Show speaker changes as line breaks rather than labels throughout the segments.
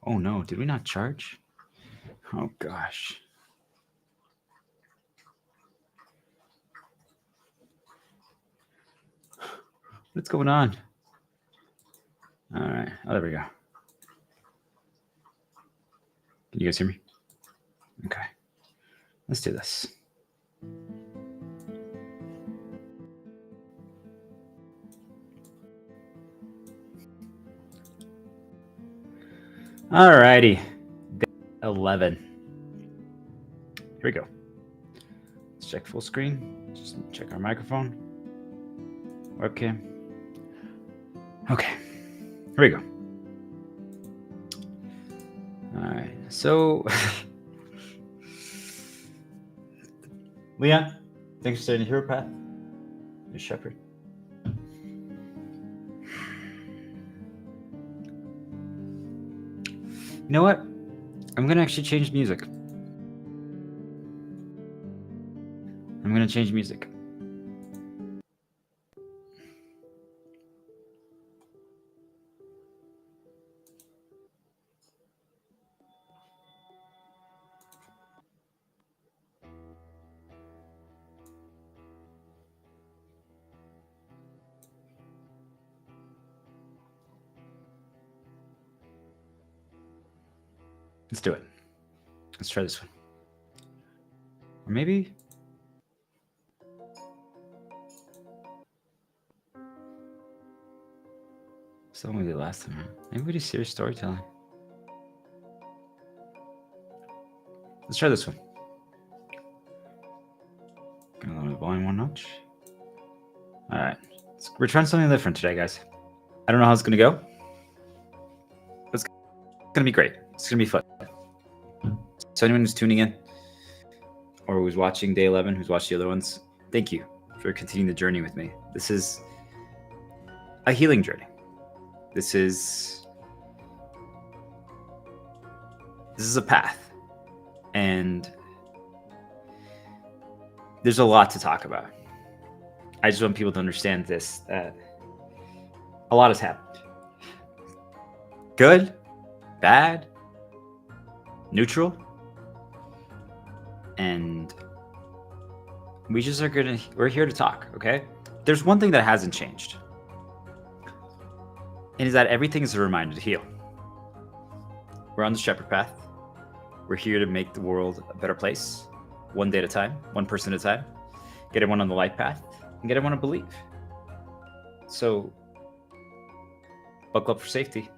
Oh no, did we not charge? Oh gosh. What's going on? All right. Oh, there we go. Can you guys hear me? Okay. Let's do this. All righty. Day 11. Here we go. Let's check full screen. Just check our microphone. Webcam. Okay. Here we go. All right. So, Leon, thanks for starting the hero path. Your shepherd. You know what? I'm going to actually change music. I'm going to change music. Let's do it. Let's try this one. Or maybe... So we did last time. Maybe we do serious storytelling. Let's try this one. Gonna lower the volume one notch. All right. We're trying something different today, guys. I don't know how it's gonna go, but it's gonna be great. It's gonna be fun. So anyone who's tuning in or who's watching day 11, who's watched the other ones, thank you for continuing the journey with me. This is a healing journey. This is a path, and there's a lot to talk about. I just want people to understand this, that a lot has happened. Good, bad, neutral, and we're here to talk, okay? There's one thing that hasn't changed, and is that everything is a reminder to heal. We're on the shepherd path. We're here to make the world a better place, one day at a time, one person at a time. Get everyone on the light path and get everyone to believe. So buckle up for safety,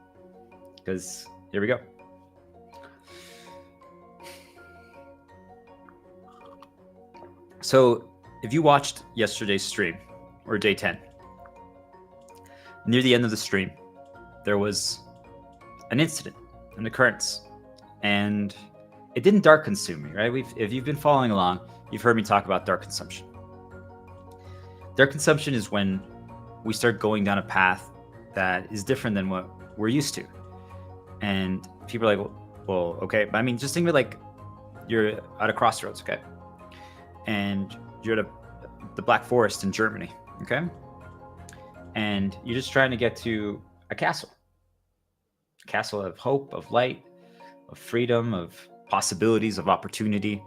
because here we go. So if you watched yesterday's stream, or day 10, near the end of the stream, there was an incident, an occurrence, and it didn't dark consume me, right? If you've been following along, you've heard me talk about dark consumption. Dark consumption is when we start going down a path that is different than what we're used to. And people are like, well, okay. But I mean, just think of it like you're at a crossroads, okay? And you're at the Black Forest in Germany, okay? And you're just trying to get to a castle of hope, of light, of freedom, of possibilities, of opportunity.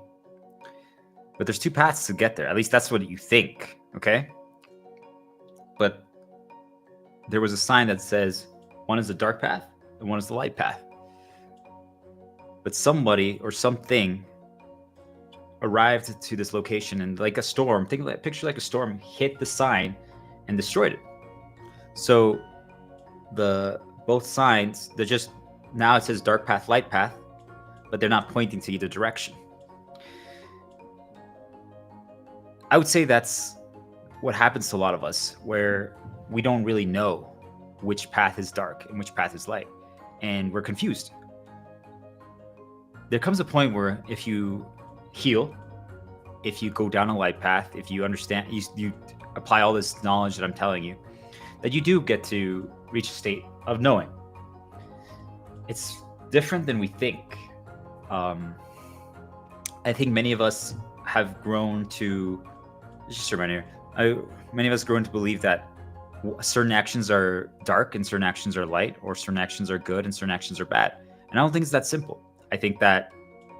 But there's two paths to get there. At least that's what you think, okay? But there was a sign that says one is the dark path and one is the light path. But somebody or something arrived to this location, and like a storm, picture like a storm, hit the sign and destroyed it. So both signs, they're just, now it says dark path, light path, but they're not pointing to either direction. I would say that's what happens to a lot of us, where we don't really know which path is dark and which path is light, and we're confused. There comes a point where if you heal, if you go down a light path, if you understand, you apply all this knowledge that I'm telling you, that you do get to reach a state of knowing. It's different than we think. I think many of us have grown to, just a reminder, many of us grown to believe that certain actions are dark and certain actions are light, or certain actions are good and certain actions are bad. And I don't think it's that simple. I think that,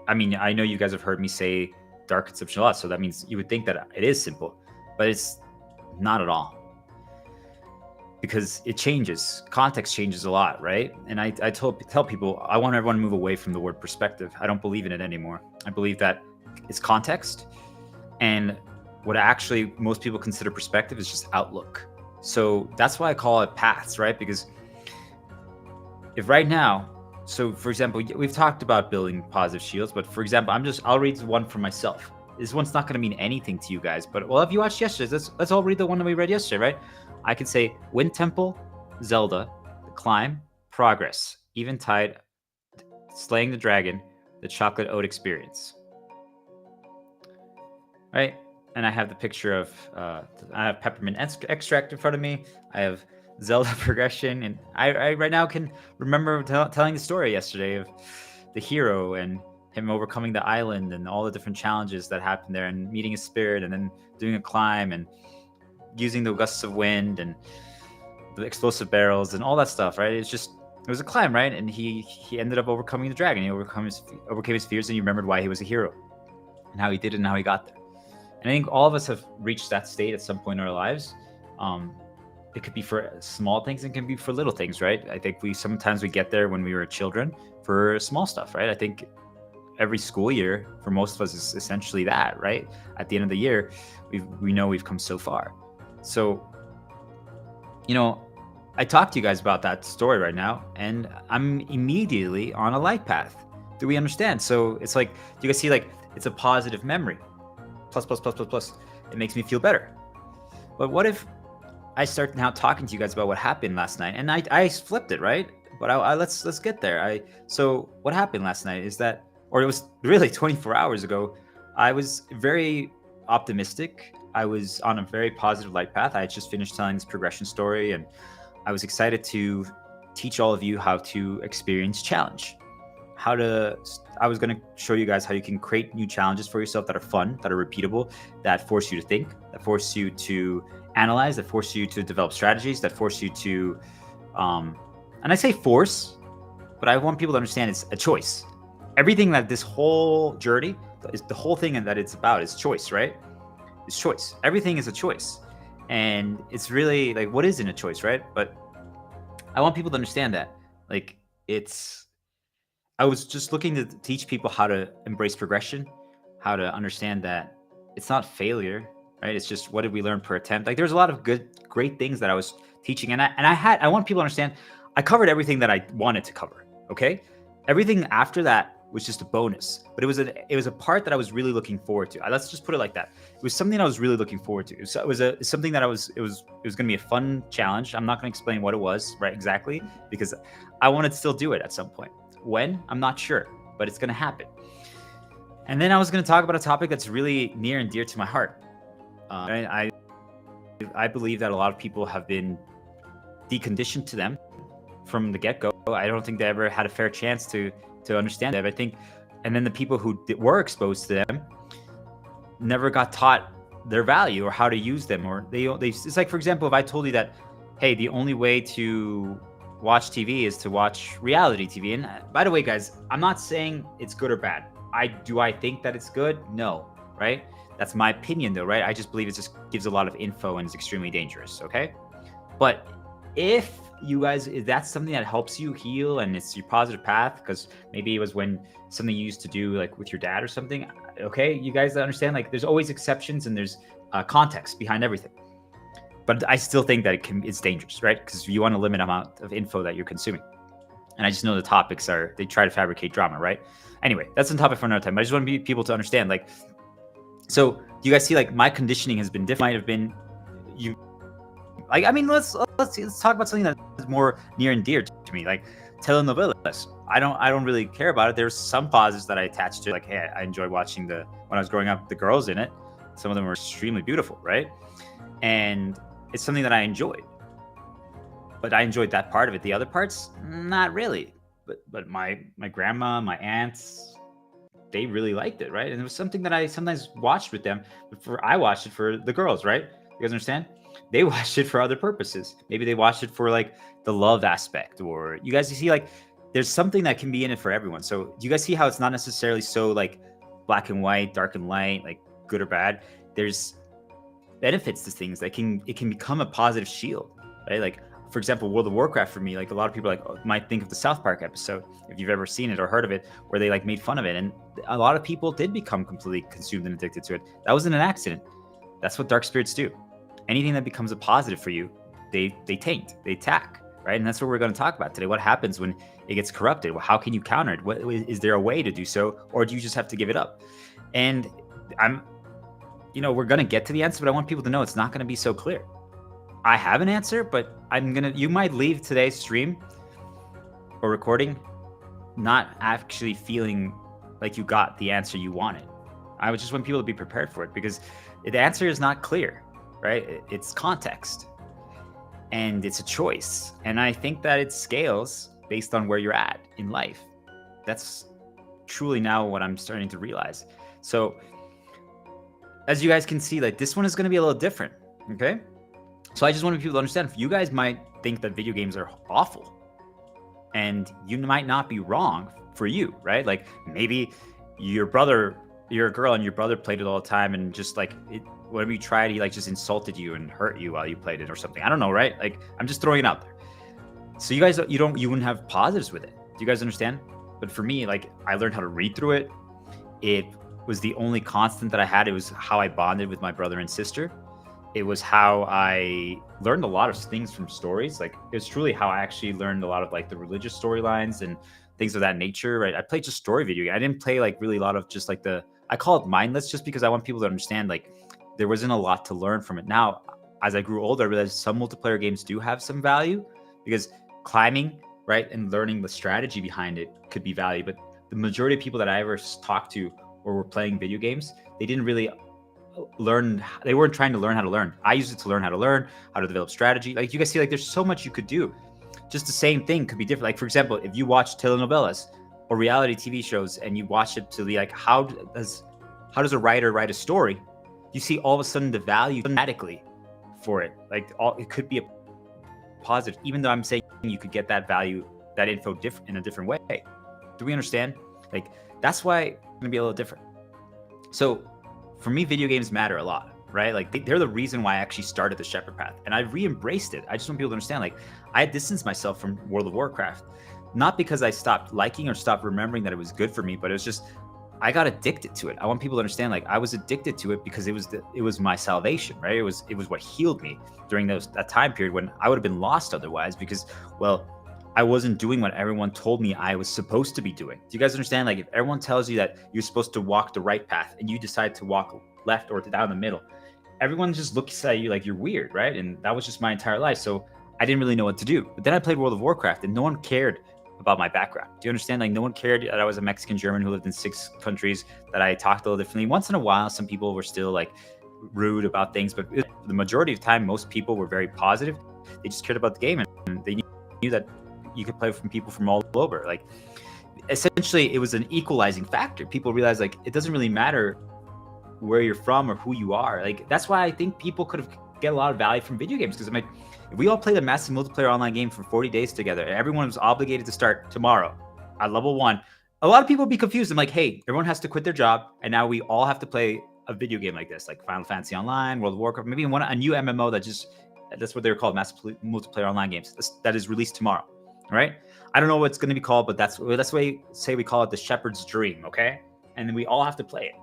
I mean, I know you guys have heard me say dark consumption a lot, so that means you would think that it is simple, but it's not at all. Because it changes, context changes a lot, right? And I tell people, I want everyone to move away from the word perspective. I don't believe in it anymore. I believe that it's context, and what actually most people consider perspective is just outlook. So that's why I call it paths, right? Because if right now, so for example, we've talked about building positive shields, but for example, I'll read one for myself. This one's not going to mean anything to you guys, but well, if you watched yesterday's, let's all read the one that we read yesterday, right? I could say Wind Temple, Zelda, The Climb, Progress, Eventide, Slaying the Dragon, The Chocolate Oat Experience. Right? And I have the picture of, I have peppermint extract in front of me. I have Zelda progression, and I right now can remember telling the story yesterday of the hero and him overcoming the island and all the different challenges that happened there, and meeting a spirit, and then doing a climb and using the gusts of wind and the explosive barrels and all that stuff, right? It was a climb, right? And he ended up overcoming the dragon. He overcame his fears, and he remembered why he was a hero and how he did it and how he got there. And I think all of us have reached that state at some point in our lives. It could be for small things, and it can be for little things, right? I think sometimes we get there when we were children for small stuff, right? I think every school year for most of us is essentially that, right? At the end of the year, we know we've come so far. So, I talked to you guys about that story right now, and I'm immediately on a light path. Do we understand? So it's like, you guys see, like, it's a positive memory. Plus. It makes me feel better. But what if I start now talking to you guys about what happened last night, and I flipped it, right? But let's get there. So what happened last night is that, or it was really 24 hours ago, I was very optimistic. I was on a very positive light path. I had just finished telling this progression story, and I was excited to teach all of you how to experience challenge. I was going to show you guys how you can create new challenges for yourself that are fun, that are repeatable, that force you to think, that force you to analyze, that force you to develop strategies, that force you to, and I say force, but I want people to understand it's a choice. Everything that this whole journey is, the whole thing that it's about is choice, right? It's choice. Everything is a choice. And it's really like, what isn't a choice, right? But I want people to understand that, like, I was just looking to teach people how to embrace progression, how to understand that it's not failure, right? It's just, what did we learn per attempt? Like, there's a lot of great things that I was teaching, and I want people to understand I covered everything that I wanted to cover. Okay, everything after that was just a bonus, but it was a part that I was really looking forward to. Let's just put it like that. It was something I was really looking forward to. It was something that it was going to be a fun challenge. I'm not going to explain what it was, right, exactly, because I wanted to still do it at some point. When? I'm not sure, but it's going to happen. And then I was going to talk about a topic that's really near and dear to my heart. I believe that a lot of people have been deconditioned to them from the get-go. I don't think they ever had a fair chance to understand that. I think, and then the people who were exposed to them never got taught their value or how to use them. Or they it's like, for example, if I told you that, hey, the only way to watch TV is to watch reality TV. And by the way, guys, I'm not saying it's good or bad. Do I think that it's good? No, right? That's my opinion though, right? I just believe it just gives a lot of info and is extremely dangerous, okay? But if that's something that helps you heal and it's your positive path, because maybe it was when something you used to do like with your dad or something, okay, you guys understand, like, there's always exceptions and there's context behind everything. But I still think that it's dangerous, right? Because you want to limit the amount of info that you're consuming. And I just know the topics they try to fabricate drama, right? Anyway, that's a topic for another time. I just want people to understand, like, so you guys see, like, my conditioning has been different. Might have been you. Like, I mean, let's talk about something that's more near and dear to me, like telenovelas. I don't really care about it. There's some pauses that I attach to, like, hey, I enjoy watching when I was growing up, the girls in it. Some of them were extremely beautiful, right? And it's something that I enjoyed. But I enjoyed that part of it. The other parts, not really. But my grandma, my aunts, they really liked it, right? And it was something that I sometimes watched with them. I watched it for the girls, right? You guys understand? They watched it for other purposes. Maybe they watched it for, like, the love aspect, or you guys see, like, there's something that can be in it for everyone. So do you guys see how it's not necessarily so like black and white, dark and light, like good or bad? There's benefits to things that it can become a positive shield, right? Like for example, World of Warcraft for me, like a lot of people might think of the South Park episode, if you've ever seen it or heard of it, where they like made fun of it, and a lot of people did become completely consumed and addicted to it. That wasn't an accident. That's what dark spirits do. Anything that becomes a positive for you, they taint, they attack, right? And that's what we're going to talk about today. What happens when it gets corrupted? How can you counter it? Is there a way to do so, or do you just have to give it up? And we're going to get to the answer, but I want people to know it's not going to be so clear. I have an answer, but you might leave today's stream or recording not actually feeling like you got the answer you wanted. I would just want people to be prepared for it, because the answer is not clear, right? It's context and it's a choice. And I think that it scales based on where you're at in life. That's truly now what I'm starting to realize. So as you guys can see, like this one is going to be a little different. Okay. So I just want people to understand, you guys might think that video games are awful, and you might not be wrong for you, right? Like maybe you're a girl and your brother played it all the time, and just like whenever you tried, he like just insulted you and hurt you while you played it or something. I don't know, right? Like I'm just throwing it out there. So you guys, you wouldn't have positives with it. Do you guys understand? But for me, like I learned how to read through it. It was the only constant that I had. It was how I bonded with my brother and sister. It was how I learned a lot of things from stories. Like it was truly how I actually learned a lot of like the religious storylines and things of that nature, right? I played just story video game. I didn't play like really a lot of just like I call it mindless, just because I want people to understand like there wasn't a lot to learn from it. Now, as I grew older, I realized some multiplayer games do have some value, because climbing, right, and learning the strategy behind it could be value. But the majority of people that I ever talked to or were playing video games, they didn't really learn. They weren't trying to learn how to learn. I used it to learn how to learn, how to develop strategy. Like you guys see, like there's so much you could do. Just the same thing could be different. Like for example, if you watch telenovelas or reality TV shows and you watch it to be like, how does a writer write a story? You see all of a sudden the value automatically for it. Like it could be a positive, even though I'm saying you could get that value, that info in a different way. Do we understand? Like that's why it's gonna be a little different. So for me, video games matter a lot, right? Like they're the reason why I actually started the Shepherd Path, and I re-embraced it. I just want people to understand, like I distanced myself from World of Warcraft, not because I stopped liking or stopped remembering that it was good for me, but it was just, I got addicted to it. I want people to understand, like I was addicted to it because it was my salvation, right? It was what healed me during that time period when I would have been lost otherwise, because, well, I wasn't doing what everyone told me I was supposed to be doing. Do you guys understand? Like if everyone tells you that you're supposed to walk the right path and you decide to walk left or down the middle, everyone just looks at you like you're weird, right? And that was just my entire life. So I didn't really know what to do. But then I played World of Warcraft and no one cared about my background. Do you understand? Like no one cared that I was a Mexican German who lived in 6 countries, that I talked a little differently. Once in a while, some people were still like rude about things, but the majority of the time, most people were very positive. They just cared about the game, and they knew that you could play from people from all over. Like essentially it was an equalizing factor. People realized like it doesn't really matter where you're from or who you are. Like that's why I think people could get a lot of value from video games, because I mean, if we all played a massive multiplayer online game for 40 days together and everyone was obligated to start tomorrow at level 1, a lot of people would be confused. I'm like, hey, everyone has to quit their job and now we all have to play a video game like this, like Final Fantasy Online, World of Warcraft, maybe a new MMO that's what they're called, massive multiplayer online games, that is released tomorrow. Right? I don't know what it's going to be called, but that's why we call it the Shepherd's Dream, okay? And then we all have to play it.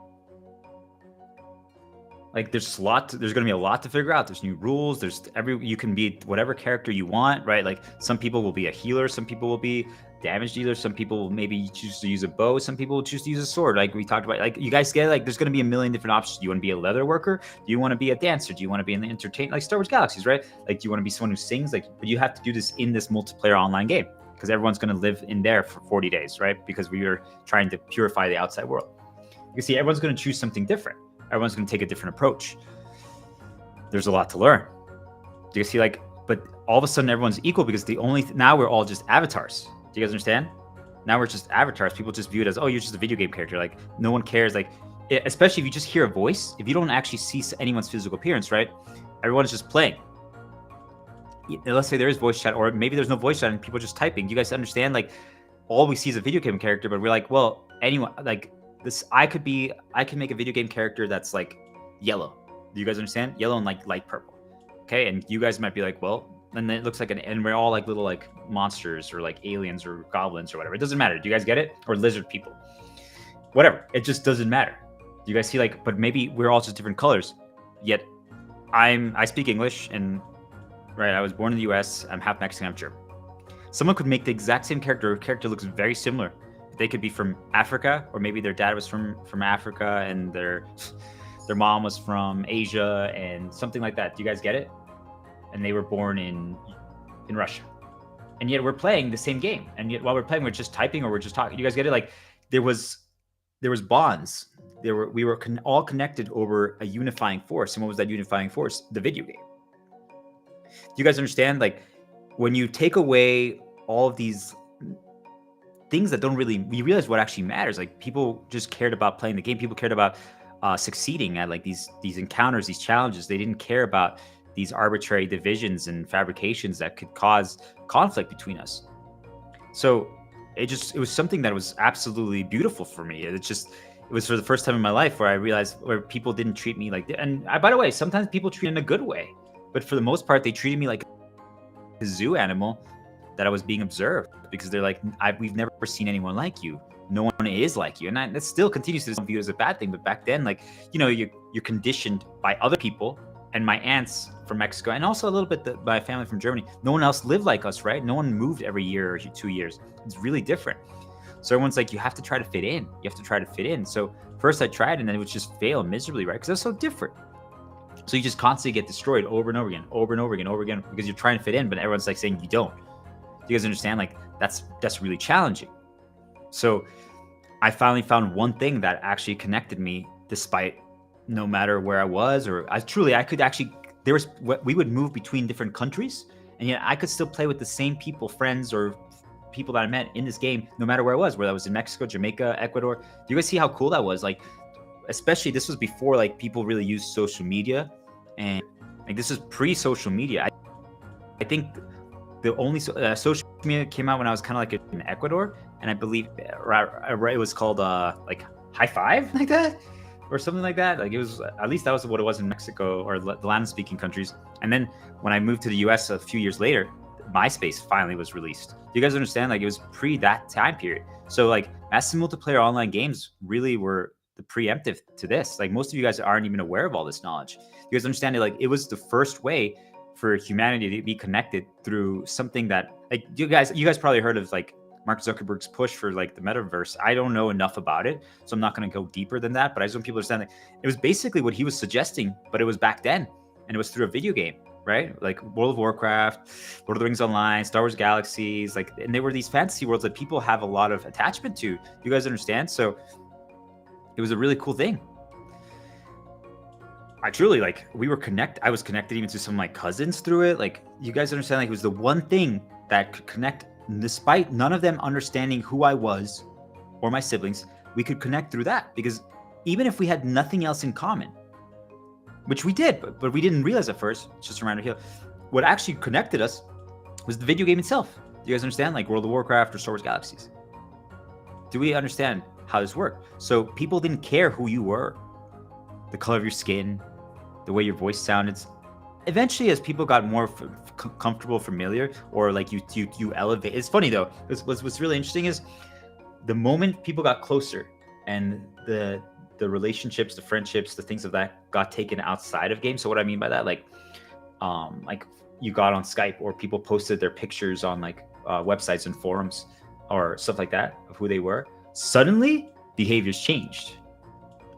Like there's going to be a lot to figure out. There's new rules. You can be whatever character you want, right? Like some people will be a healer, some people will be damage dealer, some people will maybe choose to use a bow, some people will choose to use a sword. Like we talked about, like you guys get, like there's going to be a million different options. Do you want to be a leather worker? Do you want to be a dancer? Do you want to be in the entertainment, like Star Wars Galaxies, right? Like do you want to be someone who sings? Like, but you have to do this in this multiplayer online game, because everyone's going to live in there for 40 days, right? Because we are trying to purify the outside world. You see, everyone's going to choose something different. Everyone's going to take a different approach. There's a lot to learn. Do you see, like, but all of a sudden everyone's equal, because now we're all just avatars. Do you guys understand? Now we're just avatars. People just view it as, oh, you're just a video game character. Like no one cares. Like, especially if you just hear a voice, if you don't actually see anyone's physical appearance, right? Everyone is just playing. Let's say there is voice chat, or maybe there's no voice chat and people just typing. Do you guys understand? Like all we see is a video game character, but we're like, well, anyone like this, I can make a video game character that's like yellow. Do you guys understand? Yellow and like light purple. Okay, and you guys might be like, well, and then it looks like and we're all like little like monsters or like aliens or goblins or whatever. It doesn't matter. Do you guys get it? Or lizard people? Whatever. It just doesn't matter. Do you guys see like? But maybe we're all just different colors. Yet, I speak English and right. I was born in the U.S. I'm half Mexican. I'm German. Someone could make the exact same character. A character looks very similar. They could be from Africa, or maybe their dad was from Africa and their mom was from Asia and something like that. Do you guys get it? And they were born in Russia, and yet we're playing the same game. And yet while we're playing, we're just typing or we're just talking. You guys get it? Like there was bonds. We were all connected over a unifying force. And what was that unifying force? The video game. Do you guys understand? Like when you take away all of these things that don't really, you realize what actually matters. Like people just cared about playing the game. People cared about succeeding at like these encounters, these challenges. They didn't care about these arbitrary divisions and fabrications that could cause conflict between us. So it was something that was absolutely beautiful for me. It was for the first time in my life where I realized where people didn't treat me like, and by the way, sometimes people treat me in a good way, but for the most part, they treated me like a zoo animal that I was being observed, because they're like, we've never seen anyone like you. No one is like you. And that still continues to be viewed as a bad thing. But back then, like, you're conditioned by other people. And my aunts from Mexico, and also a little bit my family from Germany, no one else lived like us, right? No one moved every year or 2 years. It's really different. So everyone's like, you have to try to fit in. You have to try to fit in. So first I tried, and then it would just fail miserably, right? Because that's so different. So you just constantly get destroyed over and over again, because you're trying to fit in, but everyone's like saying you don't. Do you guys understand? Like that's really challenging. So I finally found one thing that actually connected me, despite no matter where I was, or I could actually, we would move between different countries, and yet I could still play with the same people, friends or people that I met in this game, no matter where I was, whether I was in Mexico, Jamaica, Ecuador. Do you guys see how cool that was? Like, especially this was before like people really used social media, and like this is pre-social media. I think the only social media came out when I was kind of like in Ecuador, and I believe it was called like High Five, like that, or something like that. Like it was, at least that was what it was in Mexico or the Latin-speaking countries. And then when I moved to the US a few years later, MySpace finally was released. Do you guys understand? Like it was pre that time period. So like massive multiplayer online games really were the preemptive to this. Like most of you guys aren't even aware of all this knowledge. You guys understand it? Like it was the first way for humanity to be connected through something that, like, you guys probably heard of like Mark Zuckerberg's push for like the metaverse. I don't know enough about it, so I'm not going to go deeper than that. But I just want people to understand that it was basically what he was suggesting, but it was back then, and it was through a video game, right? Like World of Warcraft, Lord of the Rings Online, Star Wars Galaxies, like, and they were these fantasy worlds that people have a lot of attachment to. You guys understand? So it was a really cool thing. I truly, like, I was connected even to some of my cousins through it. Like, you guys understand, like, it was the one thing that could connect, despite none of them understanding who I was or my siblings, we could connect through that. Because even if we had nothing else in common, which we did, but we didn't realize at first, it's just around here, what actually connected us was the video game itself. Do you guys understand? Like World of Warcraft or Star Wars Galaxies. Do we understand how this worked? So people didn't care who you were, the color of your skin, the way your voice sounded. Eventually, as people got more comfortable, familiar, or like you elevate. It's funny though. What's really interesting is the moment people got closer, and the relationships, the friendships, the things of that got taken outside of games. So what I mean by that, like you got on Skype, or people posted their pictures on like websites and forums or stuff like that of who they were. Suddenly, behaviors changed.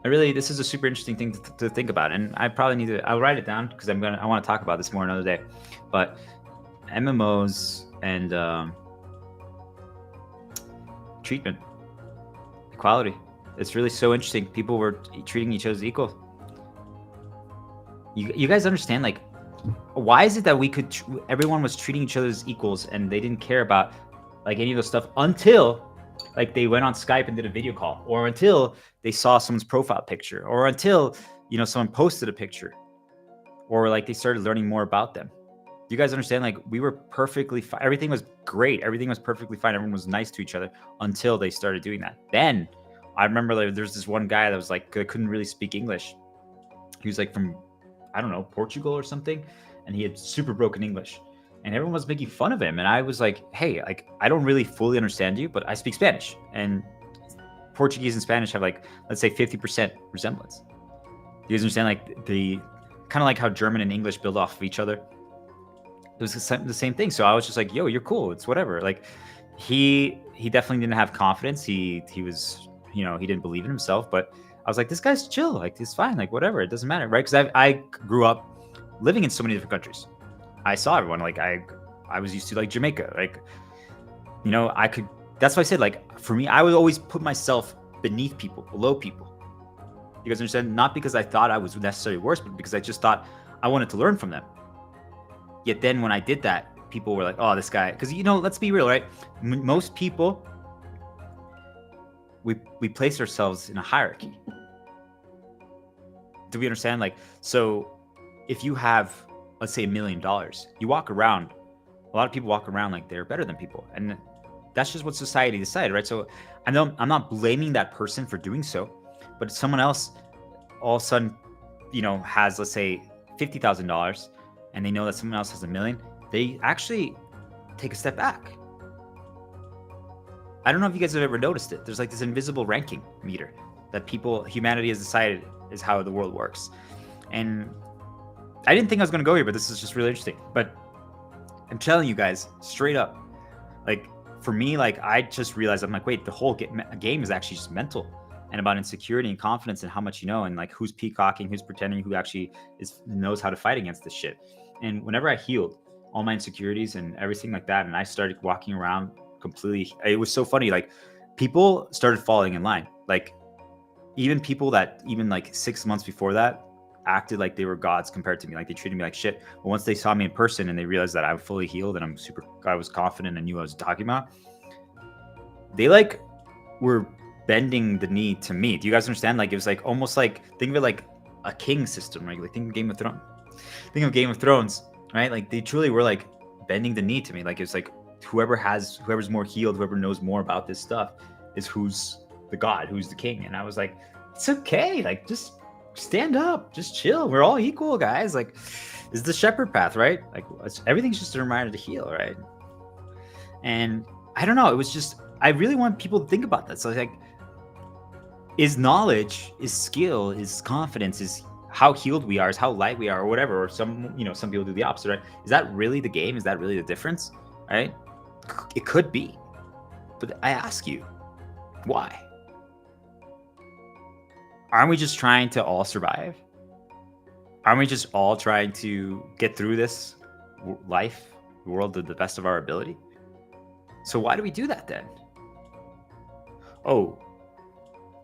This is a super interesting thing to think about, and I probably I'll write it down because I want to talk about this more another day. But MMOs and treatment, equality, it's really so interesting. People were treating each other as equal. You guys understand, like, why is it that everyone was treating each other as equals, and they didn't care about like any of those stuff until like they went on Skype and did a video call, or until they saw someone's profile picture, or until someone posted a picture, or like they started learning more about them. Do you guys understand? Like, we were perfectly fine. Everything was great. Everything was perfectly fine. Everyone was nice to each other until they started doing that. Then I remember like, there's this one guy that was like, couldn't really speak English. He was like from, I don't know, Portugal or something. And he had super broken English. And everyone was making fun of him. And I was like, hey, like, I don't really fully understand you, but I speak Spanish. And Portuguese and Spanish have like, let's say 50% resemblance. Do you guys understand? Like, the kind of like how German and English build off of each other. It was the same thing. So I was just like, yo, you're cool. It's whatever. Like, he definitely didn't have confidence. He was, he didn't believe in himself, but I was like, this guy's chill. Like, it's fine. Like, whatever. It doesn't matter. Right. Cause I grew up living in so many different countries. I saw everyone. Like, I was used to like Jamaica. Like, that's why I said, like, for me, I would always put myself beneath people, below people. You guys understand? Not because I thought I was necessarily worse, but because I just thought I wanted to learn from them. Yet then when I did that, people were like, oh, this guy. Because, let's be real, right? Most people, we place ourselves in a hierarchy. Do we understand? Like, so if you have, let's say $1 million, you walk around, a lot of people walk around like they're better than people. And that's just what society decided, right? So I know I'm not blaming that person for doing so, but if someone else all of a sudden, has, let's say, $50,000, and they know that someone else has $1 million, they actually take a step back. I don't know if you guys have ever noticed it. There's like this invisible ranking meter that humanity has decided is how the world works. And I didn't think I was going to go here, but this is just really interesting. But I'm telling you guys straight up, like, for me, like, I just realized, I'm like, wait, the whole game is actually just mental and about insecurity and confidence and how much you know, and like who's peacocking, who's pretending, who actually knows how to fight against this shit. And whenever I healed all my insecurities and everything like that, and I started walking around completely, it was so funny. Like, people started falling in line. Like, even people that even like 6 months before that acted like they were gods compared to me. Like, they treated me like shit. But once they saw me in person and they realized that I'm fully healed and I was confident and knew what I was talking about, they like were bending the knee to me. Do you guys understand? Like, it was like almost like, think of it like a king system, right? Like, think of Game of Thrones, right? Like, they truly were like bending the knee to me. Like, it's like whoever's more healed, whoever knows more about this stuff is who's the god, who's the king. And I was like, it's okay. Like, just stand up, just chill. We're all equal, guys. Like, this is the shepherd path, right? Like, everything's just a reminder to heal, right? And I don't know. It was just, I really want people to think about that. So like, is knowledge, is skill, is confidence, is how healed we are, is how light we are, or whatever. Or some people do the opposite, right? Is that really the game? Is that really the difference, right? It could be. But I ask you, why? Aren't we just trying to all survive? Aren't we just all trying to get through this world to the best of our ability? So why do we do that then? Oh,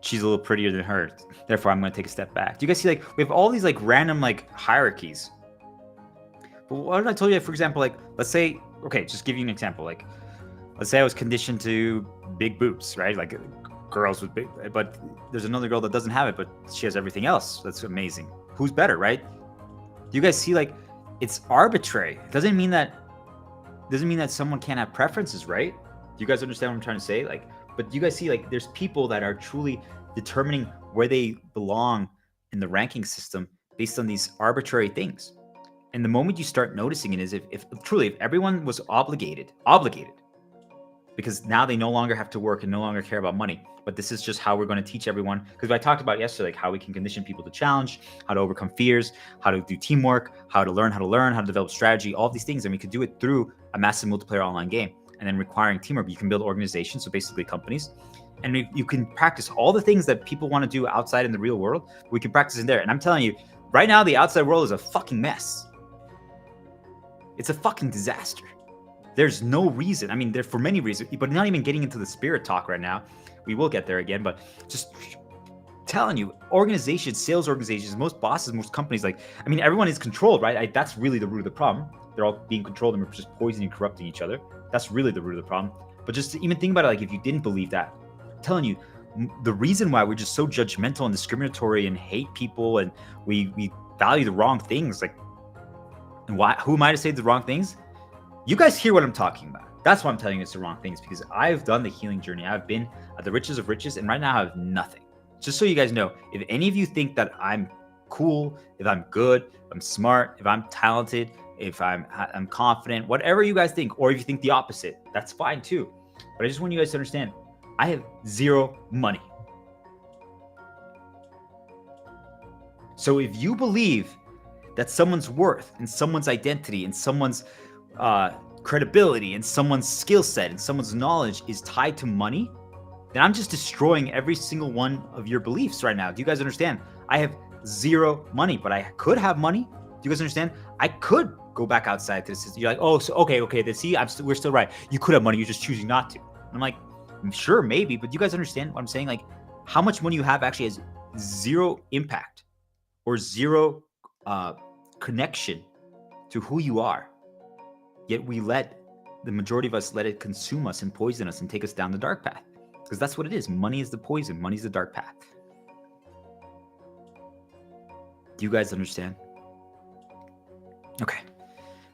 she's a little prettier than her, therefore I'm going to take a step back. Do you guys see, like, we have all these like random like hierarchies. But what if I told you, for example, like, let's say, okay, just give you an example. Like, let's say I was conditioned to big boobs, right? Like, girls with big, but there's another girl that doesn't have it, but she has everything else. That's amazing. Who's better, right? Do you guys see, like, it's arbitrary. It doesn't mean that someone can't have preferences, right? Do you guys understand what I'm trying to say? Like, but you guys see, like, there's people that are truly determining where they belong in the ranking system based on these arbitrary things. And the moment you start noticing it is if everyone was obligated, because now they no longer have to work and no longer care about money, but this is just how we're going to teach everyone. Because I talked about yesterday, like, how we can condition people to challenge, how to overcome fears, how to do teamwork, how to learn, how to develop strategy, all these things. And we could do it through a massive multiplayer online game. And then requiring teamwork, you can build organizations, so basically companies, and you can practice all the things that people want to do outside in the real world. We can practice in there. And I'm telling you, right now, the outside world is a fucking mess. It's a fucking disaster. There's no reason. I mean, there for many reasons, but not even getting into the spirit talk right now. We will get there again, but just telling you, organizations, sales organizations, most bosses, most companies, like, I mean, everyone is controlled, right? That's really the root of the problem. They're all being controlled and we're just poisoning and corrupting each other. That's really the root of the problem. But just to even think about it, like, if you didn't believe that, I'm telling you, the reason why we're just so judgmental and discriminatory and hate people and we value the wrong things, like, And why? Who am I to say the wrong things? You guys hear what I'm talking about. That's why I'm telling you it's the wrong things, because I've done the healing journey. I've been at the riches of riches, and right now I have nothing. Just so you guys know, if any of you think that I'm cool, if I'm good, if I'm smart, if I'm talented, if I'm confident, whatever you guys think, or if you think the opposite, that's fine too. But I just want you guys to understand, I have zero money. So if you believe that someone's worth and someone's identity and someone's credibility and someone's skill set and someone's knowledge is tied to money, then I'm just destroying every single one of your beliefs right now. Do you guys understand? I have zero money, but I could have money. Do you guys understand? I could go back outside to the system. You're like, oh, so okay. Then see, we're still right. You could have money. You're just choosing not to. I'm like, sure, maybe, but do you guys understand what I'm saying? Like, how much money you have actually has zero impact or zero connection to who you are. Yet the majority of us let it consume us and poison us and take us down the dark path. Because that's what it is. Money is the poison. Money is the dark path. Do you guys understand? Okay.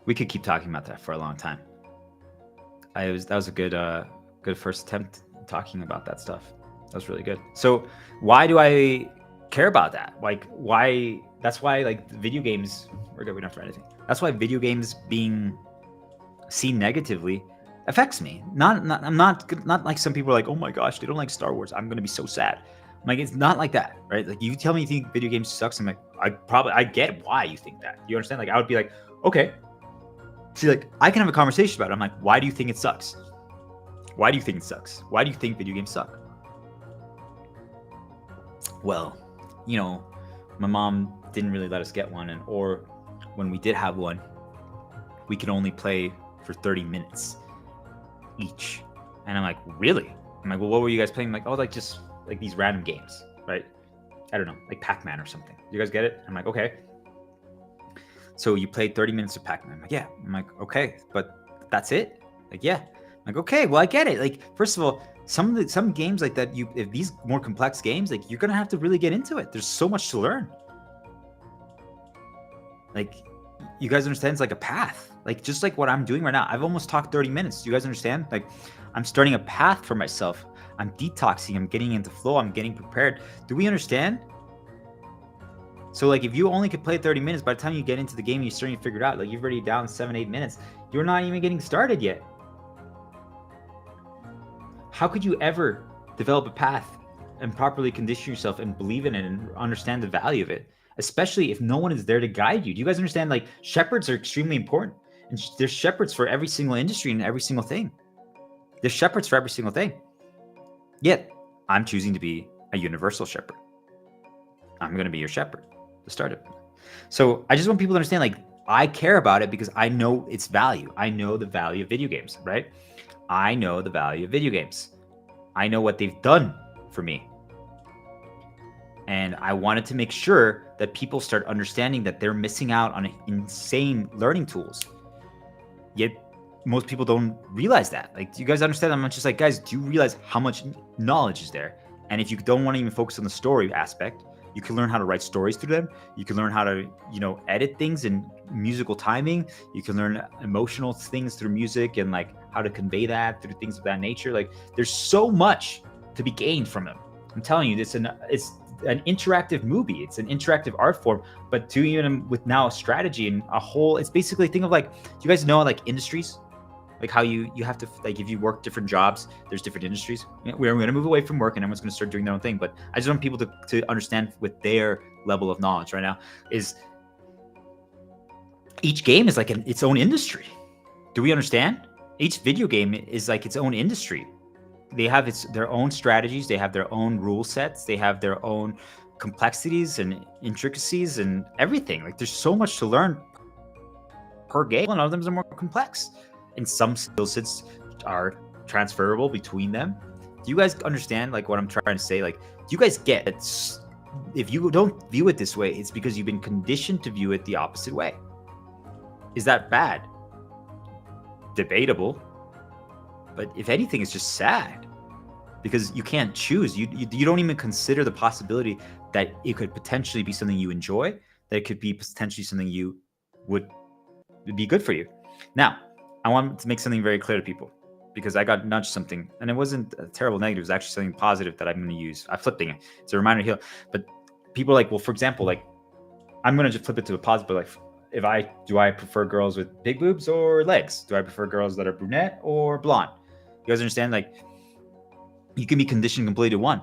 We could keep talking about that for a long time. That was a good first attempt talking about that stuff. That was really good. So why do I care about that? Like, why? That's why, like, video games, we're good enough for anything. That's why video games being seen negatively affects me. I'm not like some people are like, oh my gosh, they don't like Star Wars, I'm gonna be so sad. I'm like, it's not like that, right? Like, you tell me you think video games sucks, I'm like, I get why you think that. You understand? Like, I would be like, okay. See, like, I can have a conversation about it. I'm like, why do you think it sucks? Why do you think it sucks? Why do you think video games suck? Well, you know, my mom didn't really let us get one, or when we did have one, we could only play for 30 minutes each. And I'm like, really? I'm like, well, what were you guys playing? I'm like, oh, like, just like these random games, right? I don't know, like Pac-Man or something. You guys get it? I'm like, okay. So you played 30 minutes of Pac-Man. I'm like, yeah. I'm like, okay, but that's it? Like, yeah. I'm like, okay, well, I get it. Like, first of all, some games like that, if these more complex games, like, you're gonna have to really get into it. There's so much to learn. Like, you guys understand? It's like a path. Like, just like what I'm doing right now. I've almost talked 30 minutes. Do you guys understand? Like, I'm starting a path for myself. I'm detoxing. I'm getting into flow. I'm getting prepared. Do we understand? So, like, if you only could play 30 minutes, by the time you get into the game, you're starting to figure it out. Like, you've already down 7-8 minutes. You're not even getting started yet. How could you ever develop a path and properly condition yourself and believe in it and understand the value of it? Especially if no one is there to guide you. Do you guys understand? Like, shepherds are extremely important. And there's shepherds for every single industry and every single thing. There's shepherds for every single thing. Yet, I'm choosing to be a universal shepherd. I'm going to be your shepherd to start it. So I just want people to understand, like, I care about it because I know its value. I know the value of video games, right? I know the value of video games. I know what they've done for me. And I wanted to make sure that people start understanding that they're missing out on insane learning tools. Yet most people don't realize that. Like, do you guys understand? I'm just like, guys, do you realize how much knowledge is there? And if you don't want to even focus on the story aspect, you can learn how to write stories through them. You can learn how to, edit things in musical timing. You can learn emotional things through music and, like, how to convey that through things of that nature. Like, there's so much to be gained from them. I'm telling you, it's an interactive movie. It's an interactive art form, but doing it with now a strategy and a whole, it's basically, think of, like, do you guys know, like, industries? Like, how you have to, like, if you work different jobs, there's different industries. We're going to move away from work and everyone's going to start doing their own thing. But I just want people to understand with their level of knowledge right now is each game is like its own industry. Do we understand? Each video game is like its own industry. They have their own strategies. They have their own rule sets. They have their own complexities and intricacies and everything. Like, there's so much to learn per game. And all of them are more complex. And some skill sets are transferable between them. Do you guys understand, like, what I'm trying to say? Like, do you guys get that if you don't view it this way, it's because you've been conditioned to view it the opposite way? Is that bad? Debatable. But if anything, it's just sad because you can't choose. You don't even consider the possibility that it could potentially be something you enjoy, that it could be potentially something you would It'd be good for you. Now, I want to make something very clear to people because I got nudged something, and it wasn't a terrible negative. It was actually something positive that I'm going to use. I'm flipping it. It's a reminder to heal. But people are like, well, for example, like I'm going to just flip it to a positive. But like, do I prefer girls with big boobs or legs? Do I prefer girls that are brunette or blonde? You guys understand? Like, you can be conditioned completely to one,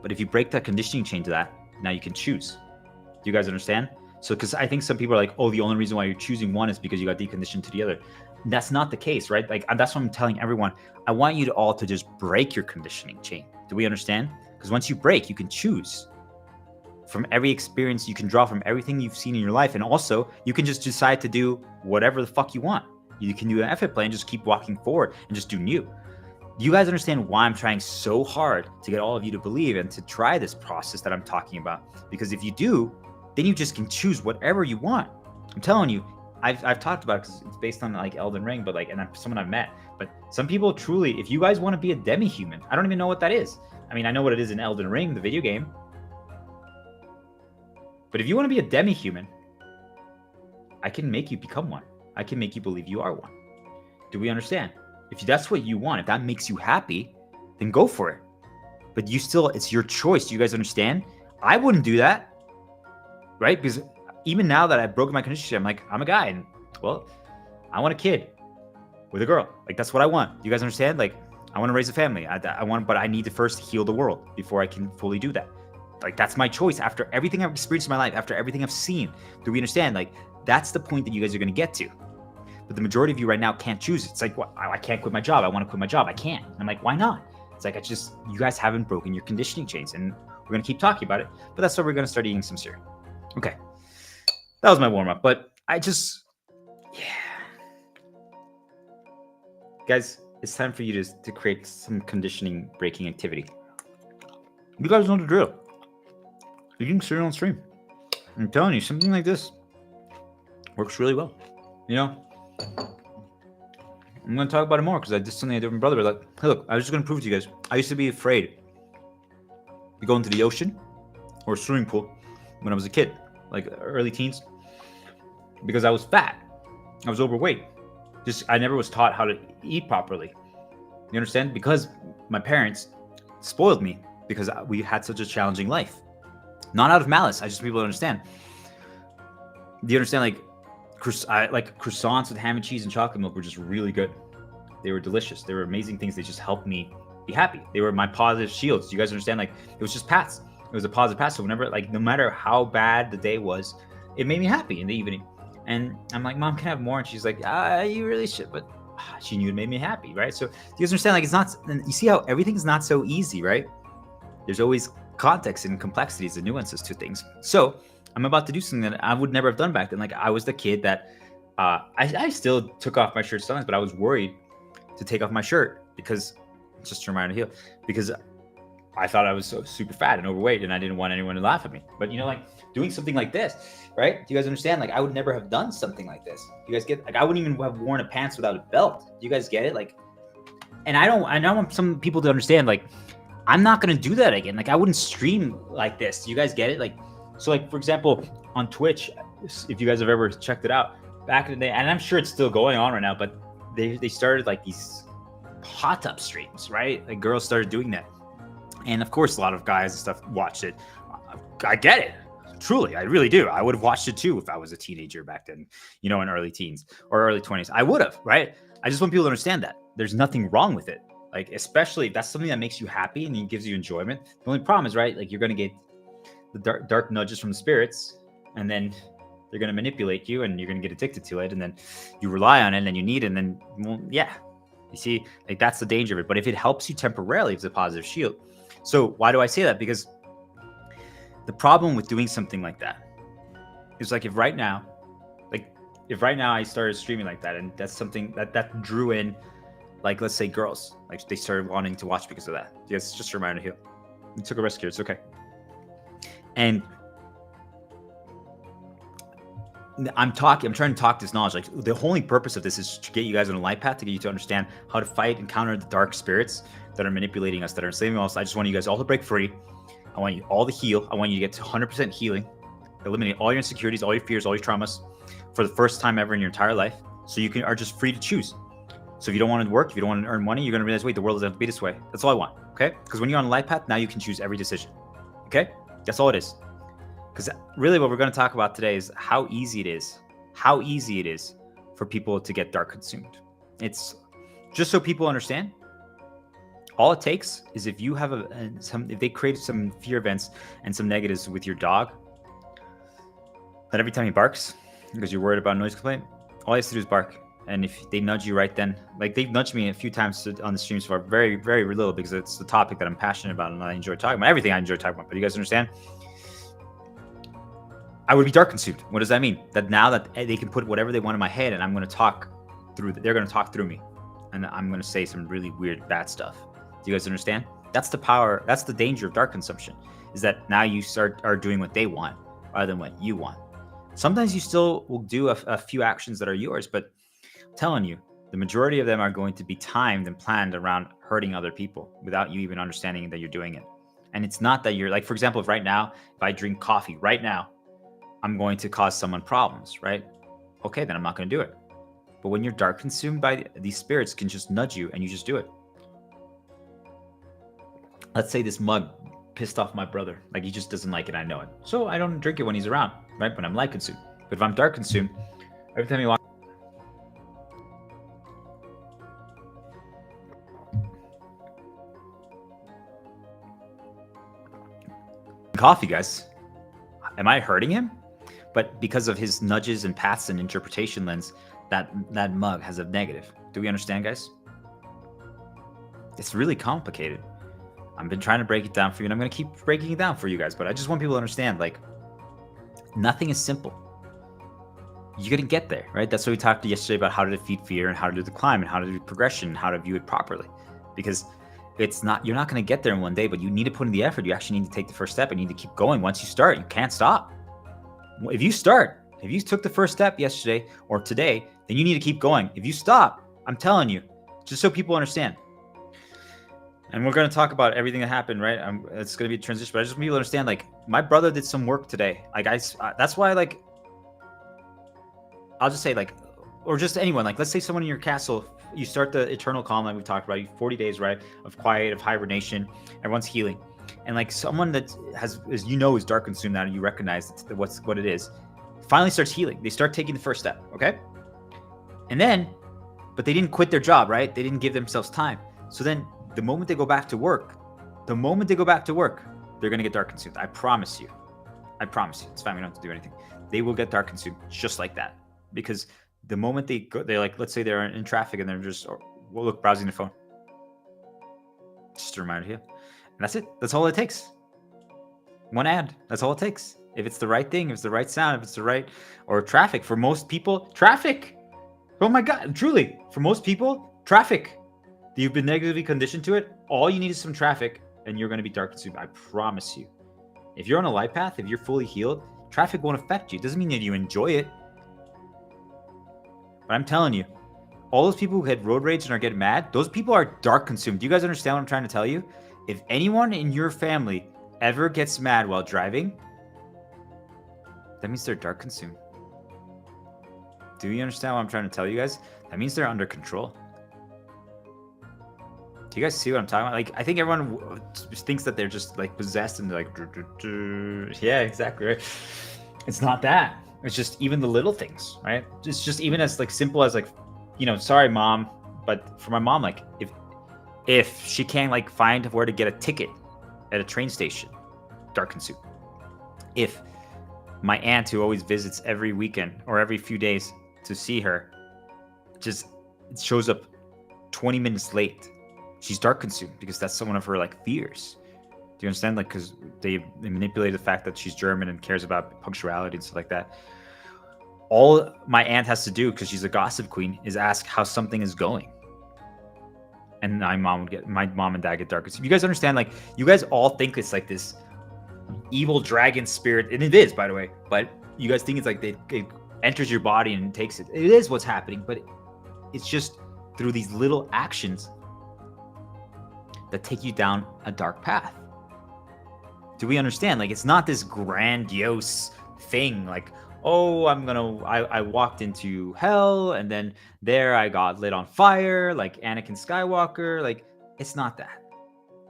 but if you break that conditioning chain to that, now you can choose. Do you guys understand? So, because I think some people are like, oh, the only reason why you're choosing one is because you got deconditioned to the other. That's not the case, right? Like, that's what I'm telling everyone. I want you to all to just break your conditioning chain. Do we understand? Because once you break, you can choose from every experience. You can draw from everything you've seen in your life. And also, you can just decide to do whatever the fuck you want. You can do an effort play and just keep walking forward and just do new. You guys understand why I'm trying so hard to get all of you to believe and to try this process that I'm talking about? Because if you do, then you just can choose whatever you want. I'm telling you, I've talked about it because it's based on like Elden Ring, but like, and someone I've met. But some people truly, if you guys want to be a demi-human, I don't even know what that is. I mean, I know what it is in Elden Ring, the video game. But if you want to be a demi-human, I can make you become one. I can make you believe you are one. Do we understand? If that's what you want, if that makes you happy, then go for it. But it's your choice. Do you guys understand? I wouldn't do that, right? Because even now that I've broken my conditioning, I'm like, I'm a guy, and well, I want a kid with a girl. Like, that's what I want. Do you guys understand? Like, I want to raise a family. But I need to first heal the world before I can fully do that. Like, that's my choice after everything I've experienced in my life, after everything I've seen. Do we understand? Like, that's the point that you guys are going to get to. But the majority of you right now can't choose. It's like, well, I can't quit my job. I want to quit my job. I can't. I'm like, why not? It's like, you guys haven't broken your conditioning chains, and we're going to keep talking about it. But that's why we're going to start eating some cereal. Okay. That was my warm up, but guys, it's time for you to create some conditioning breaking activity. You guys know the drill. Eating cereal on stream. I'm telling you, something like this works really well. You know, I'm going to talk about it more because I did something I did with my brother. Like, hey, look, I was just going to prove to you guys. I used to be afraid to go into the ocean or a swimming pool when I was a kid, like early teens, because I was fat. I was overweight. I never was taught how to eat properly. You understand? Because my parents spoiled me because we had such a challenging life. Not out of malice. I just want people to understand. Do you understand? Like croissants with ham and cheese and chocolate milk were just really good. They were delicious. They were amazing things. They just helped me be happy. They were my positive shields. Do you guys understand? Like, it was just pats. It was a positive pat. So whenever, like, no matter how bad the day was, it made me happy in the evening. And I'm like, Mom, can I have more? And she's like, you really should. But she knew it made me happy, right? So do you guys understand? Like, it's not, you see how everything's not so easy, right? There's always context and complexities and nuances to things. So I'm about to do something that I would never have done back then. Like, I was the kid that I still took off my shirt sometimes, but I was worried to take off my shirt because just to remind me to heal, because I thought I was so super fat and overweight and I didn't want anyone to laugh at me. But you know, like doing something like this, right? Do you guys understand? Like, I would never have done something like this. You guys get, like, I wouldn't even have worn a pants without a belt. Do you guys get it? Like, and I want some people to understand, like, I'm not going to do that again. Like, I wouldn't stream like this. Do you guys get it? Like, so like, for example, on Twitch, if you guys have ever checked it out back in the day, and I'm sure it's still going on right now, but they started like these hot tub streams, right? Like, girls started doing that. And of course, a lot of guys and stuff watched it. I get it. Truly, I really do. I would have watched it too if I was a teenager back then, you know, in early teens or early 20s. I would have, right? I just want people to understand that there's nothing wrong with it. Like, especially if that's something that makes you happy and gives you enjoyment. The only problem is, right, like, you're going to get the dark nudges from the spirits, and then they're going to manipulate you and you're going to get addicted to it. And then you rely on it and then you need it. And then, well, yeah, you see, like, that's the danger of it. But if it helps you temporarily, it's a positive shield. So why do I say that? Because the problem with doing something like that is, like, if right now I started streaming like that, and that's something that drew in, like, let's say girls, like, they started wanting to watch because of that. Yes, it's just a reminder here. You took a risk here. It's okay. And I'm trying to talk this knowledge. Like, the only purpose of this is to get you guys on a light path, to get you to understand how to fight and counter the dark spirits that are manipulating us, that are enslaving us. I just want you guys all to break free. I want you all to heal. I want you to get to 100% healing, eliminate all your insecurities, all your fears, all your traumas. for the first time ever in your entire life. So you are just free to choose. So if you don't want to work, if you don't want to earn money, you're going to realize, wait, the world doesn't have to be this way. That's all I want, okay? Because when you're on a life path, now you can choose every decision, okay? That's all it is. Because really what we're going to talk about today is how easy it is for people to get dark consumed. It's just so people understand, all it takes is if you have if they create some fear events and some negatives with your dog, that every time he barks, because you're worried about noise complaint, all he has to do is bark. And if they nudge you right then, like they've nudged me a few times on the streams for very, very little, because it's the topic that I'm passionate about and I enjoy talking about. Everything I enjoy talking about, but you guys understand? I would be dark consumed. What does that mean? That now that they can put whatever they want in my head, and I'm going to talk through, they're going to talk through me, and I'm going to say some really weird, bad stuff. Do you guys understand? That's the power. That's the danger of dark consumption, is that now you are doing what they want rather than what you want. Sometimes you still will do a few actions that are yours, but I'm telling you, the majority of them are going to be timed and planned around hurting other people without you even understanding that you're doing it. And it's not that you're like, for example, if right now, if I drink coffee right now, I'm going to cause someone problems, right? Okay, then I'm not going to do it. But when you're dark consumed by these spirits, can just nudge you and you just do it. Let's say this mug pissed off my brother. Like, he just doesn't like it. I know it. So I don't drink it when he's around, right? When I'm light consumed. But if I'm dark consumed, every time he walks, coffee, guys, am I hurting him? But because of his nudges and paths and interpretation lens, that mug has a negative. Do we understand, guys? It's really complicated. I've been trying to break it down for you, and I'm going to keep breaking it down for you guys, but I just want people to understand, like, nothing is simple. You're going to get there, right? That's what we talked yesterday about, how to defeat fear and how to do the climb and how to do progression and how to view it properly. Because you're not going to get there in one day, but you need to put in the effort. You actually need to take the first step and you need to keep going. Once you start, you can't stop. If you took the first step yesterday or today, then you need to keep going. If you stop, I'm telling you, just so people understand. And we're going to talk about everything that happened, right? It's going to be a transition, but I just want people to understand, like, my brother did some work today. Like, that's why, like, I'll just say, like, or just anyone, like, let's say someone in your castle, you start the eternal calm, like we talked about, 40 days, right, of quiet, of hibernation, everyone's healing. And, like, someone that is dark consumed now, and you recognize what it is, finally starts healing. They start taking the first step, okay? And then, but they didn't quit their job, right? They didn't give themselves time. So then, the moment they go back to work, they're going to get dark consumed. I promise you. It's fine. We don't have to do anything. They will get dark consumed just like that. Because the moment they're like, let's say they're in traffic and they're just, browsing their phone. Just a reminder here. And that's it. That's all it takes. One ad. That's all it takes. If it's the right thing, if it's the right sound, if it's the right, or traffic. For most people, traffic. Oh my God, truly. For most people, traffic. You've been negatively conditioned to it. All you need is some traffic and you're going to be dark consumed. I promise you. If you're on a life path, if you're fully healed, traffic won't affect you. It doesn't mean that you enjoy it. But I'm telling you, all those people who had road rage and are getting mad, those people are dark consumed. Do you guys understand what I'm trying to tell you? If anyone in your family ever gets mad while driving, that means they're dark consumed. Do you understand what I'm trying to tell you guys? That means they're under control. Do you guys see what I'm talking about? Like, I think everyone thinks that they're just, like, possessed and they're like, yeah, exactly, right? It's not that. It's just even the little things, right? It's just even as, like, simple as, like, sorry, mom, but for my mom, like, if she can't, like, find where to get a ticket at a train station, dark consumed. If my aunt, who always visits every weekend or every few days to see her, just shows up 20 minutes late, she's dark consumed because that's one of her, like, fears. Do you understand? Like, because they manipulate the fact that she's German and cares about punctuality and stuff like that. All my aunt has to do, because she's a gossip queen, is ask how something is going. And my mom and dad get dark consumed. You guys understand? Like, you guys all think it's like this evil dragon spirit, and it is, by the way. But you guys think it's like it enters your body and takes it. It is what's happening, but it's just through these little actions that take you down a dark path. Do we understand? Like, it's not this grandiose thing, like, oh, I walked into hell, and then there I got lit on fire, like Anakin Skywalker. Like, it's not that.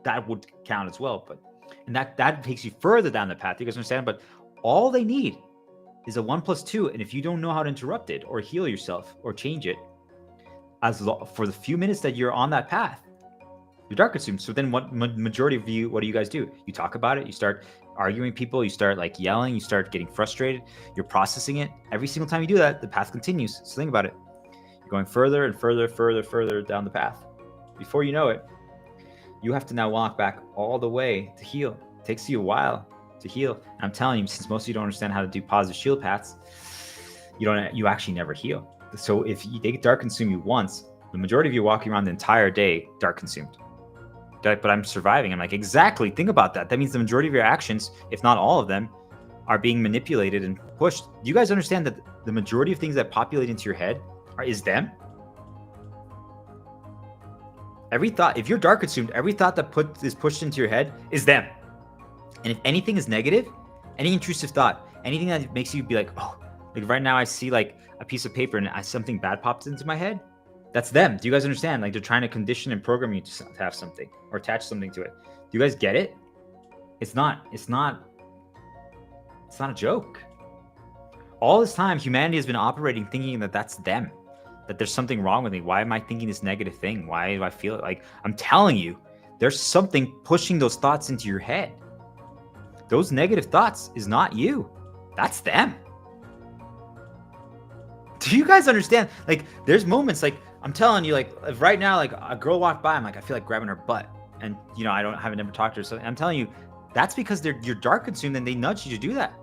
That would count as well, but and that takes you further down the path. You guys understand? But all they need is a 1+2, and if you don't know how to interrupt it or heal yourself or change it, for the few minutes that you're on that path, you're dark consumed. So then what majority of you, what do you guys do? You talk about it, you start arguing with people, you start like yelling, you start getting frustrated, you're processing it. Every single time you do that, the path continues. So think about it. You're going further and further down the path. Before you know it, you have to now walk back all the way to heal. It takes you a while to heal. And I'm telling you, since most of you don't understand how to do positive shield paths, you actually never heal. So if they dark consume you once, the majority of you walking around the entire day dark consumed. But I'm surviving. I'm like, exactly. Think about that. That means the majority of your actions, if not all of them, are being manipulated and pushed. Do you guys understand that the majority of things that populate into your head is them? Every thought, if you're dark consumed, every thought that is pushed into your head is them. And if anything is negative, any intrusive thought, anything that makes you be like, oh, like right now I see like a piece of paper and something bad pops into my head, that's them. Do you guys understand? Like they're trying to condition and program you to have something or attach something to it. Do you guys get it? It's not a joke. All this time, humanity has been operating thinking that that's them, that there's something wrong with me. Why am I thinking this negative thing? Why do I feel it? Like, I'm telling you, there's something pushing those thoughts into your head. Those negative thoughts is not you. That's them. Do you guys understand? Like, there's moments, like, I'm telling you, like, if right now, like, a girl walked by, I'm like, I feel like grabbing her butt. And, I haven't never talked to her. So I'm telling you, that's because you're dark consumed and they nudge you to do that.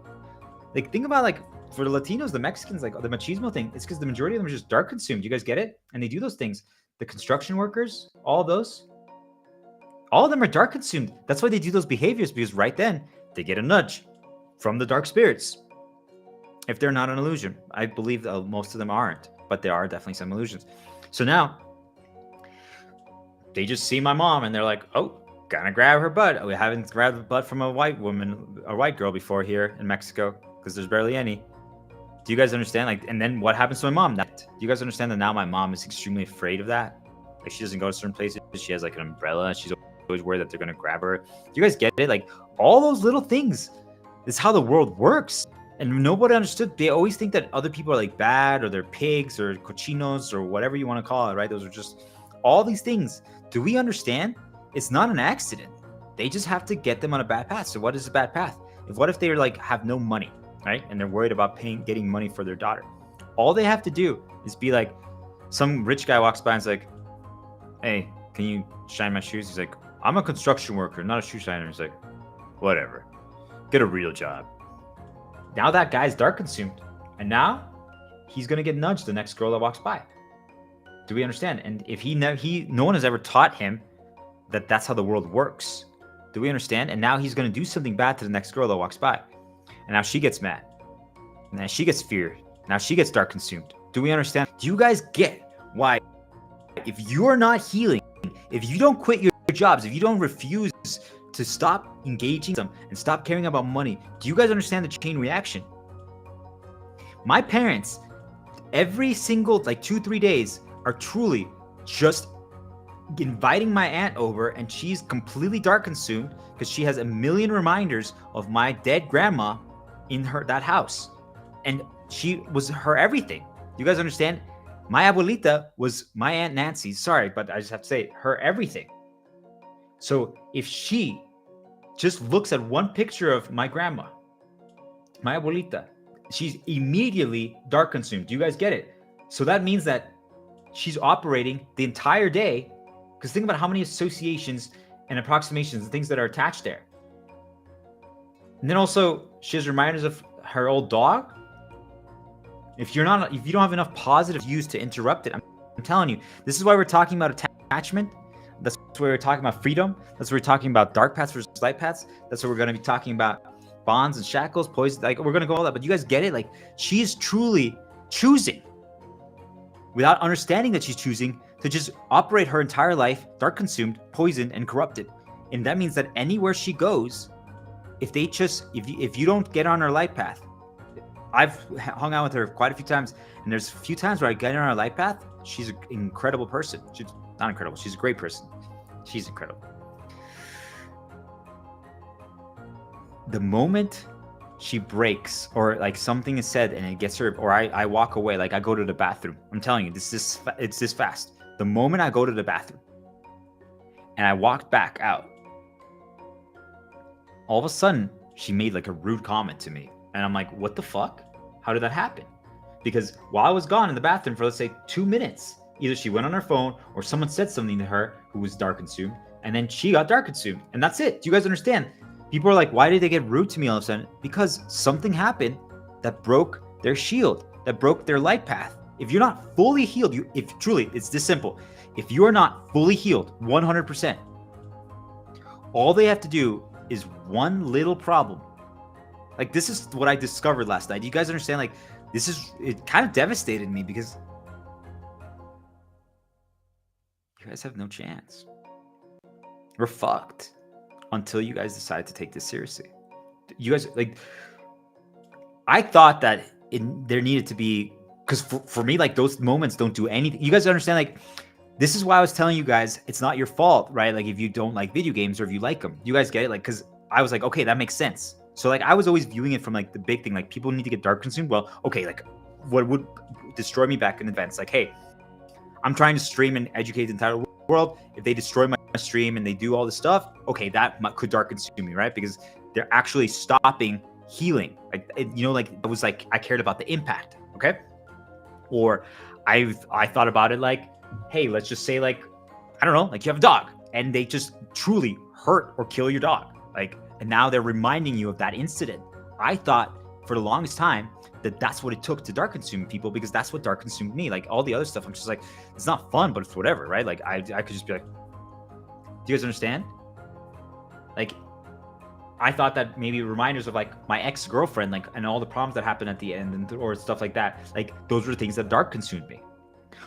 Like, think about, like, for the Latinos, the Mexicans, like, the machismo thing, it's because the majority of them are just dark consumed. You guys get it? And they do those things. The construction workers, all of them are dark consumed. That's why they do those behaviors, because right then, they get a nudge from the dark spirits. If they're not an illusion. I believe that most of them aren't, but there are definitely some illusions. So now, they just see my mom and they're like, oh, gonna grab her butt. We haven't grabbed the butt from a white girl before here in Mexico, because there's barely any. Do you guys understand? Like, and then what happens to my mom? Do you guys understand that now my mom is extremely afraid of that? Like, she doesn't go to certain places. She has like an umbrella. She's always worried that they're gonna grab her. Do you guys get it? Like, all those little things is how the world works. And nobody understood. They always think that other people are like bad, or they're pigs or cochinos or whatever you want to call it, right? Those are just all these things. Do we understand? It's not an accident. They just have to get them on a bad path. So what is a bad path? What if they like have no money, right? And they're worried about getting money for their daughter. All they have to do is be like, some rich guy walks by and is like, hey, can you shine my shoes? He's like, I'm a construction worker, not a shoe shiner. He's like, whatever, get a real job. Now that guy's dark consumed, and now he's gonna get nudged the next girl that walks by. Do we understand? And if no one has ever taught him that that's how the world works. Do we understand? And now he's gonna do something bad to the next girl that walks by, and now she gets mad, and then she gets feared. Now she gets dark consumed. Do we understand? Do you guys get why? If you're not healing, if you don't quit your jobs, if you don't refuse to stop engaging them and stop caring about money, do you guys understand the chain reaction? My parents, every single 2-3 days, are truly just inviting my aunt over, and she's completely dark consumed because she has a million reminders of my dead grandma in that house, and she was her everything. You guys understand? My abuelita was my Aunt Nancy. Sorry, but I just have to say it, her everything. So if she just looks at one picture of my grandma, my abuelita, she's immediately dark consumed. Do you guys get it? So that means that she's operating the entire day, because think about how many associations and approximations and things that are attached there. And then also she has reminders of her old dog. If you don't have enough positive use to interrupt it, I'm telling you, this is why we're talking about attachment. That's why we're talking about freedom. That's why we're talking about dark paths versus light paths. That's what we're going to be talking about, bonds and shackles, poison. Like, we're going to go all that. But you guys get it? Like, she is truly choosing, without understanding that she's choosing, to just operate her entire life dark consumed, poisoned, and corrupted. And that means that anywhere she goes, if you don't get on her light path, I've hung out with her quite a few times, and there's a few times where I get in our life path. She's an incredible person. She's not incredible. She's a great person. She's incredible. The moment she breaks or like something is said and it gets her, or I walk away, like I go to the bathroom. I'm telling you, it's this fast. The moment I go to the bathroom and I walked back out, all of a sudden she made like a rude comment to me. And I'm like, what the fuck? How did that happen? Because while I was gone in the bathroom for, let's say, 2 minutes, either she went on her phone or someone said something to her who was dark consumed, and then she got dark consumed. And that's it. Do you guys understand? People are like, why did they get rude to me all of a sudden? Because something happened that broke their shield, that broke their light path. If you're not fully healed, if truly, it's this simple. If you are not fully healed, 100%, all they have to do is one little problem. Like, this is what I discovered last night. Do you guys understand? Like, it kind of devastated me because you guys have no chance. We're fucked until you guys decide to take this seriously. You guys, like, I thought that there needed to be, because for me, like, those moments don't do anything. You guys understand? Like, this is why I was telling you guys, it's not your fault, right? Like, if you don't like video games or if you like them, you guys get it? Like, because I was like, okay, that makes sense. So, like, I was always viewing it from, like, the big thing. Like, people need to get dark consumed. Well, okay, like, what would destroy me back in advance? Like, hey, I'm trying to stream and educate the entire world. If they destroy my stream and they do all this stuff, okay, that could dark consume me, right? Because they're actually stopping healing. Like, you know, like, it was like I cared about the impact, okay? Or I thought about it like, hey, let's just say, like, I don't know, like, you have a dog and they just truly hurt or kill your dog, like, and now they're reminding you of that incident. I thought for the longest time that that's what it took to dark consume people, because that's what dark consumed me. Like, all the other stuff, I'm just like, it's not fun, but it's whatever, right? Like, I could just be like, do you guys understand? Like, I thought that maybe reminders of, like, my ex-girlfriend, like, and all the problems that happened at the end, or stuff like that, like, those were the things that dark consumed me.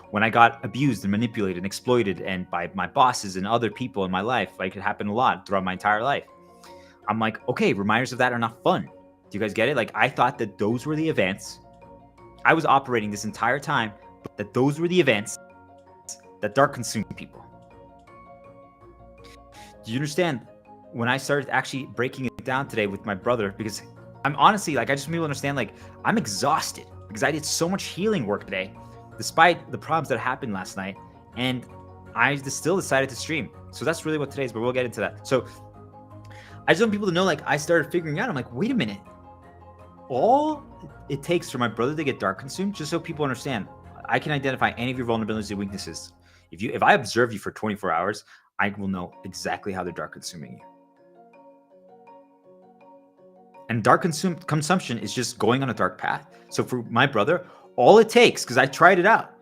When I got abused and manipulated and exploited and by my bosses and other people in my life, like, it happened a lot throughout my entire life. I'm like, okay, reminders of that are not fun. Do you guys get it? Like, I thought that those were the events. I was operating this entire time that those were the events that dark consumed people. Do you understand? When I started actually breaking it down today with my brother, because I'm honestly, like, I just want people to understand, like, I'm exhausted because I did so much healing work today, despite the problems that happened last night, and I still decided to stream. So that's really what today is, but we'll get into that. So I just want people to know, like, I started figuring out, I'm like, wait a minute. All it takes for my brother to get dark consumed, just so people understand, I can identify any of your vulnerabilities and weaknesses. If I observe you for 24 hours, I will know exactly how they're dark consuming you. And dark consumption is just going on a dark path. So for my brother, all it takes, because I tried it out.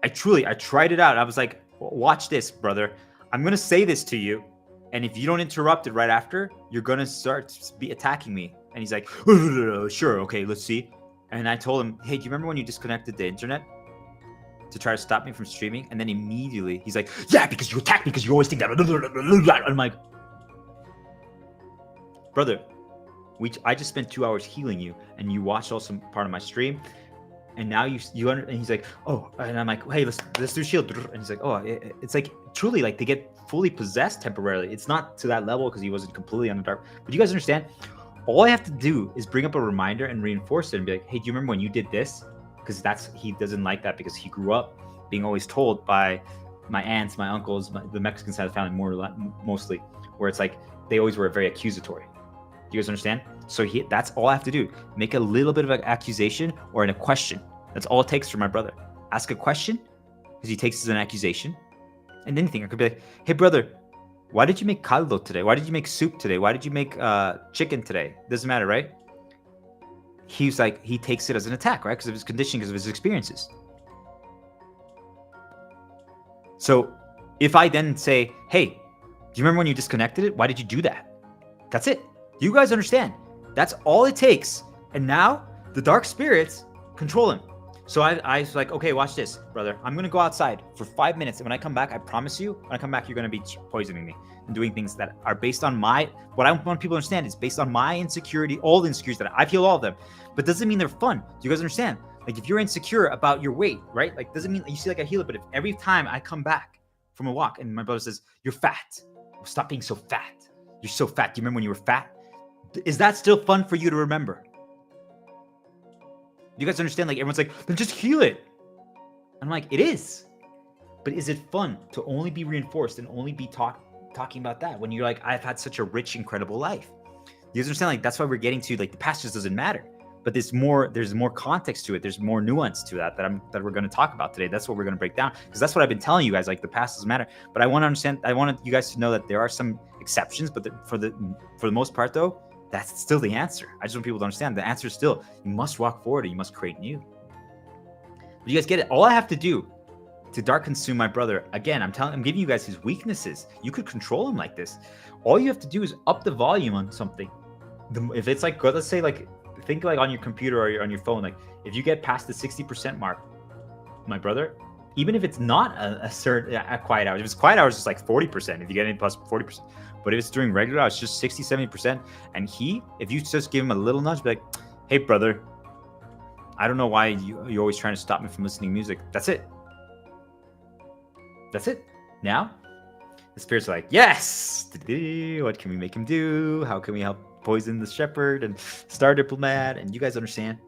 I tried it out. I was like, watch this, brother. I'm going to say this to you. And if you don't interrupt it right after, you're going to start to be attacking me. And he's like, sure, okay, let's see. And I told him, hey, do you remember when you disconnected the internet to try to stop me from streaming? And then immediately he's like, yeah, because you attacked me because you always think that. And I'm like, brother, I just spent 2 hours healing you, and you watched also part of my stream. And now and he's like, oh, and I'm like, hey, let's do shield. And he's like, oh, it's like truly, like, they get fully possessed temporarily. It's not to that level because he wasn't completely on the dark. But you guys understand? All I have to do is bring up a reminder and reinforce it and be like, hey, do you remember when you did this? Because he doesn't like that, because he grew up being always told by my aunts, my uncles, the Mexican side of the family, mostly, where it's like they always were very accusatory. Do you guys understand? So that's all I have to do. Make a little bit of an accusation or a question. That's all it takes for my brother. Ask a question, because he takes it as an accusation. And anything. I could be like, hey, brother, why did you make caldo today? Why did you make soup today? Why did you make chicken today? Doesn't matter, right? He's like, he takes it as an attack, right? Because of his conditioning, because of his experiences. So if I then say, hey, do you remember when you disconnected it? Why did you do that? That's it. Do you guys understand? That's all it takes. And now the dark spirits control him. So I was like, okay, watch this, brother. I'm going to go outside for 5 minutes. And when I come back, I promise you, when I come back, you're going to be poisoning me and doing things that are based on what I want people to understand is based on my insecurity, all the insecurities that I feel all of them. But doesn't mean they're fun. Do you guys understand? Like if you're insecure about your weight, right? Like doesn't mean you see like I heal it. But if every time I come back from a walk and my brother says, you're fat, stop being so fat. You're so fat. Do you remember when you were fat? Is that still fun for you to remember? You guys understand? Like everyone's like, then just heal it. I'm like, it is. But is it fun to only be reinforced and only be talking about that when you're like, I've had such a rich, incredible life? You guys understand? Like that's why we're getting to like the past just doesn't matter. But there's more context to it. There's more nuance to that we're going to talk about today. That's what we're going to break down because that's what I've been telling you guys. Like the past doesn't matter. But I want to understand. I wanted you guys to know that there are some exceptions, but for the most part, though, that's still the answer. I just want people to understand the answer is still you must walk forward and you must create new. But you guys get it? All I have to do to dark consume my brother, again, I'm giving you guys his weaknesses. You could control him like this. All you have to do is up the volume on something. If it's like, let's say like, think like on your computer or on your phone, like if you get past the 60% mark, my brother, even if it's not a quiet hours, if it's quiet hours, it's like 40%. If you get any plus 40%. But if it's during regular hours, it's just 60, 70%. And if you just give him a little nudge, be like, hey, brother, I don't know why you're always trying to stop me from listening to music. That's it. That's it. Now, the spirits are like, yes! What can we make him do? How can we help poison the shepherd and star diplomat? And you guys understand.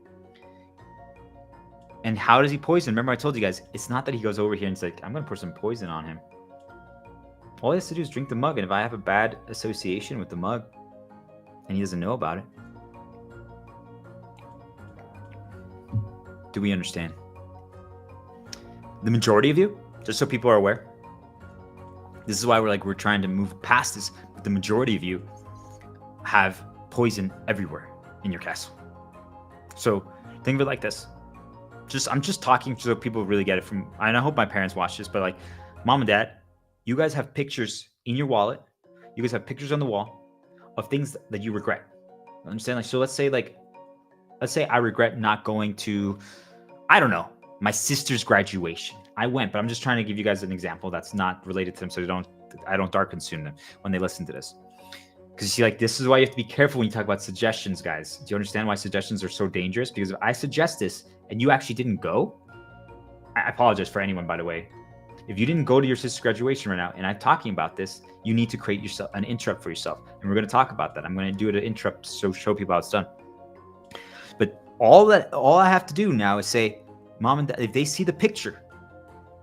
And how does he poison? Remember I told you guys, it's not that he goes over here and it's like, I'm going to pour some poison on him. All he has to do is drink the mug. And if I have a bad association with the mug and he doesn't know about it, do we understand? The majority of you, just so people are aware, this is why we're trying to move past this. But the majority of you have poison everywhere in your castle. So think of it like this. I'm just talking so people really get it from, and I hope my parents watch this, but like mom and dad, you guys have pictures in your wallet. You guys have pictures on the wall of things that you regret. Understand? Like, so let's say I regret not going to, I don't know, my sister's graduation. I went, but I'm just trying to give you guys an example that's not related to them, so I don't dark consume them when they listen to this. Because you see, like, this is why you have to be careful when you talk about suggestions, guys. Do you understand why suggestions are so dangerous? Because if I suggest this and you actually didn't go, I apologize for anyone, by the way. If you didn't go to your sister's graduation right now, and I'm talking about this, you need to create yourself an interrupt for yourself. And we're going to talk about that. I'm going to do it an interrupt so show people how it's done. But all I have to do now is say, mom and dad, if they see the picture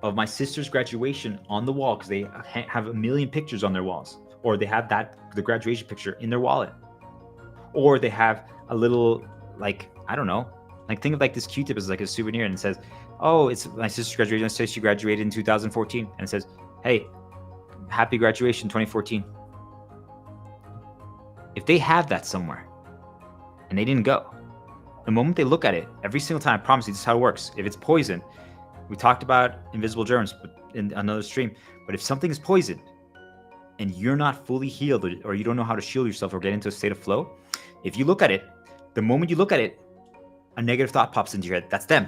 of my sister's graduation on the wall, because they have a million pictures on their walls, or they have the graduation picture in their wallet, or they have a little, like, I don't know, like think of like this Q-tip as like a souvenir and it says, oh, it's my sister's graduation. Let's say she graduated in 2014. And it says, hey, happy graduation 2014. If they have that somewhere and they didn't go, the moment they look at it, every single time, I promise you, this is how it works. If it's poison, we talked about invisible germs in another stream, but if something is poisoned and you're not fully healed or you don't know how to shield yourself or get into a state of flow, if you look at it, the moment you look at it, a negative thought pops into your head. That's them.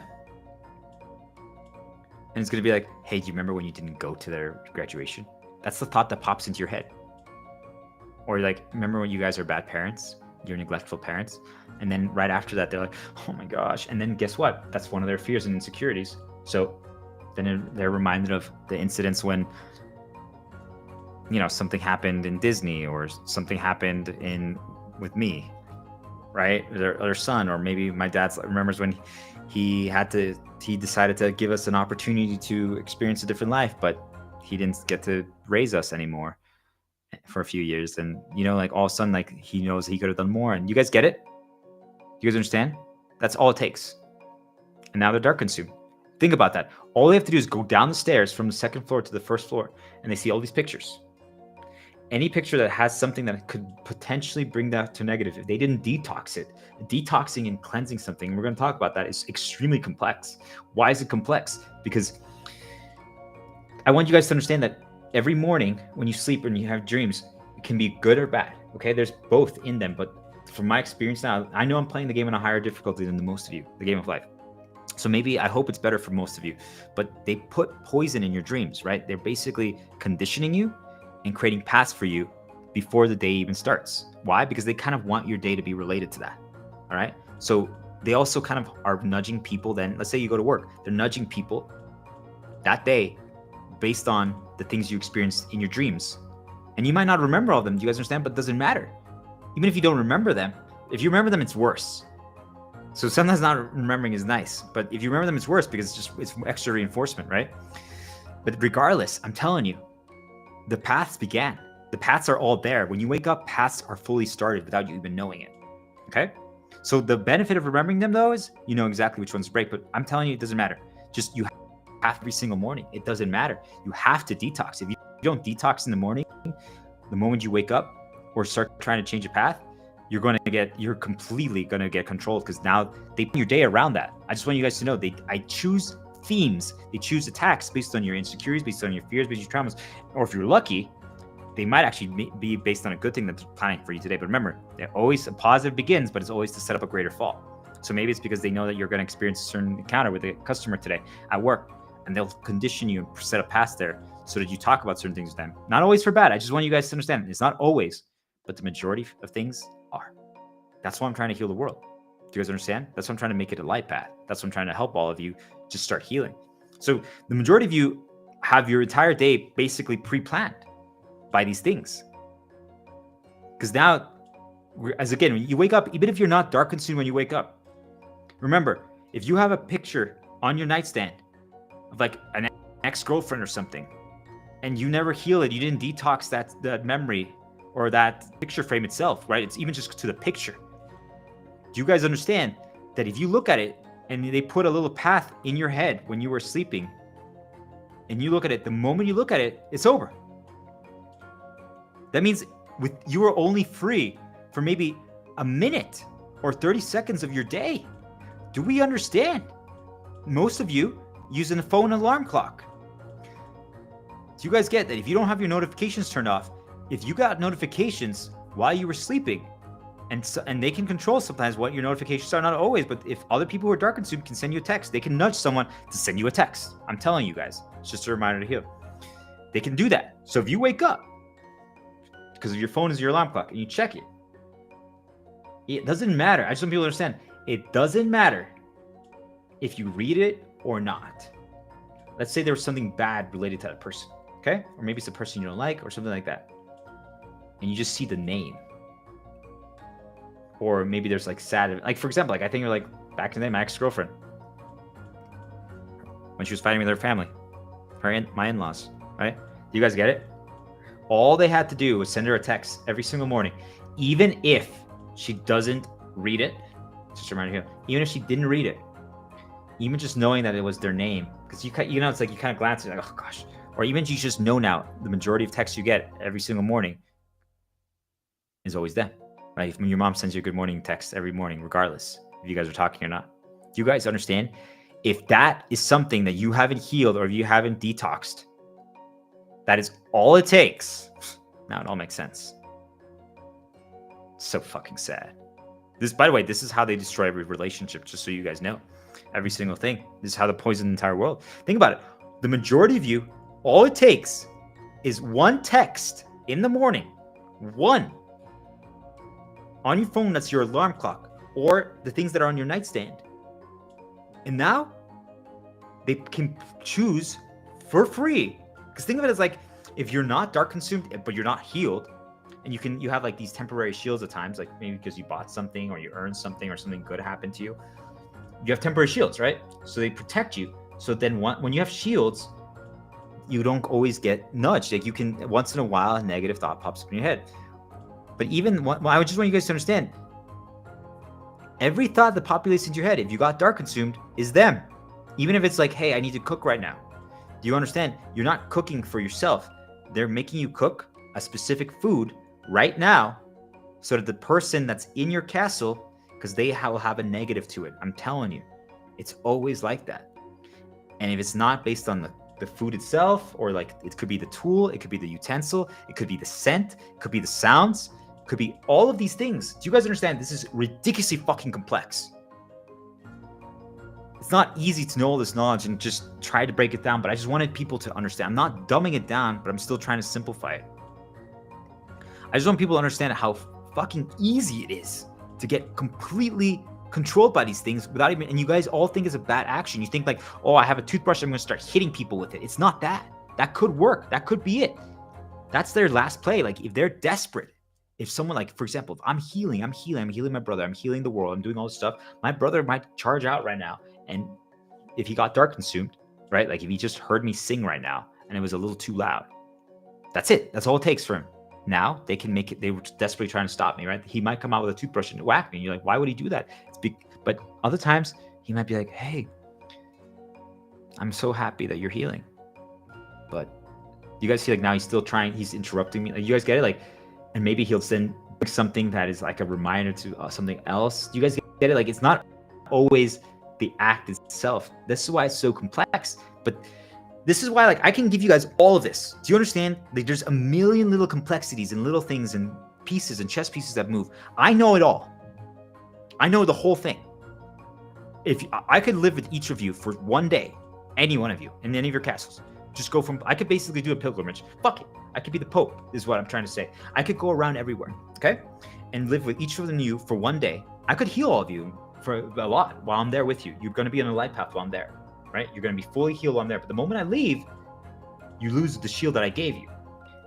And it's going to be like, hey, do you remember when you didn't go to their graduation? That's the thought that pops into your head. Or like, remember when you guys are bad parents? You're neglectful parents. And then right after that, they're like, oh my gosh. And then guess what? That's one of their fears and insecurities. So then they're reminded of the incidents when, you know, something happened in Disney or something happened with me, right? Their son, or maybe my dad remembers when he decided to give us an opportunity to experience a different life, but he didn't get to raise us anymore for a few years. And, you know, like all of a sudden, like he knows he could have done more. And you guys get it? You guys understand? That's all it takes. And now they're dark consumed. Think about that. All they have to do is go down the stairs from the second floor to the first floor, and they see all these pictures. Any picture that has something that could potentially bring that to negative, if they didn't detox it, detoxing and cleansing something, we're going to talk about that, is extremely complex. Why is it complex? Because I want you guys to understand that every morning when you sleep and you have dreams, it can be good or bad. Okay, there's both in them. But from my experience now, I know I'm playing the game on a higher difficulty than the most of you, the game of life. So maybe, I hope it's better for most of you, but they put poison in your dreams, right? They're basically conditioning you and creating paths for you before the day even starts. Why? Because they kind of want your day to be related to that. All right. So they also kind of are nudging people. Then let's say you go to work, they're nudging people that day based on the things you experienced in your dreams. And you might not remember all of them. Do you guys understand? But it doesn't matter. Even if you don't remember them, if you remember them, it's worse. So sometimes not remembering is nice, but if you remember them, it's worse because it's extra reinforcement, right? But regardless, I'm telling you, the paths began. The paths are all there. When you wake up, paths are fully started without you even knowing it. Okay? So the benefit of remembering them, though, is you know exactly which ones to break. But I'm telling you, it doesn't matter. Just you have every single morning. It doesn't matter. You have to detox. If you don't detox in the morning, the moment you wake up or start trying to change a path, you're completely gonna get controlled, because now they put your day around that. I just want you guys to know I choose themes, they choose attacks based on your insecurities, based on your fears, based on your traumas, or if you're lucky, they might actually be based on a good thing that's planning for you today. But remember, always a positive begins, but it's always to set up a greater fall. So maybe it's because they know that you're going to experience a certain encounter with a customer today at work, and they'll condition you and set a path there so that you talk about certain things with them. Not always for bad. I just want you guys to understand it's not always, but the majority of things are. That's why I'm trying to heal the world. Do you guys understand? That's why I'm trying to make it a light path. That's why I'm trying to help all of you just start healing. So the majority of you have your entire day basically pre-planned by these things. Because now, as again, when you wake up, even if you're not dark consumed when you wake up, remember, if you have a picture on your nightstand of like an ex-girlfriend or something, and you never heal it, you didn't detox that memory or that picture frame itself, right? It's even just to the picture. Do you guys understand that if you look at it and they put a little path in your head when you were sleeping, and you look at it, the moment you look at it, it's over. That means you are only free for maybe a minute or 30 seconds of your day. Do we understand? Most of you using a phone alarm clock. Do you guys get that if you don't have your notifications turned off, if you got notifications while you were sleeping, and they can control sometimes what your notifications are, not always, but if other people who are dark consumed can send you a text, they can nudge someone to send you a text. I'm telling you guys, it's just a reminder to heal. They can do that. So if you wake up, because your phone is your alarm clock, and you check it, it doesn't matter. I just want people to understand, it doesn't matter if you read it or not. Let's say there was something bad related to that person, okay? Or maybe it's a person you don't like or something like that. And you just see the name. Or maybe there's like sad, like for example, like I think you're like back in the day, my ex-girlfriend, when she was fighting with her family, my in-laws, right? Do you guys get it? All they had to do was send her a text every single morning, even if she doesn't read it. Just a reminder here, even if she didn't read it, even just knowing that it was their name, because you know, it's like you kind of glance at it, like, oh gosh, or even you just know now the majority of texts you get every single morning is always them. Right? When your mom sends you a good morning text every morning, regardless if you guys are talking or not. Do you guys understand? If that is something that you haven't healed or if you haven't detoxed, that is all it takes. Now it all makes sense. So fucking sad. This, by the way, this is how they destroy every relationship, just so you guys know. Every single thing. This is how they poison the entire world. Think about it. The majority of you, all it takes is one text in the morning. One. On your phone, that's your alarm clock, or the things that are on your nightstand. And now they can choose for free. Because think of it as like, if you're not dark consumed, but you're not healed, and you have like these temporary shields at times, like maybe because you bought something or you earned something or something good happened to you, you have temporary shields, right? So they protect you. So then when you have shields, you don't always get nudged. Like you can, once in a while, a negative thought pops up in your head. But even, I just want you guys to understand, every thought that populates into your head, if you got dark consumed, is them. Even if it's like, hey, I need to cook right now. Do you understand? You're not cooking for yourself. They're making you cook a specific food right now so that the person that's in your castle, because they will have a negative to it. I'm telling you, it's always like that. And if it's not based on the food itself, or like it could be the tool, it could be the utensil, it could be the scent, it could be the sounds, could be all of these things. Do you guys understand? This is ridiculously fucking complex. It's not easy to know all this knowledge and just try to break it down, but I just wanted people to understand. I'm not dumbing it down, but I'm still trying to simplify it. I just want people to understand how fucking easy it is to get completely controlled by these things without even, and you guys all think it's a bad action. You think like, oh, I have a toothbrush, I'm going to start hitting people with it. It's not that. That could work. That could be it. That's their last play. Like if they're desperate, if someone like, for example, if I'm healing my brother, I'm healing the world, I'm doing all this stuff, my brother might charge out right now. And if he got dark consumed, right? Like if he just heard me sing right now and it was a little too loud, that's it. That's all it takes for him. Now they can make it. They were desperately trying to stop me, right? He might come out with a toothbrush and whack me. You're like, why would he do that? But other times he might be like, hey, I'm so happy that you're healing. But you guys see, like now he's still trying. He's interrupting me. Like, you guys get it? Like, and maybe he'll send something that is like a reminder to something else. You guys get it? Like it's not always the act itself. This is why it's so complex. But this is why, like, I can give you guys all of this. Do you understand? Like, there's a million little complexities and little things and pieces and chess pieces that move. I know it all. I know the whole thing. If I could live with each of you for one day, any one of you in any of your castles, just go from, I could basically do a pilgrimage. Fuck it. I could be the Pope, is what I'm trying to say. I could go around everywhere, okay? And live with each of you for one day. I could heal all of you for a lot while I'm there with you. You're going to be on a light path while I'm there. Right? You're going to be fully healed on there. But the moment I leave, you lose the shield that I gave you.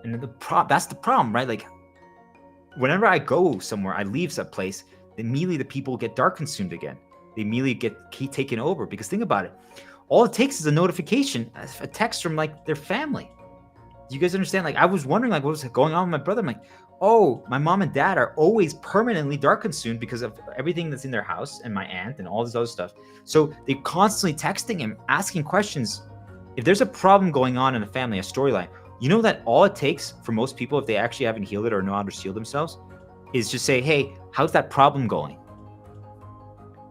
And then that's the problem, right? Like, whenever I go somewhere, I leave that place, immediately the people get dark consumed again. They immediately get taken over. Because think about it. All it takes is a notification, a text from, like, their family. Do you guys understand? Like, I was wondering, like, what was going on with my brother? I'm like, oh, my mom and dad are always permanently dark consumed because of everything that's in their house and my aunt and all this other stuff. So they're constantly texting him, asking questions. If there's a problem going on in the family, a storyline, you know that all it takes for most people, if they actually haven't healed it or know how to shield themselves, is just say, hey, how's that problem going?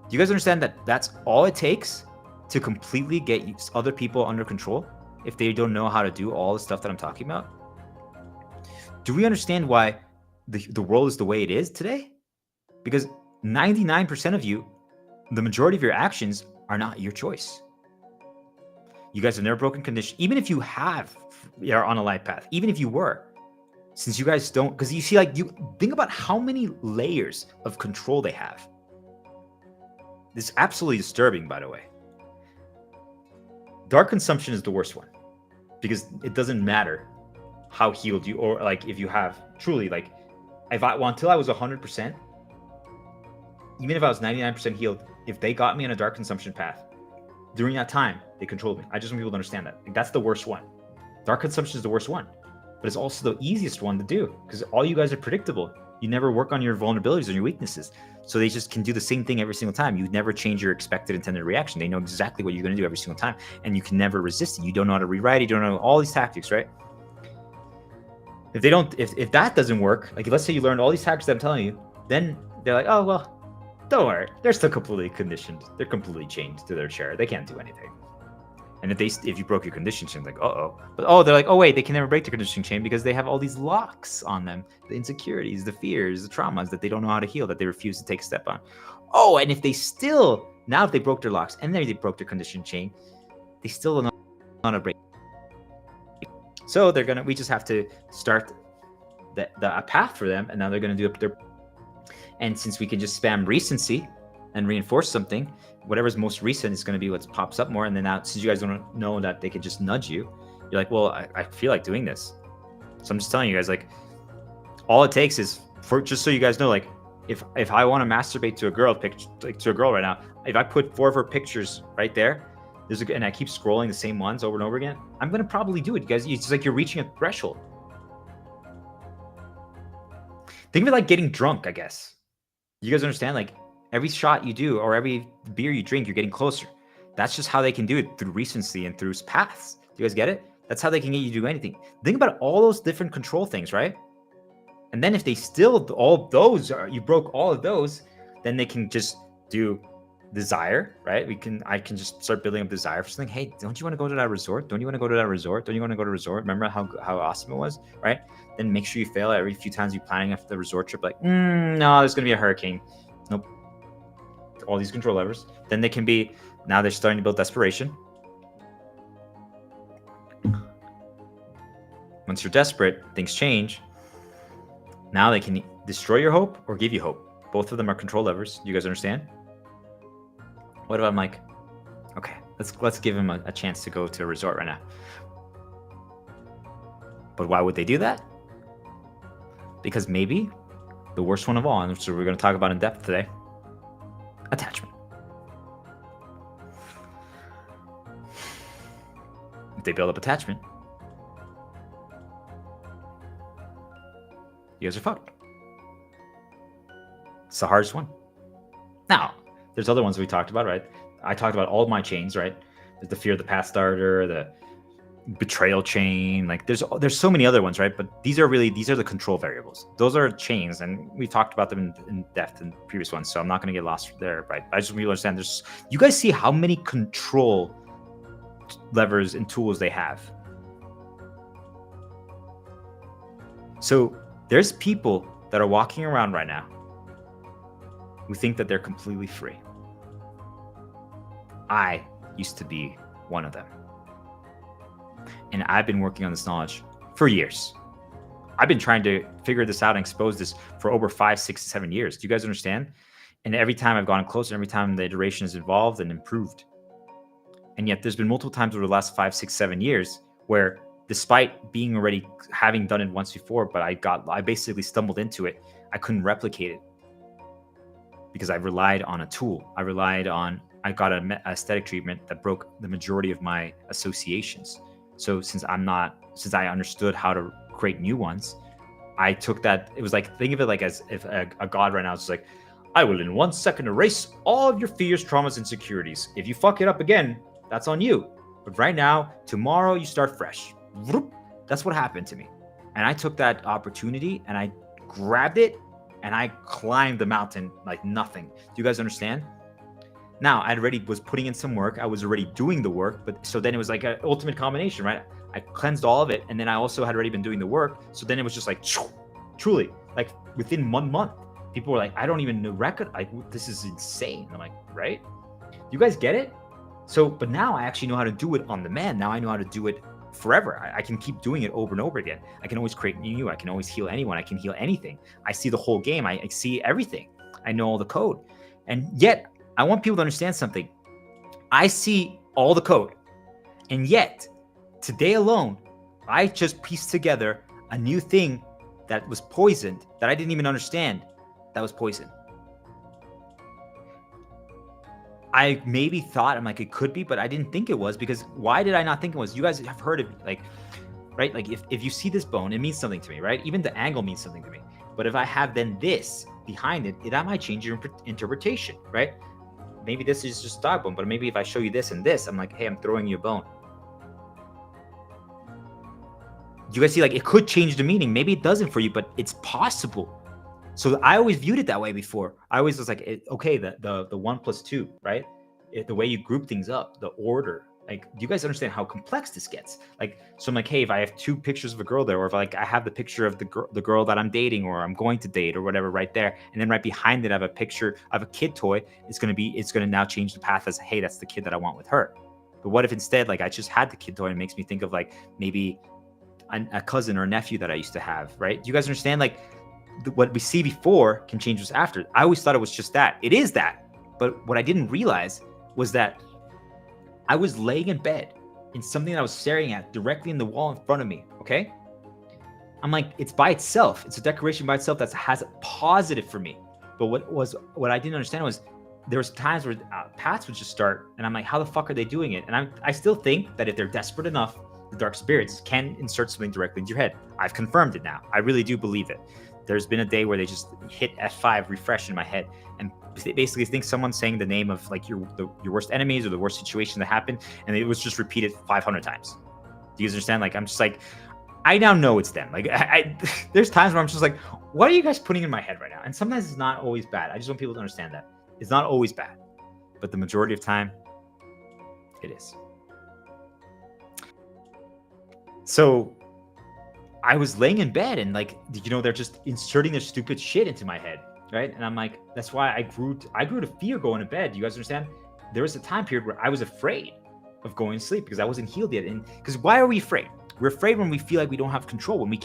Do you guys understand that that's all it takes to completely get other people under control if they don't know how to do all the stuff that I'm talking about? Do we understand why the world is the way it is today? Because 99% of you, the majority of your actions are not your choice. You guys have never broken condition. Even if you are on a light path, even if you were, since you guys don't, because you see, like, you think about how many layers of control they have. This is absolutely disturbing, by the way. Dark consumption is the worst one because it doesn't matter how healed you, or like if you have truly, like, until I was 100%, even if I was 99% healed, if they got me on a dark consumption path during that time, they controlled me. I just want people to understand that. Like, that's the worst one. Dark consumption is the worst one, but it's also the easiest one to do because all you guys are predictable. You never work on your vulnerabilities or your weaknesses, so they just can do the same thing every single time. You never change your expected intended reaction. They know exactly what you're going to do every single time, and you can never resist it. You don't know how to rewrite it. You don't know all these tactics, right? If they don't, if that doesn't work, like let's say you learned all these tactics that I'm telling you, then they're like, oh well, don't worry, they're still completely conditioned. They're completely chained to their chair. They can't do anything. And if you broke your conditioning chain, like but they're like, oh wait, they can never break the conditioning chain because they have all these locks on them, the insecurities, the fears, the traumas that they don't know how to heal, that they refuse to take a step on. Oh, and if they broke their locks and then they broke their conditioning chain, they still don't know how to break. So we just have to start a path for them, and now they're gonna do up their. And since we can just spam recency and reinforce something, whatever's most recent is gonna be what pops up more. And then now, since you guys don't know that they can just nudge you, you're like, well, I feel like doing this. So I'm just telling you guys, like, all it takes is just so you guys know, like, if I want to masturbate to a girl right now, if I put 4 of her pictures right there. And I keep scrolling the same ones over and over again, I'm going to probably do it, you guys. It's just like you're reaching a threshold. Think of it like getting drunk, I guess. You guys understand? Like, every shot you do or every beer you drink, you're getting closer. That's just how they can do it, through recency and through paths. Do you guys get it? That's how they can get you to do anything. Think about all those different control things, right? And then if they still, you broke all of those, then they can just do desire, right? I can just start building up desire for something. Hey, don't you want to go to that resort? Don't you want to go to that resort? Don't you want to go to a resort? Remember how awesome it was, right? Then make sure you fail every few times you're planning after the resort trip. Like, no, there's going to be a hurricane. Nope. All these control levers. Then they can be Now they're starting to build desperation. Once you're desperate, things change. Now they can destroy your hope or give you hope. Both of them are control levers. You guys understand? What if I'm like, okay, let's give him a chance to go to a resort right now. But why would they do that? Because maybe the worst one of all, and which we're going to talk about in depth today, attachment. If they build up attachment, you guys are fucked. It's the hardest one. Now, there's other ones we talked about, right? I talked about all of my chains, right? There's the fear of the path starter, the betrayal chain. Like there's so many other ones, right? But these are the control variables. Those are chains, and we talked about them in depth in previous ones. So I'm not going to get lost there, right? I just want you to understand. You guys see how many control levers and tools they have. So there's people that are walking around right now who think that they're completely free. I used to be one of them. And I've been working on this knowledge for years. I've been trying to figure this out and expose this for over 5, 6, 7 years. Do you guys understand? And every time I've gotten closer, every time the iteration has evolved and improved. And yet there's been multiple times over the last 5, 6, 7 years where despite having done it once before, but I basically stumbled into it. I couldn't replicate it because I relied on a tool. I got an aesthetic treatment that broke the majority of my associations. So since I understood how to create new ones, I took that. It was like, think of it like as if a god right now is like, I will in 1 second erase all of your fears, traumas, insecurities. If you fuck it up again, that's on you. But right now, tomorrow you start fresh. That's what happened to me. And I took that opportunity and I grabbed it and I climbed the mountain like nothing. Do you guys understand? Now, I already was putting in some work. I was already doing the work. But so then it was like an ultimate combination, right? I cleansed all of it. And then I also had already been doing the work. So then it was just like, truly, like within 1 month, people were like, I don't even know record. Like, this is insane. I'm like, right? You guys get it? So, but now I actually know how to do it on demand. Now I know how to do it forever. I can keep doing it over and over again. I can always create new. I can always heal anyone. I can heal anything. I see the whole game. I see everything. I know all the code. And yet, I want people to understand something. I see all the code. And yet, today alone, I just pieced together a new thing that was poisoned, that I didn't even understand that was poisoned. I maybe thought, I'm like, it could be, but I didn't think it was, because why did I not think it was? You guys have heard of, like, right? Like if you see this bone, it means something to me, right? Even the angle means something to me. But if I have then this behind it, that might change your interpretation, right? Maybe this is just dog bone, but maybe if I show you this and this, I'm like, hey, I'm throwing you a bone. You guys see, like, it could change the meaning. Maybe it doesn't for you, but it's possible. So I always viewed it that way before. I always was like, okay, the 1 + 2, right? The way you group things up, the order. Like, do you guys understand how complex this gets? Like, so I'm like, hey, if I have 2 pictures of a girl there, or if I have the picture of the girl that I'm dating or I'm going to date or whatever right there, and then right behind it I have a picture of a kid toy, it's gonna now change the path as, hey, that's the kid that I want with her. But what if instead, like, I just had the kid toy and it makes me think of like maybe a cousin or a nephew that I used to have, right? Do you guys understand? Like, what we see before can change us after. I always thought it was just that. It is that. But what I didn't realize was that I was laying in bed in something that I was staring at directly in the wall in front of me, okay? I'm like, it's by itself. It's a decoration by itself that has a positive for me. But what I didn't understand was there was times where paths would just start, and I'm like, how the fuck are they doing it? And I still think that if they're desperate enough, the dark spirits can insert something directly into your head. I've confirmed it now. I really do believe it. There's been a day where they just hit F5 refresh in my head, and they basically think someone's saying the name of like your worst enemies or the worst situation that happened, and it was just repeated 500 times. Do you understand? Like, I'm just like, I now know it's them. Like, there's times where I'm just like, what are you guys putting in my head right now? And sometimes it's not always bad. I just want people to understand that it's not always bad, but the majority of time, it is. So I was laying in bed and, like, you know, they're just inserting their stupid shit into my head, right? And I'm like, that's why I grew to fear going to bed. Do you guys understand? there was a time period where I was afraid of going to sleep because I wasn't healed yet. And because why are we afraid? We're afraid when we feel like we don't have control, when we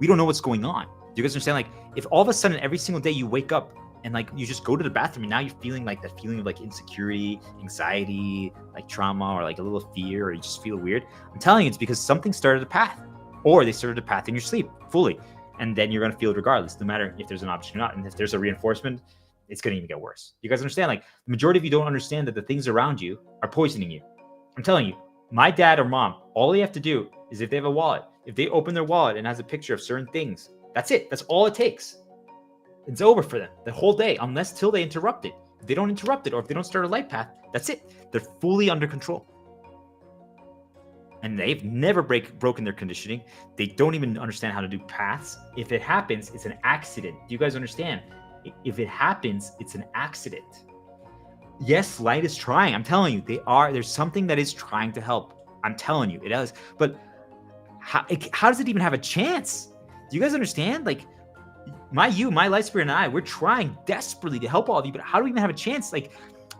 don't know what's going on. Do you guys understand? Like, if all of a sudden every single day you wake up and like you just go to the bathroom and now you're feeling like that feeling of like insecurity, anxiety, like trauma, or like a little fear, or you just feel weird, I'm telling you, it's because something started a path, or they started a path in your sleep fully. And then you're going to feel it regardless, no matter if there's an option or not. And if there's a reinforcement, it's going to even get worse. You guys understand? Like, the majority of you don't understand that the things around you are poisoning you. I'm telling you, my dad or mom, all they have to do is, if they have a wallet, if they open their wallet and has a picture of certain things, that's it. That's all it takes. It's over for them the whole day, unless till they interrupt it. If they don't interrupt it, or if they don't start a light path, that's it. They're fully under control. And they've never broken their conditioning. They don't even understand how to do paths. If it happens, it's an accident. Do you guys understand? If it happens, it's an accident. Yes, light is trying. I'm telling you, there's something that is trying to help. I'm telling you, it is. But how does it even have a chance? Do you guys understand? Like, my light spirit and I, we're trying desperately to help all of you, but how do we even have a chance? Like,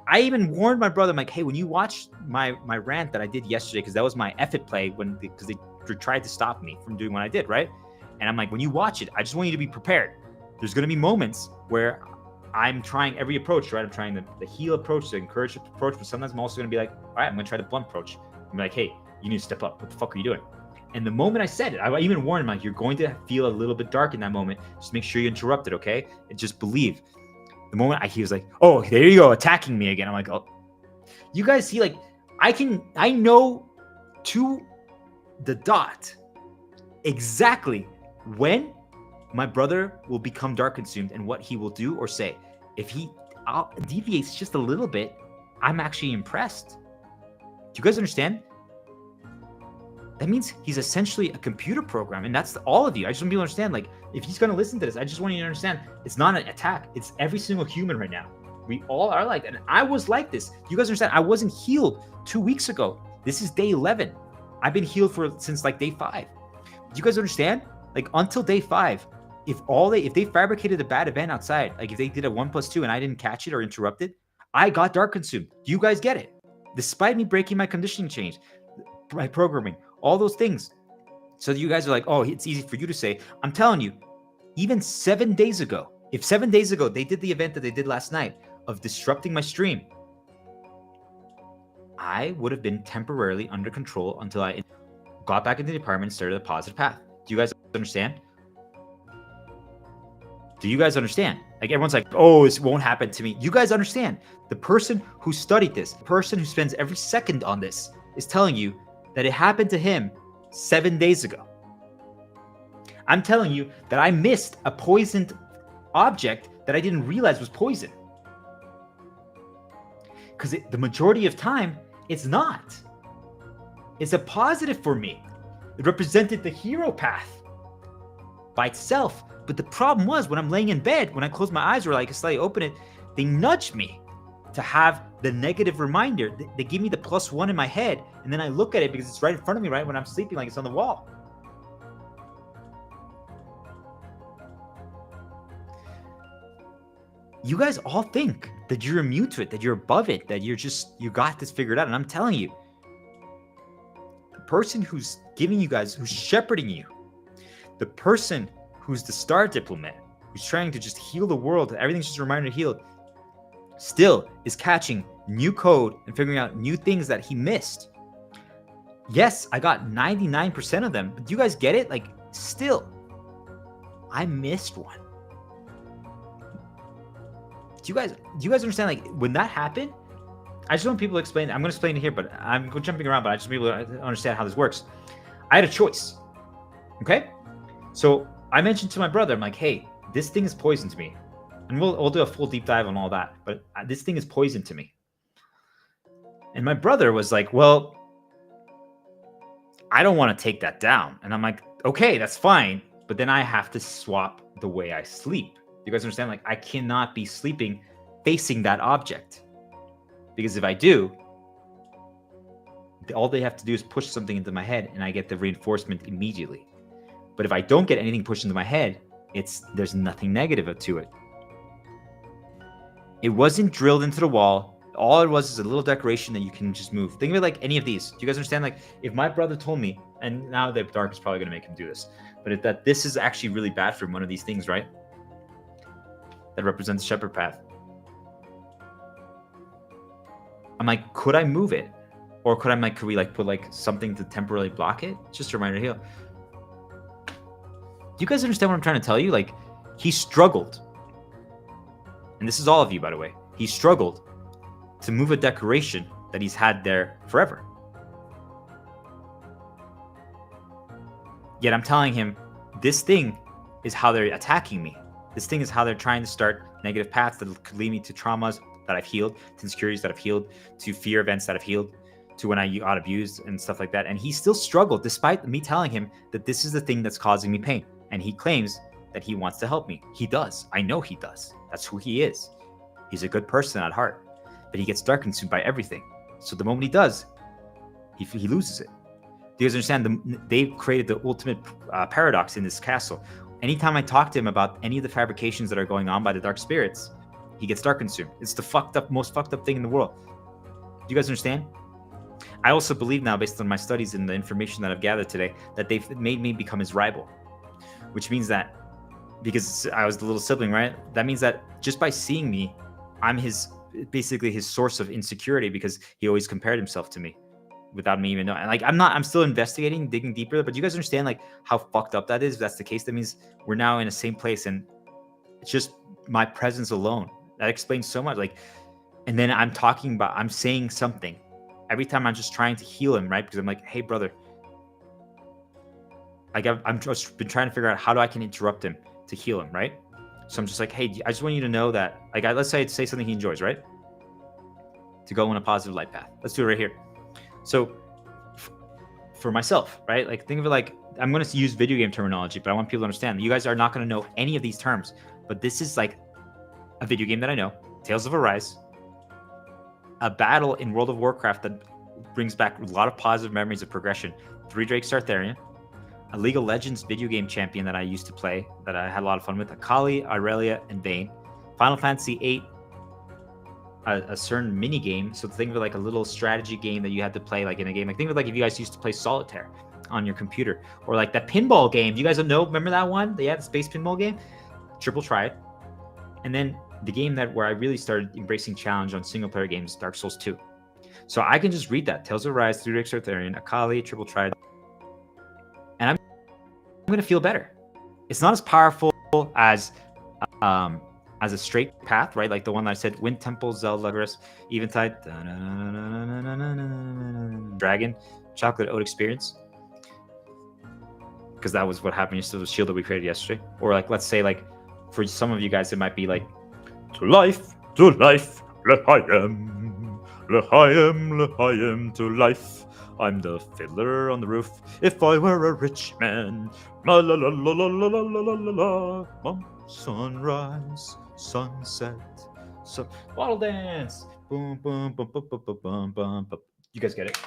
I even warned my brother, I'm like, hey, when you watch my rant that I did yesterday, because that was my effort play because they tried to stop me from doing what I did, right? And I'm like, when you watch it, I just want you to be prepared. There's going to be moments where I'm trying every approach, right? I'm trying the heal approach, the encourage approach, but sometimes I'm also going to be like, all right, I'm going to try the blunt approach. I'm like, hey, you need to step up. What the fuck are you doing? And the moment I said it, I even warned him, like, you're going to feel a little bit dark in that moment. Just make sure you interrupt it, okay? And just believe. The moment he was like, oh, there you go, attacking me again. I'm like, oh. You guys see, like, I know to the dot exactly when my brother will become dark consumed and what he will do or say. If he deviates just a little bit, I'm actually impressed. Do you guys understand? That means he's essentially a computer program, and that's all of you. I just want people to understand, like, if he's going to listen to this, I just want you to understand, it's not an attack. It's every single human right now. We all are like that. And I was like this. You guys understand? I wasn't healed 2 weeks ago. This is day 11. I've been healed since like day 5. Do you guys understand? Like, until day 5, if they fabricated a bad event outside, like if they did a 1+2 and I didn't catch it or interrupt it, I got dark consumed. Do you guys get it? Despite me breaking my conditioning change, my programming, all those things. So you guys are like, oh, it's easy for you to say. I'm telling you, even 7 days ago, if 7 days ago they did the event that they did last night of disrupting my stream, I would have been temporarily under control until I got back into the apartment and started a positive path. Do you guys understand? Do you guys understand? Like, everyone's like, oh, this won't happen to me. You guys understand? The person who studied this, the person who spends every second on this, is telling you that it happened to him 7 days ago. I'm telling you that I missed a poisoned object that I didn't realize was poison. Because the majority of time, it's not. It's a positive for me. It represented the hero path by itself. But the problem was, when I'm laying in bed, when I close my eyes or like slightly open it, they nudge me to have the negative reminder. They give me the +1 in my head, and then I look at it because it's right in front of me, right when I'm sleeping, like it's on the wall. You guys all think that you're immune to it, that you're above it, that you got this figured out. And I'm telling you, the person who's giving you guys, who's shepherding you, the person who's the star diplomat, who's trying to just heal the world, everything's just a reminder to heal, still is catching new code and figuring out new things that he missed. Yes, I got 99% of them, but do you guys get it? Like, still, I missed one. Do you guys understand? Like, when that happened, I just want people to explain. I'm going to explain it here, but I'm jumping around, but I just want people to understand how this works. I had a choice. Okay? So I mentioned to my brother, I'm like, hey, this thing is poison to me. And we'll do a full deep dive on all that. But this thing is poison to me. And my brother was like, well, I don't want to take that down. And I'm like, okay, that's fine. But then I have to swap the way I sleep. You guys understand? Like, I cannot be sleeping facing that object. Because if I do, all they have to do is push something into my head and I get the reinforcement immediately. But if I don't get anything pushed into my head, there's nothing negative to it. It wasn't drilled into the wall. All it was is a little decoration that you can just move. Think of it like any of these. Do you guys understand? Like if my brother told me, and now the dark is probably going to make him do this, but if that this is actually really bad for him, one of these things, right? That represents shepherd path. I'm like, could I move it? Or could we like put like something to temporarily block it? Just a reminder to heal. Do you guys understand what I'm trying to tell you? Like he struggled. And this is all of you, by the way. He struggled to move a decoration that he's had there forever. Yet I'm telling him, this thing is how they're attacking me. This thing is how they're trying to start negative paths that could lead me to traumas that I've healed, to insecurities that I've healed, to fear events that I've healed, to when I got abused and stuff like that. And he still struggled despite me telling him that this is the thing that's causing me pain. And he claims that he wants to help me. He does. I know he does. That's who he is. He's a good person at heart, but he gets dark consumed by everything. So the moment he does, he loses it. Do you guys understand? They've created the ultimate paradox in this castle. Anytime I talk to him about any of the fabrications that are going on by the dark spirits, he gets dark consumed. It's the most fucked up thing in the world. Do you guys understand? I also believe now, based on my studies and the information that I've gathered today, that they've made me become his rival, which means that because I was the little sibling, right? That means that just by seeing me, I'm basically his source of insecurity because he always compared himself to me without me even knowing. Like I'm still investigating, digging deeper, but you guys understand like how fucked up that is? If that's the case, that means we're now in the same place and it's just my presence alone. That explains so much. Like, and then I'm saying something every time I'm just trying to heal him, right? Because I'm like, hey brother, like I'm just been trying to figure out how I can interrupt him to heal him, right? So I'm just like, hey, I just want you to know that, like, let's say something he enjoys, right? To go in a positive light path. Let's do it right here. So for myself, right? Like think of it like, I'm going to use video game terminology, but I want people to understand that you guys are not going to know any of these terms, but this is like a video game that I know, Tales of Arise, a battle in World of Warcraft that brings back a lot of positive memories of progression. 3 Drake Sartharian, a League of Legends video game champion that I used to play, that I had a lot of fun with, Akali, Irelia, and Vayne. Final Fantasy VIII, a certain mini game. So think of it like a little strategy game that you had to play like in a game. Like think of it like if you guys used to play Solitaire on your computer, or like that pinball game. You guys know, remember that one? They had the space pinball game, Triple Triad. And then the game where I really started embracing challenge on single player games, Dark Souls 2. So I can just read that, Tales of Rise, 3 Drake Sartharian, Akali, Triple Triad, and I'm going to feel better. It's not as powerful as a straight path, right? Like the one that I said, Wind Temple, Zelda, Eventide, Dragon, Chocolate Oat Experience. Because that was what happened to the shield that we created yesterday. Or like, let's say like, for some of you guys, it might be like, to life, L'chaim, to life. I'm the fiddler on the roof. If I were a rich man, la la la la la la la la la la. Sunrise, sunset, bottle dance. Boom, boom, boom, boom, boom, boom, boom, boom, boom. You guys get it?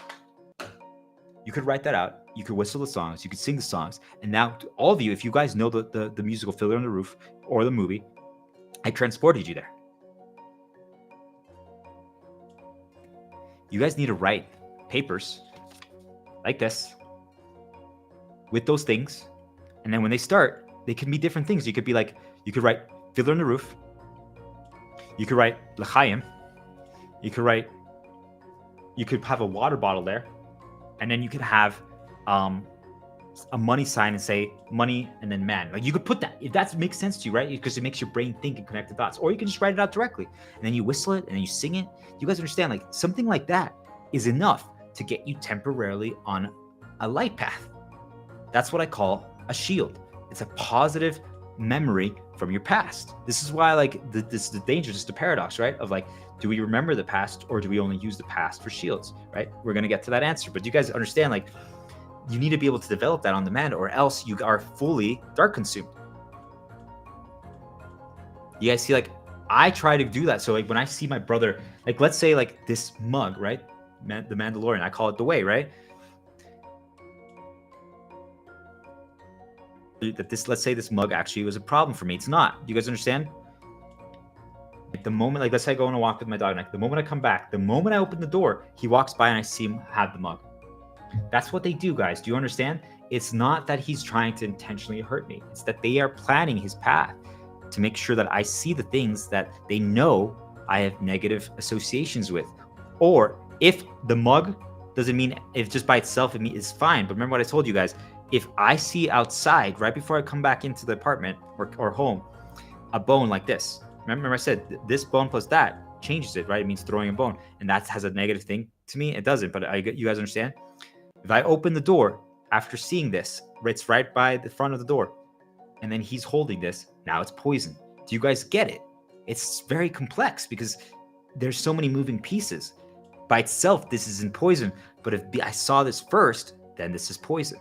You could write that out. You could whistle the songs. You could sing the songs. And now, all of you, if you guys know the musical Fiddler on the Roof or the movie, I transported you there. You guys need to write papers like this with those things. And then when they start, they can be different things. You could be like, you could write Fiddler on the Roof. You could write L'chaim. You could have a water bottle there. And then you could have a money sign and say money and then man. Like you could put that, if that makes sense to you, right? Because it makes your brain think and connect the dots. Or you can just write it out directly. And then you whistle it and then you sing it. You guys understand, like something like that is enough to get you temporarily on a light path. That's what I call a shield. It's a positive memory from your past. This is why like this is the danger, just the paradox, right? Of like, do we remember the past or do we only use the past for shields, right? We're going to get to that answer. But you guys understand, like, you need to be able to develop that on demand or else you are fully dark consumed. You guys see, like, I try to do that. So like when I see my brother, like let's say like this mug, right? The Mandalorian, I call it the way, right? That let's say this mug actually was a problem for me. It's not. You guys understand? the moment, like, let's say I go on a walk with my dog, like the moment I come back, the moment I open the door, he walks by and I see him have the mug. That's what they do, guys. Do you understand? It's not that he's trying to intentionally hurt me. It's that they are planning his path to make sure that I see the things that they know I have negative associations with. Or if the mug doesn't mean, if just by itself it's fine. But remember what I told you guys, if I see outside right before I come back into the apartment or home, a bone like this, remember I said this bone plus that changes it, right? It means throwing a bone, and that has a negative thing to me. It doesn't, but you guys understand? If I open the door after seeing this, it's right by the front of the door, and then he's holding this, now it's poison. Do you guys get it? It's very complex because there's so many moving pieces. By itself, this isn't poison, but if I saw this first, then this is poison.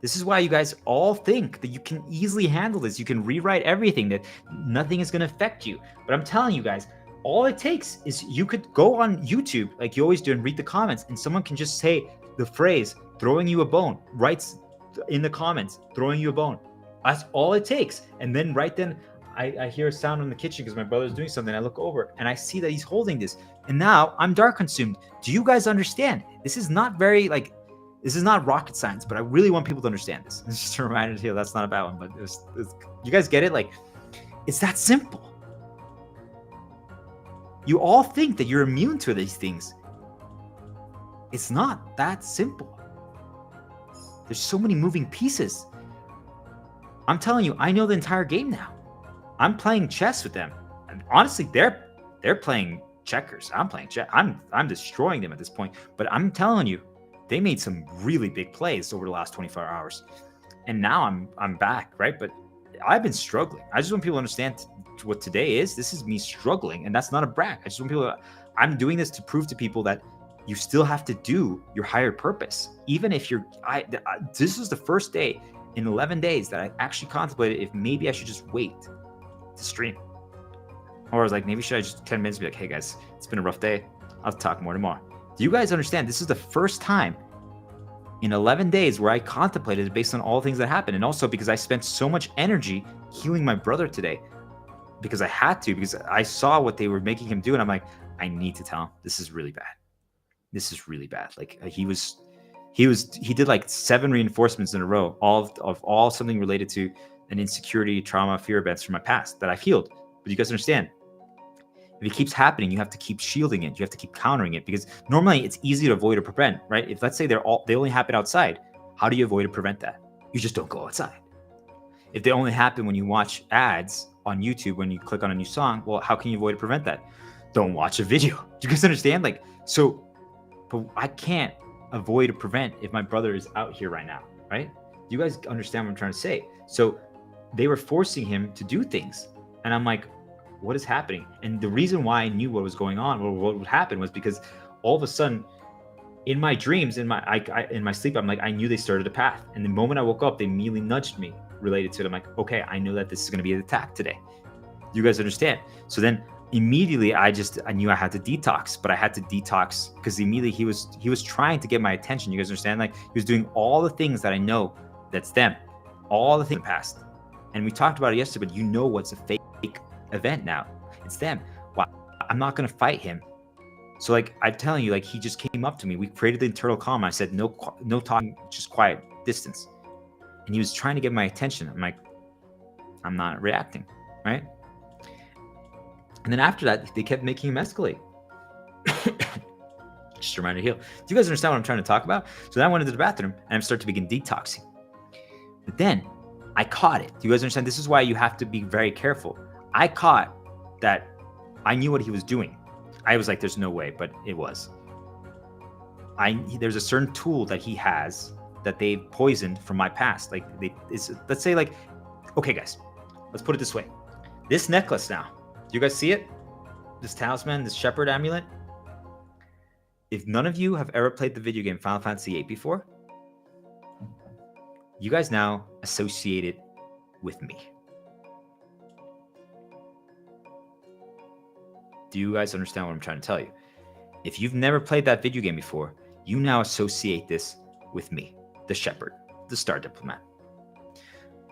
This is why you guys all think that you can easily handle this. You can rewrite everything, that nothing is going to affect you. But I'm telling you guys, all it takes is you could go on YouTube like you always do and read the comments, and someone can just say the phrase throwing you a bone, writes in the comments throwing you a bone. That's all it takes. And then right then I hear a sound in the kitchen because my brother's doing something. I look over and I see that he's holding this, and now I'm dark consumed. Do you guys understand? This is not very this is not rocket science, but I really want people to understand this. It's just a reminder here. That's not a bad one, but you guys get it? Like, it's that simple. You all think that you're immune to these things. It's not that simple. There's so many moving pieces. I'm telling you, I know the entire game now. I'm playing chess with them. And honestly, they're playing checkers. I'm playing chess. I'm destroying them at this point. But I'm telling you, they made some really big plays over the last 24 hours. And now I'm back, right? But I've been struggling. I just want people to understand what today is. This is me struggling, and that's not a brag. I just want people I'm doing this to prove to people that you still have to do your higher purpose. Even if this is the first day in 11 days that I actually contemplated if maybe I should just wait to stream. Or I was like, maybe should I just 10 minutes be like, hey guys, it's been a rough day. I'll talk more tomorrow. Do you guys understand? This is the first time in 11 days where I contemplated it based on all things that happened. And also because I spent so much energy healing my brother today, because I had to, because I saw what they were making him do. And I'm like, I need to tell him this is really bad. This is really bad. Like he did like 7 reinforcements in a row, all something related to an insecurity, trauma, fear events from my past that I've healed. But you guys understand, if it keeps happening, you have to keep shielding it. You have to keep countering it, because normally it's easy to avoid or prevent, right? If let's say they only happen outside, how do you avoid or prevent that? You just don't go outside. If they only happen when you watch ads on YouTube, when you click on a new song, well, how can you avoid or prevent that? Don't watch a video. Do you guys understand? Like, so, but I can't avoid or prevent if my brother is out here right now, right? Do you guys understand what I'm trying to say? So they were forcing him to do things. And I'm like, what is happening? And the reason why I knew what was going on, or what would happen, was because all of a sudden in my dreams, in my sleep, I'm like, I knew they started a path. And the moment I woke up, they immediately nudged me related to it. I'm like, okay, I know that this is going to be an attack today. Do you guys understand? So then immediately I knew I had to detox, but I had to detox because immediately he was trying to get my attention. You guys understand? Like, he was doing all the things that I know that's them, all the things past. And we talked about it yesterday, but you know what's a fake event now. It's them. Well, I'm not going to fight him. So like, I'm telling you, like, he just came up to me. We created the internal calm. I said, no talking, just quiet, distance. And he was trying to get my attention. I'm like, I'm not reacting, right? And then after that, they kept making him escalate. Just a reminder to heal. Do you guys understand what I'm trying to talk about? So then I went into the bathroom and I started to begin detoxing. But then I caught it. Do you guys understand? This is why you have to be very careful. I caught that I knew what he was doing. I was like, there's no way, but it was. There's a certain tool that he has that they poisoned from my past. Like, let's say, like, okay, guys, let's put it this way. This necklace now, do you guys see it? This talisman, this shepherd amulet. If none of you have ever played the video game Final Fantasy VIII before, you guys now associate it with me. Do you guys understand what I'm trying to tell you? If you've never played that video game before, you now associate this with me, the shepherd, the star diplomat.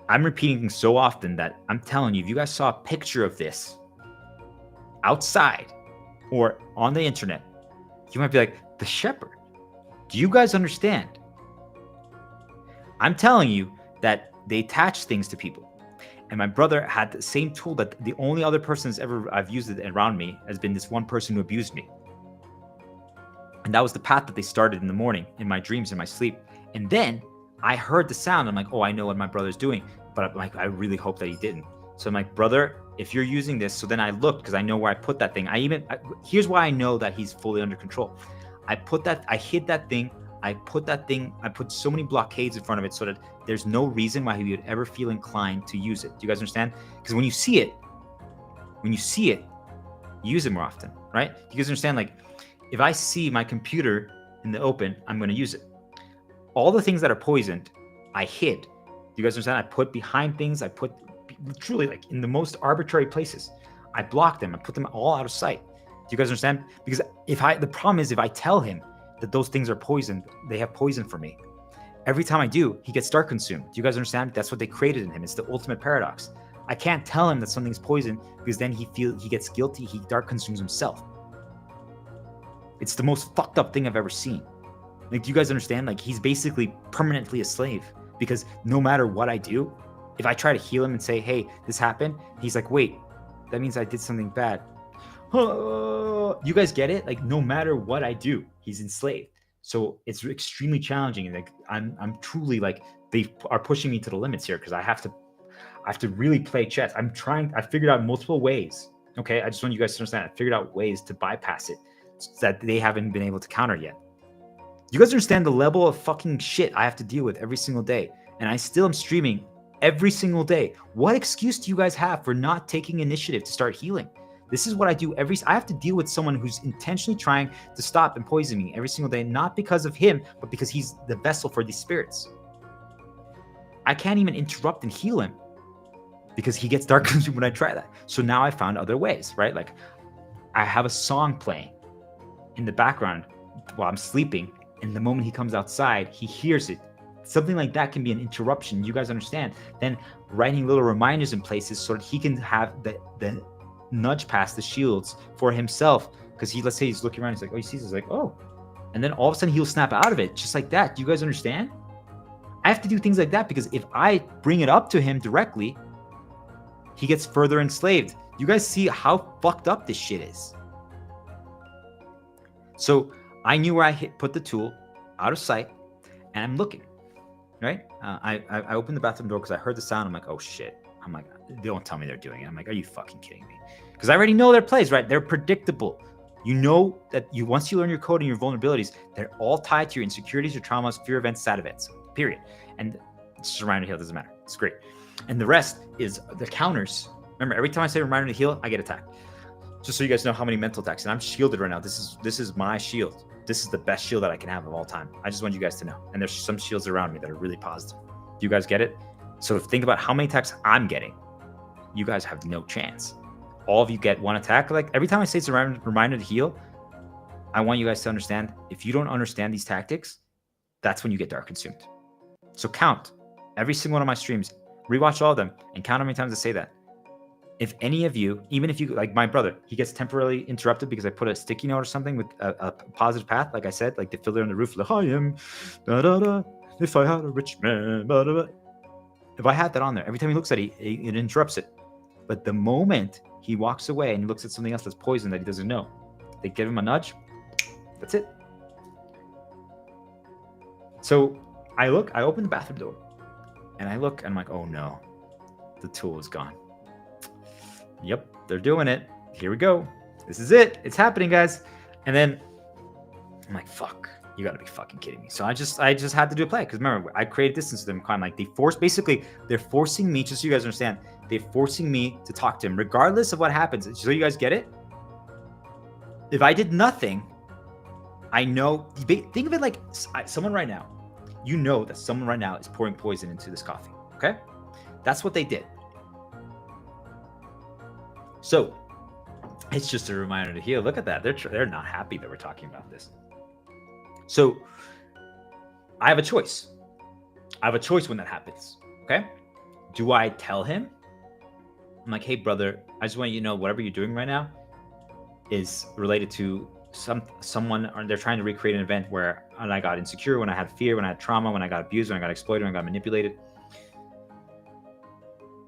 I'm repeating so often that I'm telling you, if you guys saw a picture of this, outside or on the internet, you might be like, the shepherd. Do you guys understand? I'm telling you that they attach things to people. And my brother had the same tool that the only other person I've used it around me has been this one person who abused me. And that was the path that they started in the morning, in my dreams, in my sleep. And then I heard the sound. I'm like, oh, I know what my brother's doing. But I'm like, I really hope that he didn't. So I'm like, brother, if you're using this, so then I looked because I know where I put that thing. Here's why I know that he's fully under control. I hid that thing. I put so many blockades in front of it so that there's no reason why he would ever feel inclined to use it. Do you guys understand? Because when you see it, use it more often, right? Do you guys understand? Like, if I see my computer in the open, I'm going to use it. All the things that are poisoned, I hid. Do you guys understand? I put behind things. I put truly like in the most arbitrary places. I blocked them. I put them all out of sight. Do you guys understand? Because the problem is if I tell him that those things are poisoned, they have poison for me. Every time I do, he gets dark consumed. Do you guys understand? That's what they created in him. It's the ultimate paradox. I can't tell him that something's poison because then he gets guilty. He dark consumes himself. It's the most fucked up thing I've ever seen. Like, do you guys understand? Like, he's basically permanently a slave because no matter what I do, if I try to heal him and say, hey, this happened, he's like, wait, that means I did something bad. You guys get it? Like, no matter what I do, he's enslaved. So it's extremely challenging. And like, I'm truly like, they are pushing me to the limits here because I have to really play chess. I figured out multiple ways. Okay. I just want you guys to understand. I figured out ways to bypass it that they haven't been able to counter yet. You guys understand the level of fucking shit I have to deal with every single day. And I still am streaming every single day. What excuse do you guys have for not taking initiative to start healing? This is what I do I have to deal with someone who's intentionally trying to stop and poison me every single day, not because of him, but because he's the vessel for these spirits. I can't even interrupt and heal him because he gets dark consumed when I try that. So now I found other ways, right? Like I have a song playing in the background while I'm sleeping. And the moment he comes outside, he hears it. Something like that can be an interruption. You guys understand? Then writing little reminders in places so that he can have the nudge past the shields for himself. Because let's say he's looking around, he's like, oh, he sees, he's like, oh. And then all of a sudden he'll snap out of it just like that. Do you guys understand? I have to do things like that because if I bring it up to him directly, he gets further enslaved. You guys see how fucked up this shit is. So I knew where I put the tool out of sight and I'm looking, right? I opened the bathroom door because I heard the sound. I'm like, oh shit. I'm like, don't tell me they're doing it. I'm like, are you fucking kidding me? Because I already know their plays, right? They're predictable. You know that once you learn your code and your vulnerabilities, they're all tied to your insecurities, your traumas, fear events, sad events, period. And it's just a reminder to heal, doesn't matter. It's great. And the rest is the counters. Remember, every time I say reminder to heal, I get attacked. Just so you guys know how many mental attacks. And I'm shielded right now. This is my shield. This is the best shield that I can have of all time. I just want you guys to know. And there's some shields around me that are really positive. Do you guys get it? So think about how many attacks I'm getting. You guys have no chance. All of you get one attack. Like every time I say it's a reminder to heal, I want you guys to understand, if you don't understand these tactics, that's when you get dark consumed. So count every single one of my streams, rewatch all of them, and count how many times I say that. If any of you, even if you, like my brother, he gets temporarily interrupted because I put a sticky note or something with a positive path, like I said, like the fiddler on the roof, like, I am, da, da, da, if I had a rich man, da, da, da. If I had that on there, every time he looks at it, it interrupts it. But the moment he walks away and he looks at something else that's poison that he doesn't know, they give him a nudge, that's it. So I open the bathroom door, and I look, and I'm like, oh no, the tool is gone. Yep, they're doing it. Here we go. This is it. It's happening, guys. And then I'm like, fuck, you gotta be fucking kidding me. So I just had to do a play. Because remember, I created distance to them. I'm like, they're forcing me, just so you guys understand, they're forcing me to talk to him, regardless of what happens. So you guys get it? If I did nothing, I know, think of it like someone right now, you know that someone right now is pouring poison into this coffee, okay? That's what they did. So it's just a reminder to heal. Look at that. They're not happy that we're talking about this. So I have a choice. I have a choice when that happens. Okay. Do I tell him? I'm like, hey, brother, I just want you to know whatever you're doing right now, is related to someone, or they're trying to recreate an event where I got insecure, when I had fear, when I had trauma, when I got abused, when I got exploited, when I got manipulated.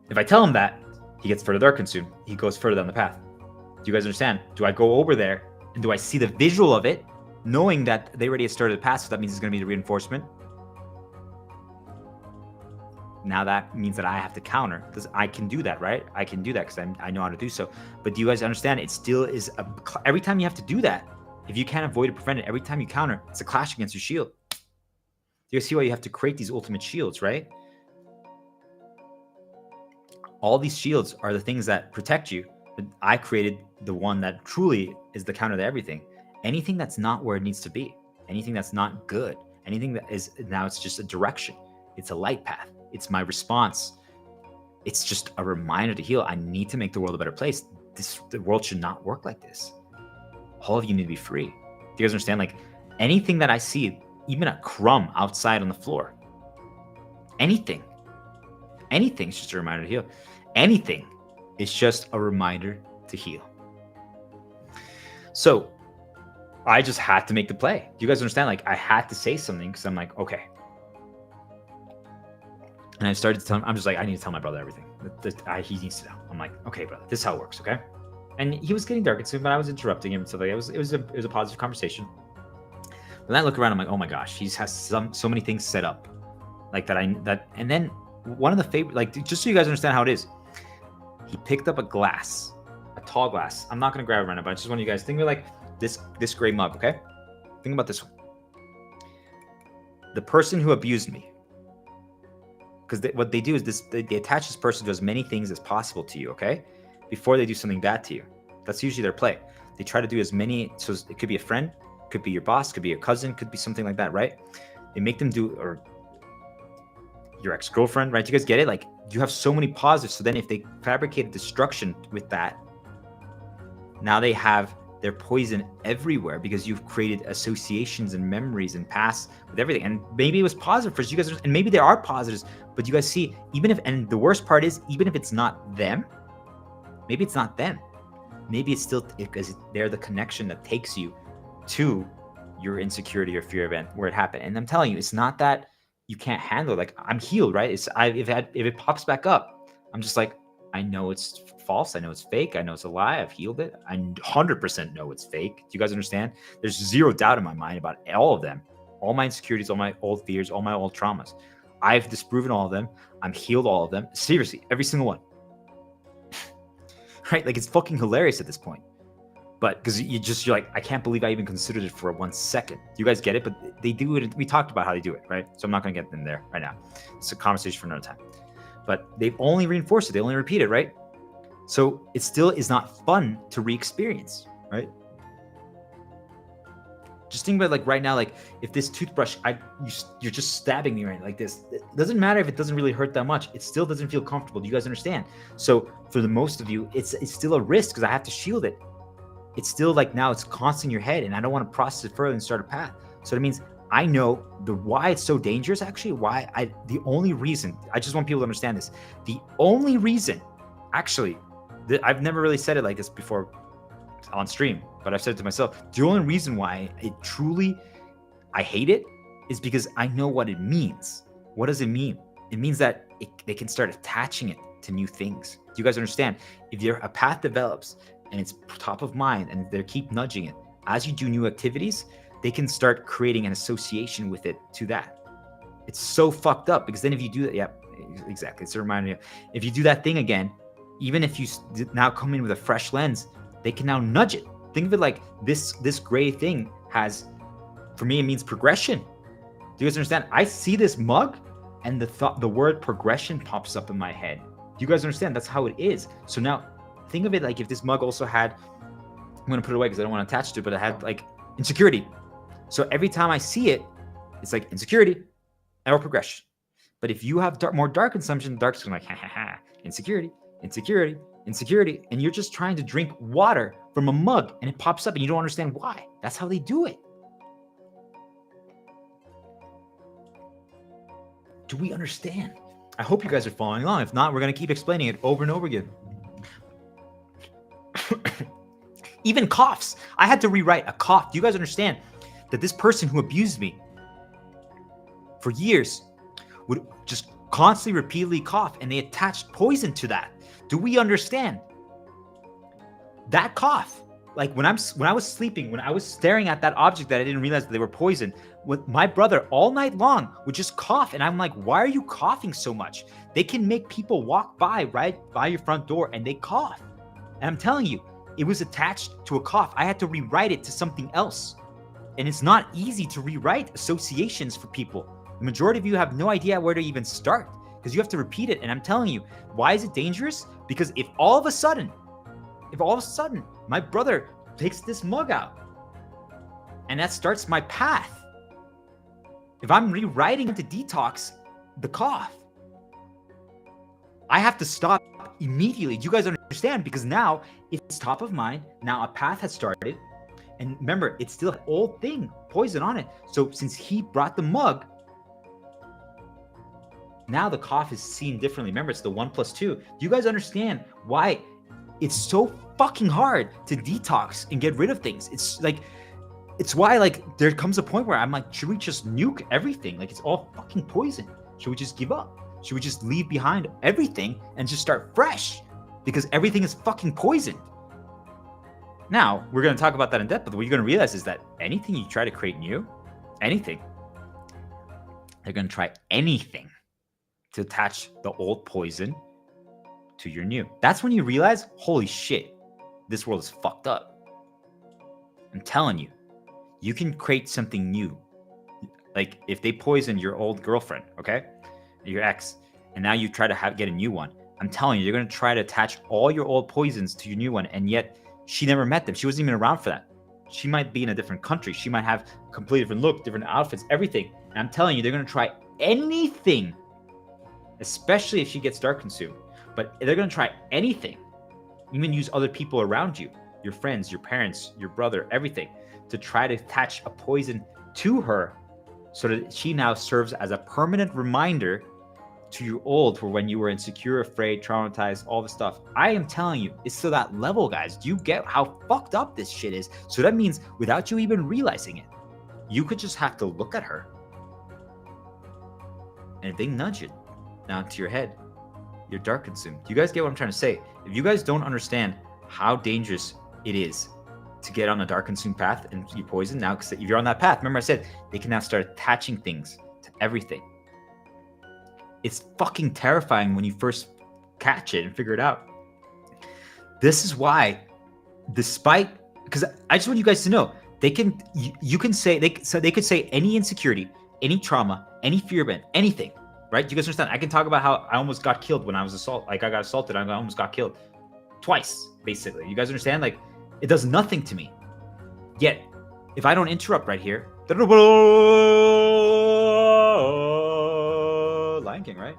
If I tell him that, he gets further dark consumed. He goes further down the path. Do you guys understand? Do I go over there and do I see the visual of it, knowing that they already started the path, so that means it's going to be the reinforcement? Now that means that I have to counter, because I can do that, right? I can do that because I know how to do so. But do you guys understand? It still is every time you have to do that, if you can't avoid it, prevent it, every time you counter, it's a clash against your shield. Do you guys see why you have to create these ultimate shields, right? All these shields are the things that protect you. But I created the one that truly is the counter to everything. Anything that's not where it needs to be, anything that's not good, anything that is now, it's just a direction. It's a light path. It's my response. It's just a reminder to heal. I need to make the world a better place. The world should not work like this. All of you need to be free. Do you guys understand? Like anything that I see, even a crumb outside on the floor, anything is just a reminder to heal. Anything is just a reminder to heal. So I just had to make the play. Do you guys understand? Like I had to say something because I'm like, okay. And I started to tell him, I'm just like, I need to tell my brother everything. He needs to know. I'm like, okay, brother, this is how it works, okay? And he was getting dark and soon, but I was interrupting him and stuff like that. It was a positive conversation. But then I look around, I'm like, oh my gosh, he has so many things set up, like and then one of the favorite, like just so you guys understand how it is, he picked up a glass, a tall glass. I'm not gonna grab it right now, but I just want you guys think of like this gray mug, okay? Think about this one. The person who abused me. Because what they do is they attach this person to as many things as possible to you, okay? Before they do something bad to you. That's usually their play. They try to do as many, so it could be a friend, could be your boss, could be your cousin, could be something like that, right? They make them do, or your ex-girlfriend, right? You guys get it? Like, you have so many positives, so then if they fabricate destruction with that, now they have their poison everywhere because you've created associations and memories and past with everything. And maybe it was positive for you guys, and maybe there are positives, but you guys see, even if, and the worst part is, even if it's not them, maybe it's not them. Maybe it's still because they're the connection that takes you to your insecurity or fear event where it happened. And I'm telling you, it's not that you can't handle it. Like I'm healed, right? If it pops back up, I'm just like, I know it's false. I know it's fake. I know it's a lie. I've healed it. I 100% know it's fake. Do you guys understand? There's zero doubt in my mind about all of them. All my insecurities, all my old fears, all my old traumas. I've disproven all of them. I'm healed all of them. Seriously, every single one. Right? Like it's fucking hilarious at this point. But because you're like, I can't believe I even considered it for 1 second. You guys get it? But they do it. We talked about how they do it, right? So I'm not going to get them there right now. It's a conversation for another time. But they've only reinforced it. They only repeat it, right? So it still is not fun to re-experience, right? Just think about like right now, like if this toothbrush, you're just stabbing me right like this. It doesn't matter if it doesn't really hurt that much. It still doesn't feel comfortable. Do you guys understand? So for the most of you, it's still a risk because I have to shield it. It's still like now it's constant in your head and I don't want to process it further and start a path. So that means I know why it's so dangerous, actually, the only reason, I just want people to understand this. The only reason, actually, I've never really said it like this before on stream, but I've said it to myself. The only reason why I hate it is because I know what it means. What does it mean? It means that they can start attaching it to new things. Do you guys understand? If a path develops and it's top of mind and they keep nudging it, as you do new activities, they can start creating an association with it to that. It's so fucked up because then if you do that, yeah, exactly. It's a reminder. If you do that thing again, even if you now come in with a fresh lens, they can now nudge it. Think of it like this gray thing has, for me, it means progression. Do you guys understand? I see this mug and the word progression pops up in my head. Do you guys understand? That's how it is. So now think of it like if this mug also had, I'm going to put it away because I don't want to attach to it, but it had like insecurity. So every time I see it, it's like insecurity or progression. But if you have more dark consumption, dark's going to be like, ha ha ha, insecurity, insecurity, insecurity. And you're just trying to drink water from a mug and it pops up and you don't understand why. That's how they do it. Do we understand? I hope you guys are following along. If not, we're going to keep explaining it over and over again. Even coughs. I had to rewrite a cough. Do you guys understand that this person who abused me for years would just constantly, repeatedly cough, and they attached poison to that? Do we understand? That cough, like when I was sleeping, when I was staring at that object that I didn't realize that they were poison, with my brother all night long would just cough, and I'm like, why are you coughing so much? They can make people walk by right by your front door and they cough. And I'm telling you, it was attached to a cough. I had to rewrite it to something else. And it's not easy to rewrite associations for people. The majority of you have no idea where to even start because you have to repeat it. And I'm telling you, why is it dangerous? Because if all of a sudden my brother takes this mug out and that starts my path, if I'm rewriting to detox the cough, I have to stop immediately. Do you guys understand? Because now it's top of mind. Now a path has started. And remember, it's still an old thing, poison on it. So since he brought the mug, now the cough is seen differently. Remember, it's the 1 + 2. Do you guys understand why it's so fucking hard to detox and get rid of things? It's why, like, there comes a point where I'm like, should we just nuke everything? Like, it's all fucking poison. Should we just give up? Should we just leave behind everything and just start fresh? Because everything is fucking poisoned. Now, we're going to talk about that in depth, but what you're going to realize is that anything you try to create new, anything, they're going to try anything to attach the old poison to your new. That's when you realize, holy shit, this world is fucked up. I'm telling you, you can create something new. Like if they poison your old girlfriend, okay, your ex, and now you try to get a new one, I'm telling you, you're going to try to attach all your old poisons to your new one, and yet she never met them. She wasn't even around for that. She might be in a different country. She might have a completely different look, different outfits, everything. And I'm telling you, they're going to try anything, especially if she gets dark consumed. But they're going to try anything, even use other people around you, your friends, your parents, your brother, everything, to try to attach a poison to her so that she now serves as a permanent reminder to your old for when you were insecure, afraid, traumatized, all the stuff. I am telling you, it's to that level, guys. Do you get how fucked up this shit is? So that means without you even realizing it, you could just have to look at her. And if they nudge it down to your head, you're dark consumed. Do you guys get what I'm trying to say? If you guys don't understand how dangerous it is to get on a dark consumed path and you poison now, because if you're on that path, remember I said, they can now start attaching things to everything. It's fucking terrifying when you first catch it and figure it out. This is why, because I just want you guys to know, they can, you can say, they could say any insecurity, any trauma, any fear event, anything, right? Do you guys understand? I can talk about how I almost got killed when I was assaulted. Like I got assaulted, I almost got killed twice, basically. You guys understand? Like it does nothing to me. Yet, if I don't interrupt right here, Lion King, right?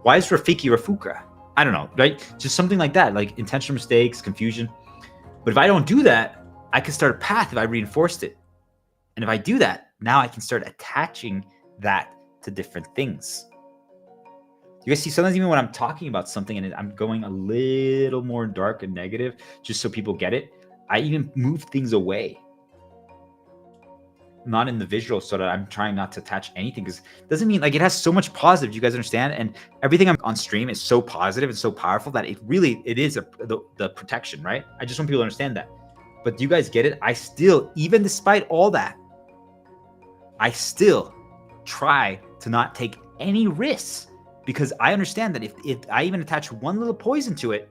Why is Rafiki Rafuka? I don't know, right? Just something like that, like intentional mistakes, confusion. But if I don't do that, I can start a path if I reinforced it. And if I do that, now I can start attaching that to different things. You guys see, sometimes even when I'm talking about something and I'm going a little more dark and negative, just so people get it, I even move things away. Not in the visual, so that I'm trying not to attach anything, because it doesn't mean, like, it has so much positive. You guys understand? And everything I'm on stream is so positive and so powerful that it is the protection, right? I just want people to understand that. But do you guys get it? I still, even despite all that, I still try to not take any risks, because I understand that if I even attach one little poison to it,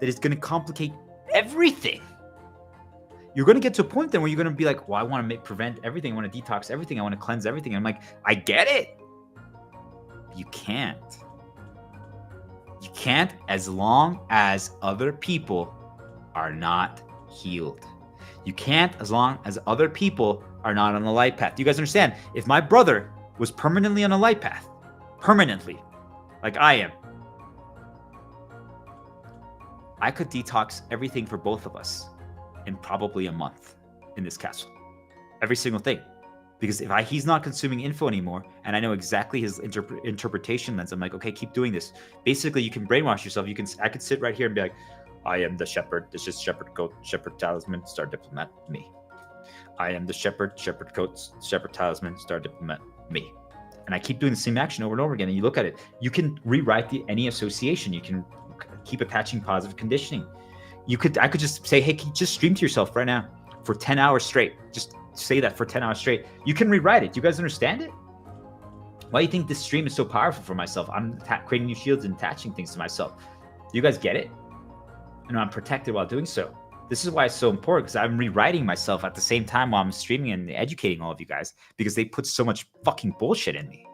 that it's going to complicate everything. You're going to get to a point then where you're going to be like, well, I want to prevent everything. I want to detox everything. I want to cleanse everything. And I'm like, I get it. You can't. You can't, as long as other people are not healed. You can't as long as other people are not on the light path. Do you guys understand? If my brother was permanently on a light path, permanently, like I am, I could detox everything for both of us in probably a month in this castle. Every single thing. Because if he's not consuming info anymore, and I know exactly his interpretation lens, I'm like, okay, keep doing this. Basically, you can brainwash yourself. I could sit right here and be like, I am the shepherd. This is shepherd coat, shepherd talisman, star diplomat, me. I am the shepherd coat, shepherd talisman, star diplomat, me. And I keep doing the same action over and over again. And you look at it, you can rewrite any association. You can keep attaching positive conditioning. I could just say, hey, just stream to yourself right now for 10 hours straight. Just say that for 10 hours straight. You can rewrite it. Do you guys understand it? Why do you think this stream is so powerful for myself? I'm creating new shields and attaching things to myself. Do you guys get it? And I'm protected while doing so. This is why it's so important, because I'm rewriting myself at the same time while I'm streaming and educating all of you guys, because they put so much fucking bullshit in me.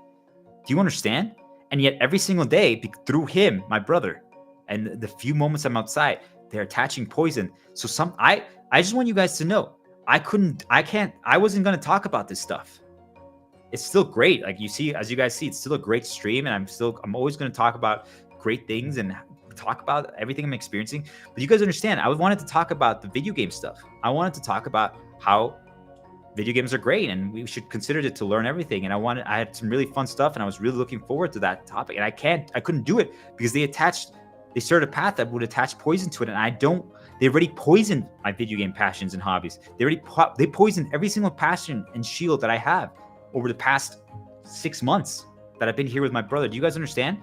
Do you understand? And yet every single day, through him, my brother, and the few moments I'm outside, they're attaching poison. So I just want you guys to know, I wasn't going to talk about this stuff. It's still great. Like as you guys see, it's still a great stream. And I'm always going to talk about great things and talk about everything I'm experiencing. But you guys understand, I wanted to talk about the video game stuff. I wanted to talk about how video games are great and we should consider it to learn everything. And I had some really fun stuff and I was really looking forward to that topic. And I couldn't do it because they started a path that would attach poison to it. And they already poisoned my video game passions and hobbies. They poisoned every single passion and shield that I have over the past 6 months that I've been here with my brother. Do you guys understand?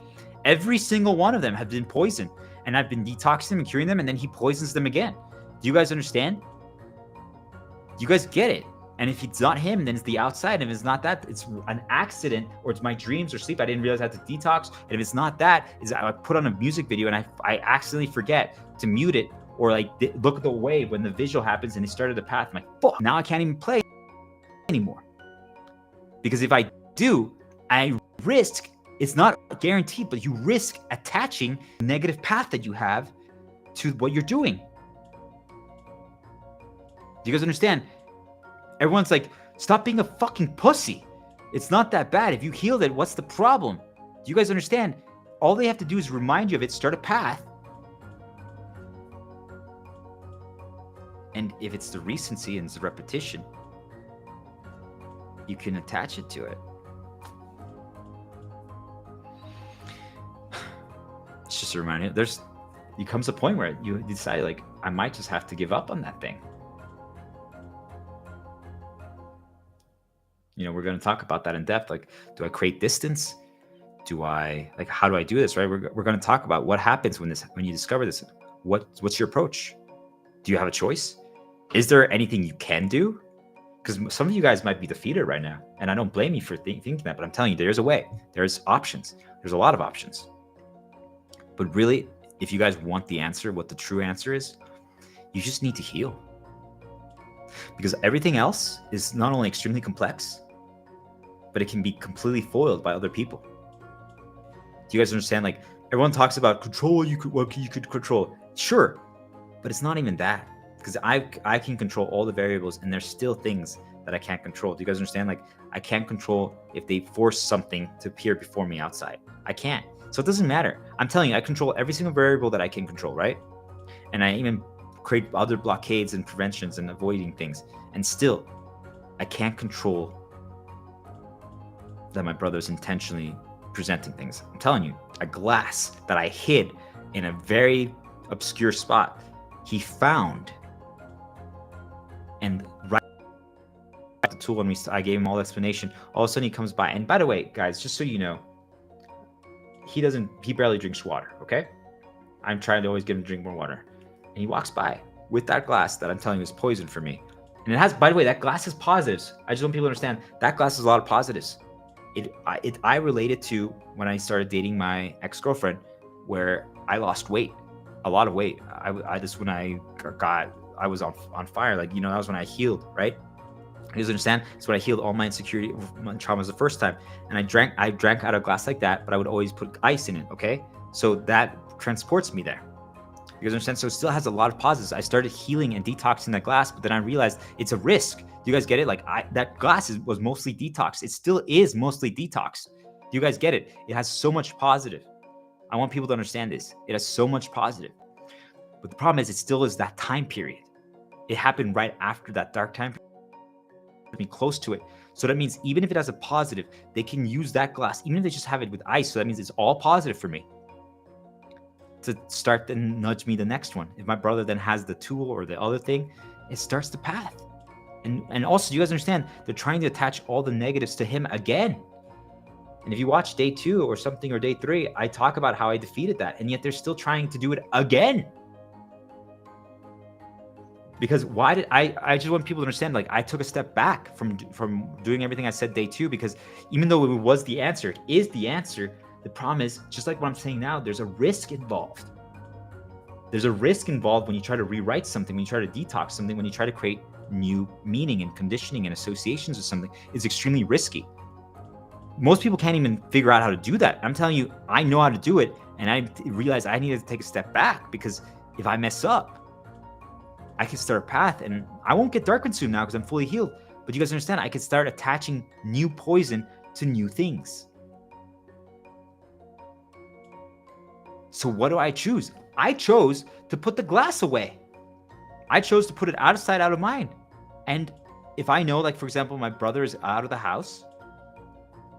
Every single one of them have been poisoned, and I've been detoxing them and curing them, and then he poisons them again. Do you guys understand? Do you guys get it? And if it's not him, then it's the outside. And if it's not that, it's an accident, or it's my dreams or sleep. I didn't realize I had to detox. And if it's not that, I put on a music video and I accidentally forget to mute it, or like look the way when the visual happens and it started the path. I'm like, fuck, now I can't even play anymore. Because if I do, I risk, it's not guaranteed, but you risk attaching the negative path that you have to what you're doing. Do you guys understand? Everyone's like, stop being a fucking pussy. It's not that bad. If you healed it, what's the problem? Do you guys understand? All they have to do is remind you of it, start a path. And if it's the recency and it's the repetition, you can attach it to it. It's just a reminder. There comes a point where you decide, like, I might just have to give up on that thing. We're going to talk about that in depth. Like, do I create distance? How do I do this, right? We're going to talk about what happens when you discover this. What's your approach? Do you have a choice? Is there anything you can do? Because some of you guys might be defeated right now. And I don't blame you for thinking that, but I'm telling you, there's a way. There's options. There's a lot of options. But really, if you guys want the answer, what the true answer is, you just need to heal. Because everything else is not only extremely complex, but it can be completely foiled by other people. Do you guys understand? Like, everyone talks about control what you could control. Sure, but it's not even that. Because I can control all the variables, and there's still things that I can't control. Do you guys understand? Like, I can't control if they force something to appear before me outside. I can't. So it doesn't matter. I'm telling you, I control every single variable that I can control, right? And I even create other blockades and preventions and avoiding things. And still, I can't control that my brother's intentionally presenting things. I'm telling you, a glass that I hid in a very obscure spot, he found. And right the tool when I gave him all the explanation, all of a sudden he comes by. And by the way, guys, just so you know, he barely drinks water, okay? I'm trying to always get him to drink more water. And he walks by with that glass that I'm telling you is poison for me. And it has, by the way, that glass has positives. I just want people to understand that glass has a lot of positives. I related to when I started dating my ex-girlfriend, where I lost weight, a lot of weight. I was on fire. Like, that was when I healed, right? You guys understand? It's when I healed all my insecurity, my traumas the first time. And I drank out of a glass like that, but I would always put ice in it, okay? So that transports me there. You guys understand? So it still has a lot of positives. I started healing and detoxing that glass, but then I realized it's a risk. Do you guys get it? Like, that glass was mostly detox. It still is mostly detox. Do you guys get it? It has so much positive. I want people to understand this. It has so much positive. But the problem is, it still is that time period. It happened right after that dark time period, me close to it. So that means even if it has a positive, they can use that glass, even if they just have it with ice. So that means it's all positive for me to start to nudge me the next one. If my brother then has the tool or the other thing, it starts the path. And also, you guys understand, they're trying to attach all the negatives to him again. And if you watch day 2 or something, or day 3, I talk about how I defeated that. And yet they're still trying to do it again. Because why did I just want people to understand, like, I took a step back from doing everything I said day 2, because even though it was the answer, it is the answer. The problem is, just like what I'm saying now, there's a risk involved. There's a risk involved when you try to rewrite something, when you try to detox something, when you try to create new meaning and conditioning and associations with something. It's extremely risky. Most people can't even figure out how to do that. I'm telling you, I know how to do it, and I realized I needed to take a step back, because if I mess up, I can start a path, and I won't get dark consumed now because I'm fully healed. But you guys understand, I can start attaching new poison to new things. So what do I choose? I chose to put the glass away. I chose to put it out of sight, out of mind. And if I know, like, for example, my brother is out of the house,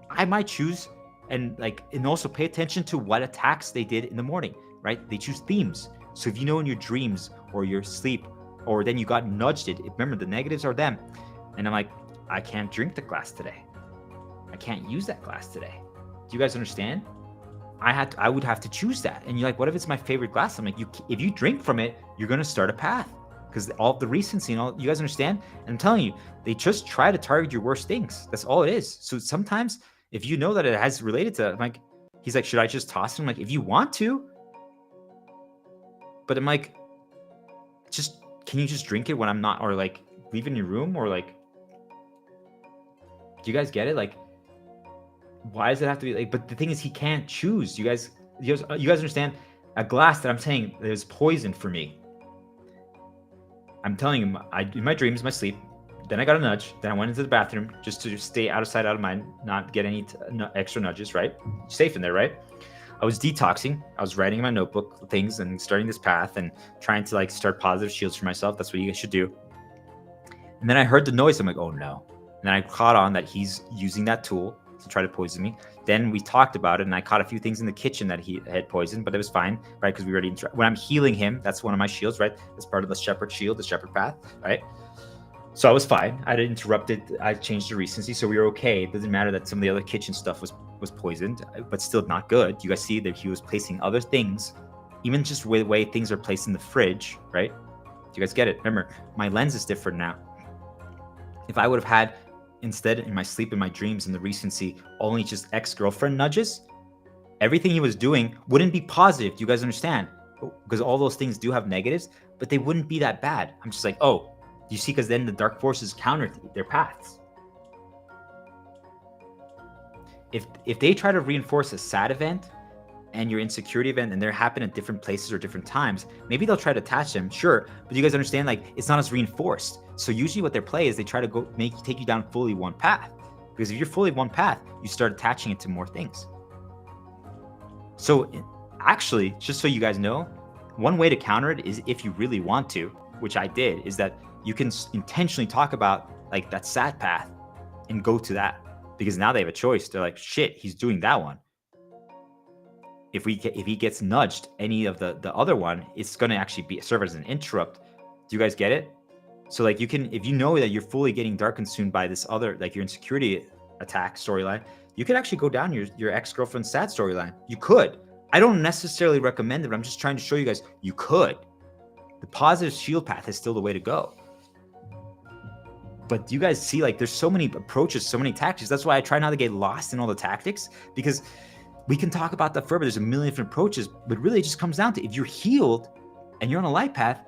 I might choose and also pay attention to what attacks they did in the morning, right? They choose themes. So if you know in your dreams or your sleep, or then you got nudged it, remember the negatives are them. And I'm like, I can't drink the glass today. I can't use that glass today. Do you guys understand? I would have to choose that. And you're like, what if it's my favorite glass? I'm like, if you drink from it, you're going to start a path, because all of the recency and all, you guys understand? And I'm telling you, they just try to target your worst things. That's all it is. So sometimes if you know that it has related to, I'm like, he's like, should I just toss it? I'm like, if you want to, but I'm like, can you just drink it when I'm not, or like leave it in your room, or like, do you guys get it? Like, why does it have to be like, but the thing is, he can't choose. You guys understand? A glass that I'm saying is poison for me. I'm telling him, in my dreams, my sleep, then I got a nudge. Then I went into the bathroom just to stay out of sight, out of mind, not get any extra nudges, right? Safe in there, right? I was detoxing. I was writing in my notebook things and starting this path and trying to like start positive shields for myself. That's what you guys should do. And then I heard the noise. I'm like, oh no. And then I caught on that he's using that tool to try to poison me. Then we talked about it, and I caught a few things in the kitchen that he had poisoned, but it was fine, right? Because we already when I'm healing him, that's one of my shields, right? That's part of the shepherd shield, the shepherd path, right? So I was fine. I didn't interrupt it. I changed the recency, so we were okay. It doesn't matter that some of the other kitchen stuff was poisoned, but still not good. You guys see that he was placing other things, even just the way things are placed in the fridge, right? Do you guys get it? Remember, my lens is different now. If I would have had, instead, in my sleep, in my dreams, in the recency, only just ex-girlfriend nudges, everything he was doing wouldn't be positive. Do you guys understand? Because all those things do have negatives, but they wouldn't be that bad. I'm just like, oh, you see, because then the dark forces counter their paths. If they try to reinforce a sad event and your insecurity event, and they happen at different places or different times, maybe they'll try to attach them, sure. But you guys understand, like, it's not as reinforced. So usually what their play is, they try to take you down fully one path. Because if you're fully one path, you start attaching it to more things. So actually, just so you guys know, one way to counter it is, if you really want to, which I did, is that you can intentionally talk about like that sad path and go to that, because now they have a choice. They're like, shit, he's doing that one. If he gets nudged any of the other one, it's going to actually serve as an interrupt. Do you guys get it? So like, you can, if you know that you're fully getting dark consumed by this other, like your insecurity attack storyline, you could actually go down your ex-girlfriend's sad storyline. You could. I don't necessarily recommend it, but I'm just trying to show you guys you could. The positive shield path is still the way to go. But you guys see, like, there's so many approaches, so many tactics. That's why I try not to get lost in all the tactics, because we can talk about that forever. There's a million different approaches, but really it just comes down to, if you're healed and you're on a light path,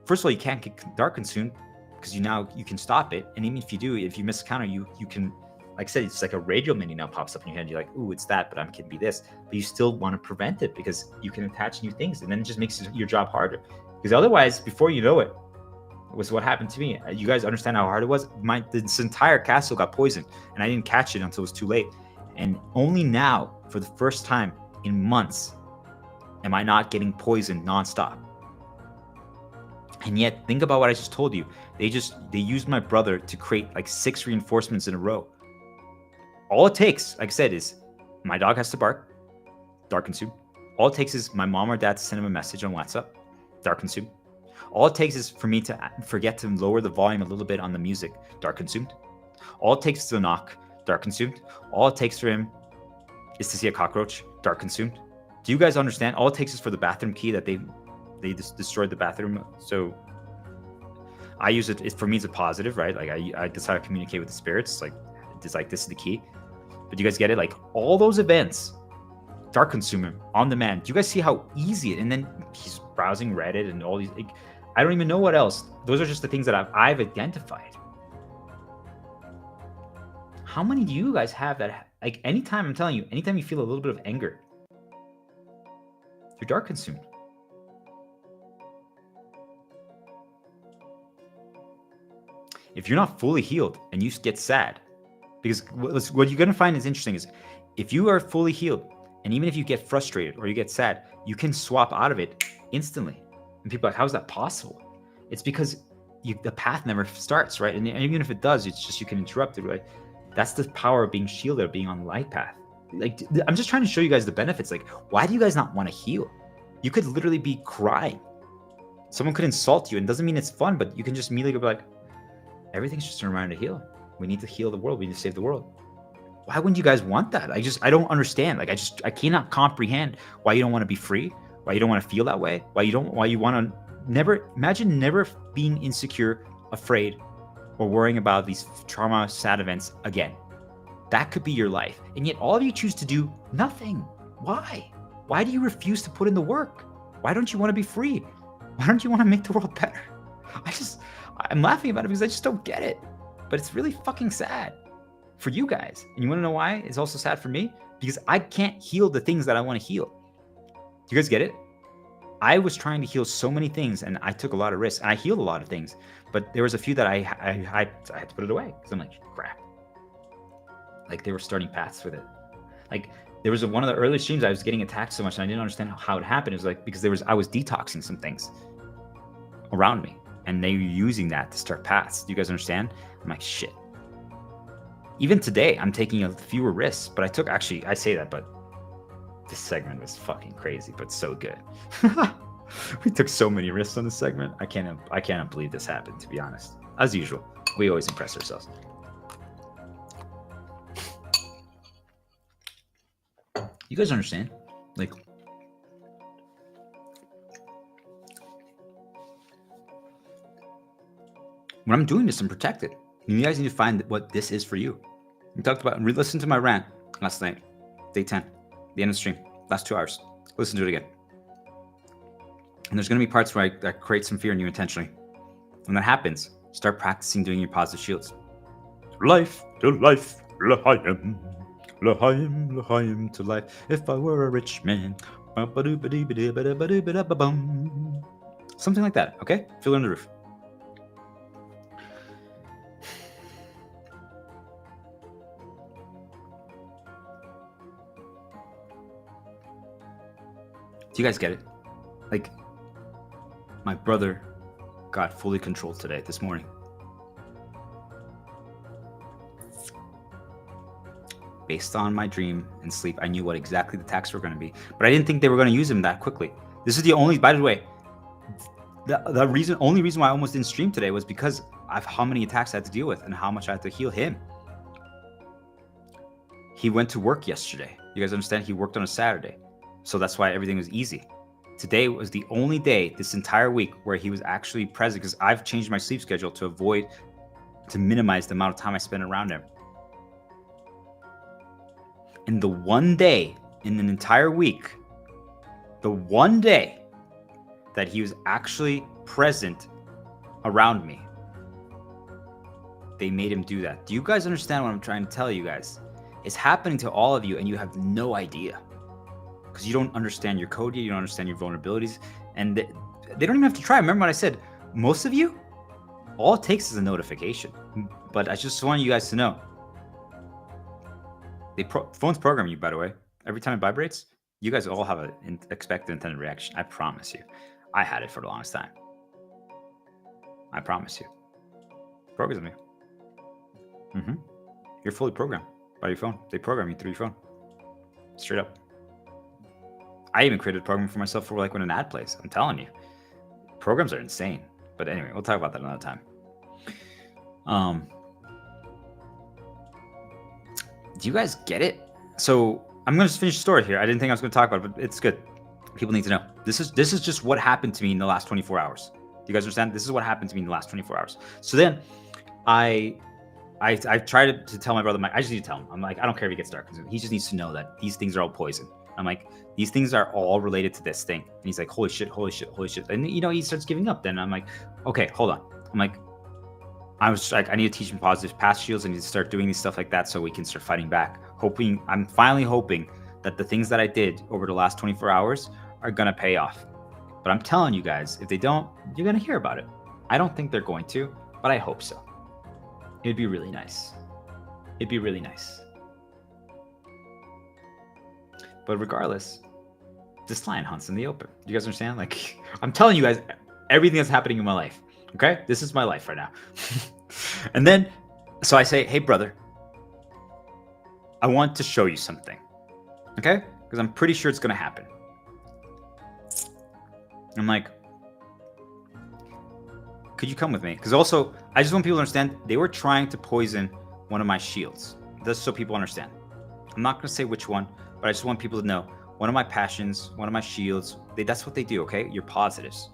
first of all, you can't get dark consumed, because you can stop it. And even if you do, if you miss a counter, you can, like I said, it's like a radio menu now pops up in your head. You're like, ooh, it's that, but I can be this. But you still want to prevent it, because you can attach new things, and then it just makes your job harder. Because otherwise, before you know it, was what happened to me. You guys understand how hard it was? This entire castle got poisoned, and I didn't catch it until it was too late. And only now, for the first time in months, am I not getting poisoned nonstop. And yet, think about what I just told you. They used my brother to create like 6 reinforcements in a row. All it takes, like I said, is my dog has to bark, dark consumed. All it takes is my mom or dad to send him a message on WhatsApp, dark consumed. All it takes is for me to forget to lower the volume a little bit on the music, dark consumed. All it takes is to knock, dark consumed. All it takes for him is to see a cockroach, dark consumed. Do you guys understand? All it takes is for the bathroom key that they destroyed the bathroom. So I use it. For me, it's a positive, right? Like I decide to communicate with the spirits. Like it's like this is the key. But you guys get it? Like all those events, dark consumer on demand. Do you guys see how easy it? And then he's browsing Reddit and all these. Like, I don't even know what else. Those are just the things that I've identified. How many do you guys have that? Like anytime, I'm telling you, anytime you feel a little bit of anger, you're dark consumed. If you're not fully healed and you get sad, because what you're going to find is interesting is if you are fully healed and even if you get frustrated or you get sad, you can swap out of it instantly. And people are like, how is that possible? It's because the path never starts, right? And even if it does, it's just you can interrupt it, right? That's the power of being shielded, of being on the light path. Like, I'm just trying to show you guys the benefits. Like, why do you guys not want to heal? You could literally be crying. Someone could insult you, and it doesn't mean it's fun, but you can just immediately be like, everything's just a reminder to heal. We need to heal the world. We need to save the world. Why wouldn't you guys want that? I don't understand. Like, I cannot comprehend why you don't want to be free, why you don't want to feel that way, why you want to imagine never being insecure, afraid, or worrying about these trauma, sad events again. That could be your life. And yet all of you choose to do nothing. Why? Why do you refuse to put in the work? Why don't you want to be free? Why don't you want to make the world better? I'm laughing about it because I just don't get it. But it's really fucking sad for you guys. And you want to know why it's also sad for me? Because I can't heal the things that I want to heal. Do you guys get it? I was trying to heal so many things and I took a lot of risks. And I healed a lot of things. But there was a few that I had to put it away. Because I'm like, crap. Like they were starting paths with it. Like there was one of the early streams I was getting attacked so much and I didn't understand how it happened. It was like because I was detoxing some things around me. And they were using that to start paths. Do you guys understand? I'm like, shit. Even today, I'm taking a fewer risks, but I say that, but this segment was fucking crazy, but so good. We took so many risks on this segment. I cannot believe this happened, to be honest. As usual, we always impress ourselves. You guys understand? Like, when I'm doing this, I'm protected. You guys need to find what this is for you. We talked about, listen to my rant last night, day 10, the end of the stream, last 2 hours. Listen to it again. And there's going to be parts where I create some fear in you intentionally. When that happens, start practicing doing your positive shields. Life to life, l'chaim, l'chaim, l'chaim to life. If I were a rich man. Something like that, okay? Feel it on the roof. Do you guys get it? Like, my brother got fully controlled today, this morning. Based on my dream and sleep, I knew what exactly the attacks were going to be. But I didn't think they were going to use him that quickly. This is the only, by the way, the only reason why I almost didn't stream today was because of how many attacks I had to deal with and how much I had to heal him. He went to work yesterday. You guys understand? He worked on a Saturday. So that's why everything was easy. Today was the only day this entire week where he was actually present because I've changed my sleep schedule to minimize the amount of time I spend around him. And the one day in an entire week, the one day that he was actually present around me, they made him do that. Do you guys understand what I'm trying to tell you guys? It's happening to all of you and you have no idea. Because you don't understand your code yet, you don't understand your vulnerabilities, and they don't even have to try. Remember what I said, most of you, all it takes is a notification. But I just want you guys to know, phones program you, by the way. Every time it vibrates, you guys all have an expected intended reaction. I promise you. I had it for the longest time. I promise you. Program you. You're fully programmed by your phone. They program you through your phone. Straight up. I even created a program for myself for like when an ad plays. I'm telling you. Programs are insane. But anyway, we'll talk about that another time. Do you guys get it? So I'm going to finish the story here. I didn't think I was going to talk about it, but it's good. People need to know. This is just what happened to me in the last 24 hours. Do you guys understand? This is what happened to me in the last 24 hours. So then I tried to tell my brother, I just need to tell him. I'm like, I don't care if he gets dark. He just needs to know that these things are all poison. I'm like, these things are all related to this thing. And he's like, holy shit, holy shit, holy shit. And, you know, he starts giving up then. I'm like, okay, hold on. I'm like, I was like, I need to teach him positive path shields. I need to start doing these stuff like that so we can start fighting back. I'm finally hoping that the things that I did over the last 24 hours are going to pay off. But I'm telling you guys, if they don't, you're going to hear about it. I don't think they're going to, but I hope so. It'd be really nice. It'd be really nice. But regardless, this lion hunts in the open. You guys understand? Like, I'm telling you guys everything that's happening in my life. Okay? This is my life right now. And then, so I say, hey, brother, I want to show you something. Okay? Because I'm pretty sure it's going to happen. I'm like, could you come with me? Because also, I just want people to understand, they were trying to poison one of my shields. Just so people understand. I'm not going to say which one, but I just want people to know. One of my passions, one of my shields, that's what they do, okay? Your positives.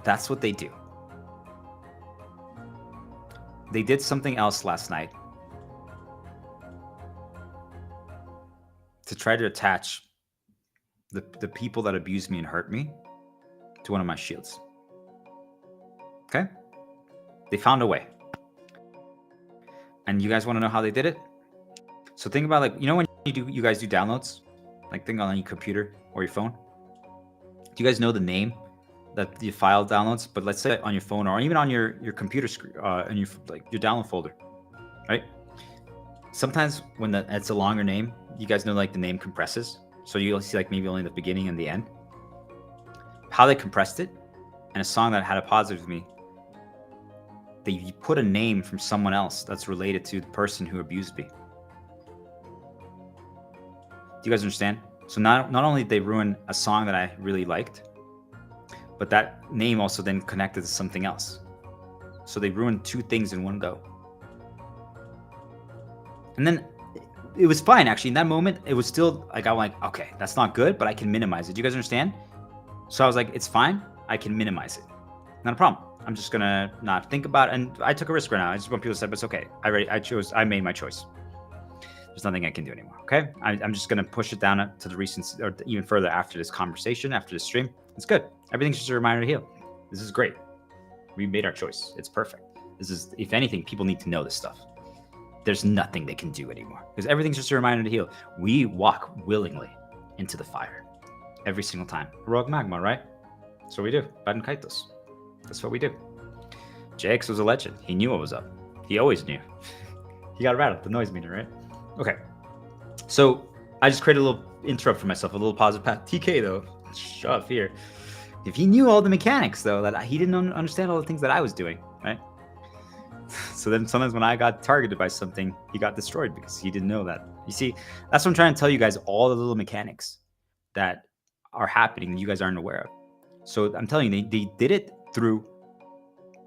That's what they do. They did something else last night to try to attach the people that abused me and hurt me to one of my shields. Okay? They found a way. And you guys want to know how they did it? So think about, like, you know when you guys do downloads? Like, think on your computer or your phone? Do you guys know the name that the file downloads? But let's say on your phone or even on your computer screen, and your download folder, right? Sometimes when it's a longer name, you guys know, like, the name compresses. So you'll see, like, maybe only the beginning and the end. How they compressed it, and a song that had a positive with me, they put a name from someone else that's related to the person who abused me. Do you guys understand? So not only did they ruin a song that I really liked, but that name also then connected to something else. So they ruined two things in one go. And then it was fine, actually. In that moment, it was still like, I'm like, okay, that's not good, but I can minimize it. Do you guys understand? So I was like, it's fine. I can minimize it. Not a problem. I'm just going to not think about it. And I took a risk right now. I just want people to say, but it's okay. I made my choice. There's nothing I can do anymore. Okay. I'm just going to push it down to the recent, or even further after this conversation, after this stream. It's good. Everything's just a reminder to heal. This is great. We made our choice. It's perfect. This is, if anything, people need to know this stuff. There's nothing they can do anymore because everything's just a reminder to heal. We walk willingly into the fire every single time. Heroic magma, right? That's what we do. Baden Kaitos. That's what we do. JX was a legend. He knew what was up. He always knew. He got rattled, the noise meter, right? Okay. So I just created a little interrupt for myself, a little positive path. TK, though, shut up here. If he knew all the mechanics, though, that he didn't understand all the things that I was doing, right? So then sometimes when I got targeted by something, he got destroyed because he didn't know that. You see, that's what I'm trying to tell you guys, all the little mechanics that are happening that you guys aren't aware of. So I'm telling you, they did it through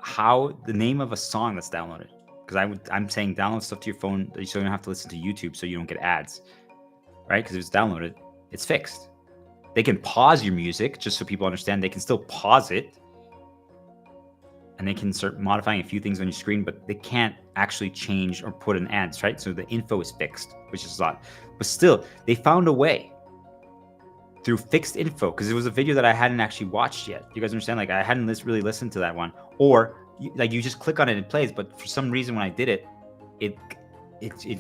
how the name of a song that's downloaded. Because I'm saying download stuff to your phone so you don't have to listen to YouTube so you don't get ads, right? Because if it's downloaded, it's fixed. They can pause your music just so people understand. They can still pause it. And they can start modifying a few things on your screen, but they can't actually change or put in ads, right? So the info is fixed, which is a lot. But still, they found a way through fixed info, because it was a video that I hadn't actually watched yet. You guys understand? Like, I hadn't really listened to that one. Or, you just click on it and it plays, but for some reason when I did it, it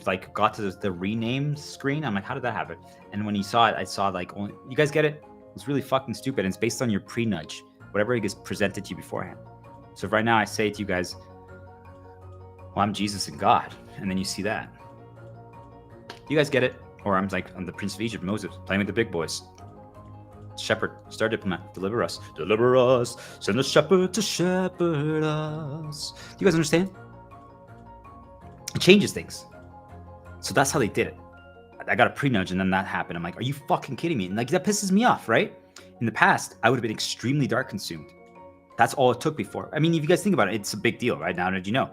like got to the rename screen. I'm like, how did that happen? And when you saw it, I saw like, only, you guys get it? It's really fucking stupid. And it's based on your pre-nudge, whatever it gets presented to you beforehand. So if right now I say to you guys, well, I'm Jesus and God, and then you see that. You guys get it? Or I'm the Prince of Egypt, Moses, playing with the big boys. Shepherd, star diplomat, deliver us, send a shepherd to shepherd us. Do you guys understand? It changes things. So that's how they did it. I got a pre-nudge and then that happened. I'm like, are you fucking kidding me? And like, that pisses me off, right? In the past, I would have been extremely dark consumed. That's all it took before. I mean, if you guys think about it, it's a big deal, right? Now that you know,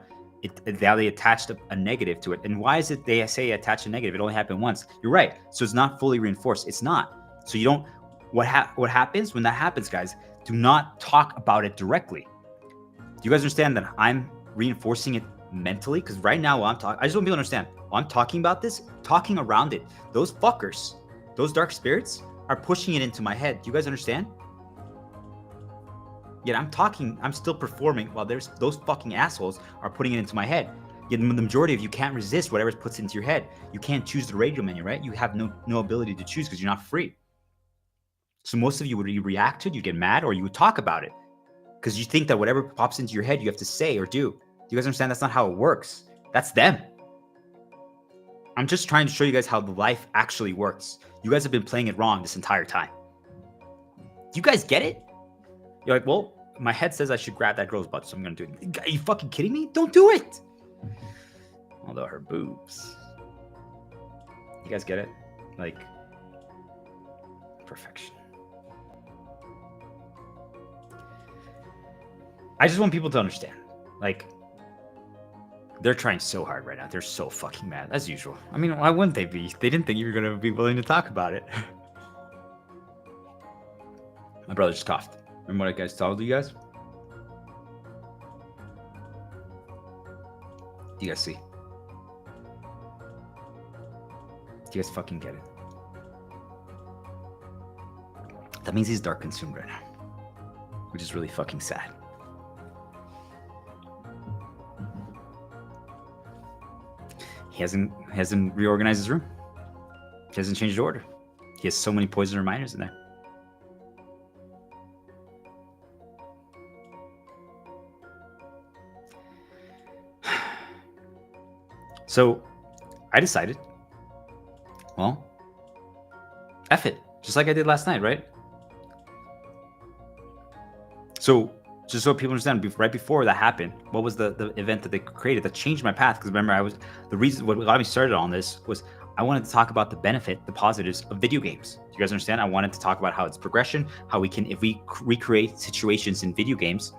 now they attached a negative to it. And why is it they say attach a negative? It only happened once. You're right. So it's not fully reinforced. It's not. So you don't, what happens when that happens, guys, do not talk about it directly. Do you guys understand that I'm reinforcing it mentally? Because right now while I'm talking, I just want people to understand, while I'm talking about this, talking around it, those fuckers, those dark spirits are pushing it into my head. Do you guys understand? Yet I'm talking, I'm still performing while there's those fucking assholes are putting it into my head. Yet the majority of you can't resist whatever puts into your head. You can't choose the radio menu, right? You have no ability to choose because you're not free. So most of you would react to it, you get mad, or you would talk about it because you think that whatever pops into your head, you have to say or do. Do you guys understand? That's not how it works. That's them. I'm just trying to show you guys how the life actually works. You guys have been playing it wrong this entire time. Do you guys get it? You're like, well, my head says I should grab that girl's butt, so I'm going to do it. Are you fucking kidding me? Don't do it. Although her boobs. You guys get it? Like, perfection. I just want people to understand. Like, they're trying so hard right now. They're so fucking mad, as usual. I mean, why wouldn't they be? They didn't think you were going to be willing to talk about it. My brother just coughed. Remember what I guys told you guys? Do you guys see? Do you guys fucking get it? That means he's dark consumed right now, which is really fucking sad. He hasn't reorganized his room. He hasn't changed order. He has so many poison reminders in there. So I decided, well, F it, just like I did last night, right? So just so people understand, right before that happened, what was the event that they created that changed my path? Because remember, the reason what got me started on this was I wanted to talk about the benefit, the positives of video games. Do you guys understand? I wanted to talk about how it's progression, how we can, if we recreate situations in video games,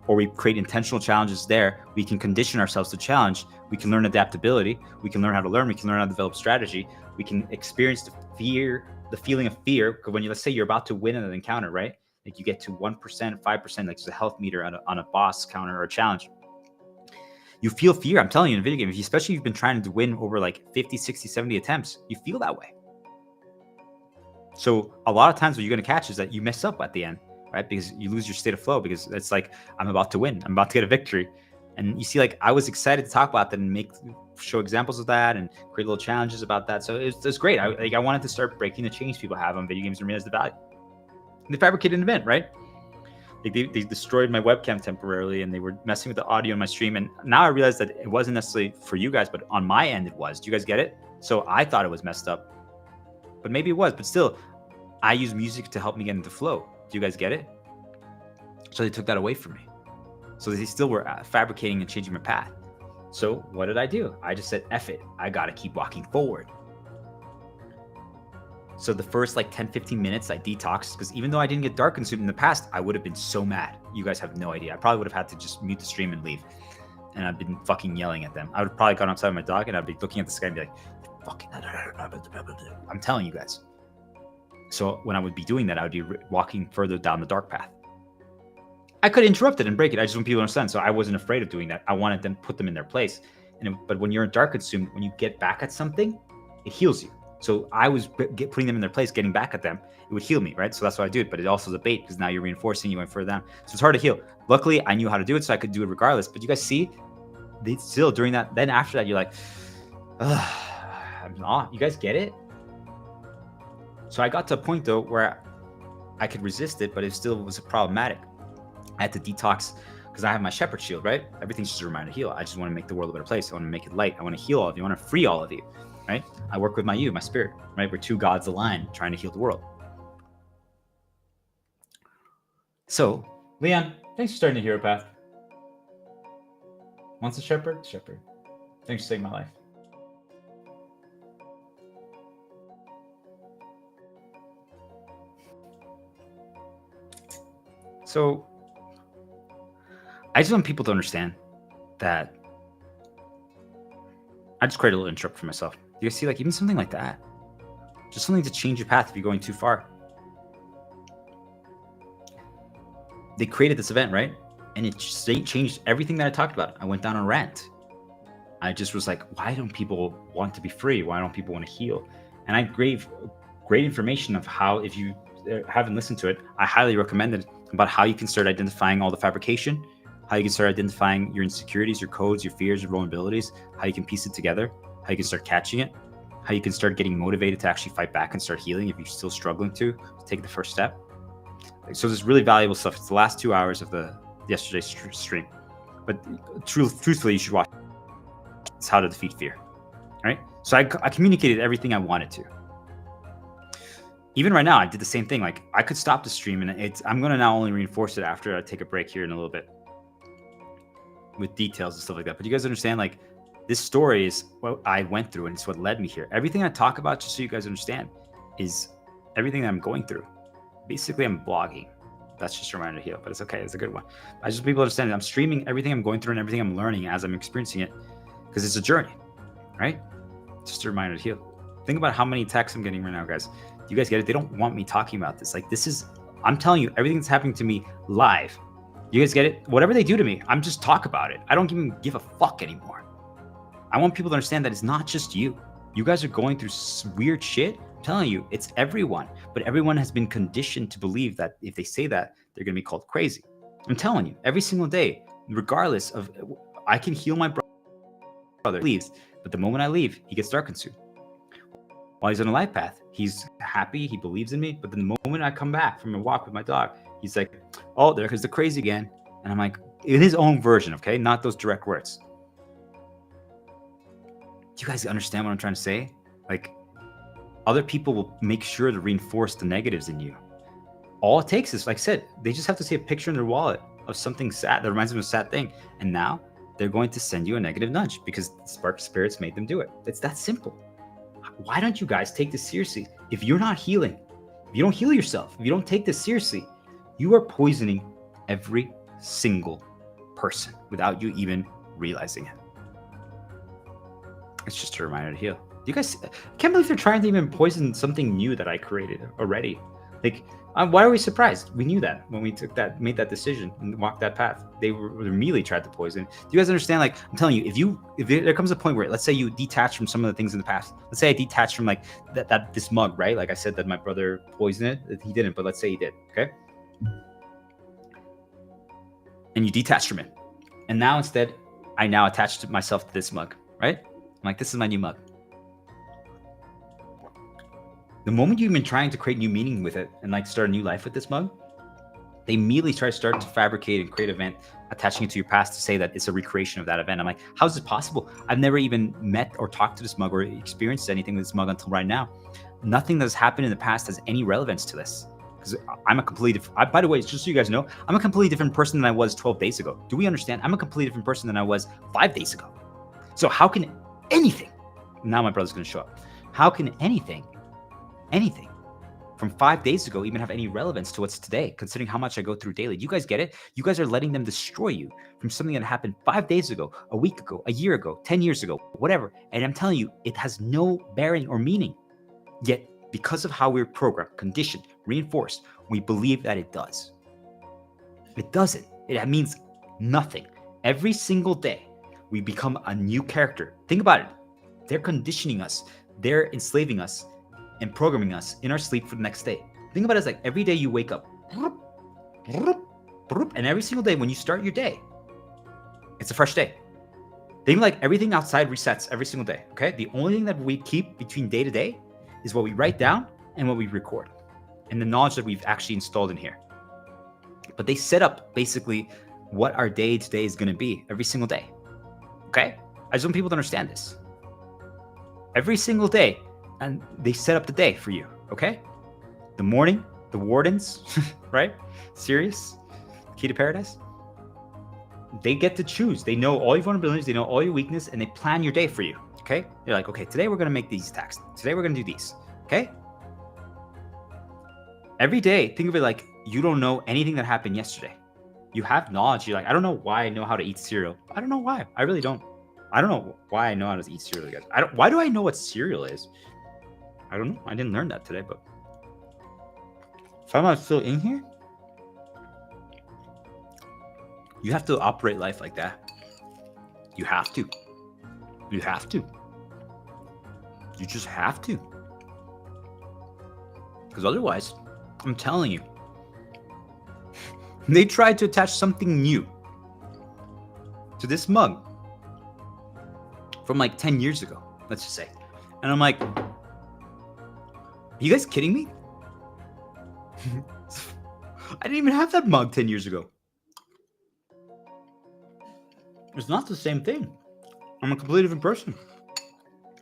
or we create intentional challenges there, we can condition ourselves to challenge. We can learn adaptability. We can learn how to learn. We can learn how to develop strategy. We can experience the feeling of fear. Because when let's say you're about to win an encounter, right? Like you get to 1%, 5%, like there's a health meter on a boss counter or a challenge. You feel fear. I'm telling you, in a video game, especially if you've been trying to win over like 50, 60, 70 attempts, you feel that way. So a lot of times what you're going to catch is that you mess up at the end, right? Because you lose your state of flow because it's like, I'm about to win. I'm about to get a victory. And you see, like, I was excited to talk about that and show examples of that and create little challenges about that. So it's great. I wanted to start breaking the chains people have on video games and realize the value. And they fabricated an event, right? Like they destroyed my webcam temporarily and they were messing with the audio in my stream. And now I realize that it wasn't necessarily for you guys, but on my end it was. Do you guys get it? So I thought it was messed up, but maybe it was. But still, I use music to help me get into flow. Do you guys get it? So they took that away from me. So they still were fabricating and changing my path. So what did I do? I just said, F it. I got to keep walking forward. So the first like 10, 15 minutes I detoxed because even though I didn't get dark consumed in the past, I would have been so mad. You guys have no idea. I probably would have had to just mute the stream and leave. And I've been fucking yelling at them. I would have probably gone outside with my dog and I'd be looking at the sky and be like, fucking, I'm telling you guys. So when I would be doing that, I would be walking further down the dark path. I could interrupt it and break it. I just want people to understand. So I wasn't afraid of doing that. I wanted them to put them in their place. But when you're in dark consumed, when you get back at something, it heals you. So I was putting them in their place, getting back at them. It would heal me, right? So that's why I do it. But it also is a bait because now you're reinforcing, you went further down. So it's hard to heal. Luckily, I knew how to do it, so I could do it regardless. But you guys see, they still during that. Then after that, you're like, I'm not. You guys get it? So I got to a point though where I could resist it, but it still was problematic. I had to detox because I have my shepherd shield, right? Everything's just a reminder to heal. I just want to make the world a better place. I want to make it light. I want to heal all of you. I want to free all of you, right? I work with my spirit, right? We're two gods aligned trying to heal the world. So, Leon, thanks for starting the hero path. Wants a shepherd? Shepherd. Thanks for saving my life. So, I just want people to understand that I just created a little intro for myself. You guys see, like, even something like that, just something to change your path if you're going too far. They created this event, right? And it just changed everything that I talked about. I went down a rant. I just was like, why don't people want to be free? Why don't people want to heal? And I gave great information of how, if you haven't listened to it, I highly recommend it, about how you can start identifying all the fabrication, how you can start identifying your insecurities, your codes, your fears, your vulnerabilities, how you can piece it together, how you can start catching it, how you can start getting motivated to actually fight back and start healing if you're still struggling to take the first step. So there's really valuable stuff. It's the last 2 hours of yesterday's stream. But truthfully, you should watch. It's how to defeat fear, right? So I communicated everything I wanted to. Even right now, I did the same thing. Like, I could stop the stream, and I'm going to now only reinforce it after I take a break here in a little bit with details and stuff like that. But you guys understand, like, this story is what I went through, and it's what led me here. Everything I talk about, just so you guys understand, is everything that I'm going through. Basically, I'm blogging. That's just a reminder to heal, but it's okay. It's a good one. I just want people to understand that I'm streaming everything I'm going through and everything I'm learning as I'm experiencing it, because it's a journey, right? Just a reminder to heal. Think about how many texts I'm getting right now, guys. You guys get it? They don't want me talking about this. Like, this is, I'm telling you, everything that's happening to me live. You guys get it? Whatever they do to me, I'm just talk about it. I don't even give a fuck anymore. I want people to understand that it's not just you. You guys are going through weird shit. I'm telling you, it's everyone. But everyone has been conditioned to believe that if they say that, they're going to be called crazy. I'm telling you, every single day, regardless of, I can heal my brother, leaves, but the moment I leave, he gets dark consumed. While he's on a life path, he's happy, he believes in me, but the moment I come back from a walk with my dog, he's like, oh, there goes the crazy again. And I'm like, in his own version, okay? Not those direct words. Do you guys understand what I'm trying to say? Like, other people will make sure to reinforce the negatives in you. All it takes is, like I said, they just have to see a picture in their wallet of something sad that reminds them of a sad thing. And now they're going to send you a negative nudge because spark spirits made them do it. It's that simple. Why don't you guys take this seriously? If you're not healing, if you don't heal yourself, if you don't take this seriously, you are poisoning every single person without you even realizing it. It's just a reminder to heal. You guys, I can't believe they're trying to even poison something new that I created already. Like, why are we surprised? We knew that when we made that decision and walked that path. They immediately tried to poison. Do you guys understand? Like, I'm telling you, if there comes a point where, let's say you detach from some of the things in the past. Let's say I detached from like this mug, right? Like I said that my brother poisoned it. He didn't, but let's say he did. Okay. And you detach from it, and now instead, I now attached myself to this mug, right? I'm like, this is my new mug. The moment you've been trying to create new meaning with it and like start a new life with this mug, they immediately start to fabricate and create an event attaching it to your past to say that it's a recreation of that event. I'm like, how is this possible? I've never even met or talked to this mug or experienced anything with this mug until right now. Nothing that's happened in the past has any relevance to this. Because I'm a completely different, by the way, just so you guys know, I'm a completely different person than I was 12 days ago. Do we understand? I'm a completely different person than I was 5 days ago. So how can anything, now my brother's going to show up. How can anything from 5 days ago even have any relevance to what's today, considering how much I go through daily? Do you guys get it? You guys are letting them destroy you from something that happened 5 days ago, a week ago, a year ago, 10 years ago, whatever. And I'm telling you, it has no bearing or meaning. Yet, because of how we're programmed, conditioned, reinforced, we believe that it does. It doesn't. It means nothing. Every single day, we become a new character. Think about it. They're conditioning us. They're enslaving us and programming us in our sleep for the next day. Think about it as like every day you wake up, and every single day when you start your day, it's a fresh day. Think like everything outside resets every single day, okay? The only thing that we keep between day to day is what we write down and what we record, and the knowledge that we've actually installed in here. But they set up basically what our day to day is going to be every single day, okay? I just want people to understand this. Every single day, and they set up the day for you, okay? The morning, the wardens, right? Sirius, Key to Paradise? They get to choose. They know all your vulnerabilities, they know all your weakness, and they plan your day for you. Okay? They're like, okay, today we're gonna make these attacks. Today we're gonna do these. Okay? Every day, think of it like you don't know anything that happened yesterday. You have knowledge. You're like, I don't know why I know how to eat cereal. I don't know why. I really don't. I don't know why I know how to eat cereal, guys. Why do I know what cereal is? I don't know. I didn't learn that today, but if I'm not still in here, you have to operate life like that. You have to. You have to. You just have to. Because otherwise, I'm telling you, they tried to attach something new to this mug from like 10 years ago, let's just say. And I'm like, are you guys kidding me? I didn't even have that mug 10 years ago. It's not the same thing. I'm a completely different person.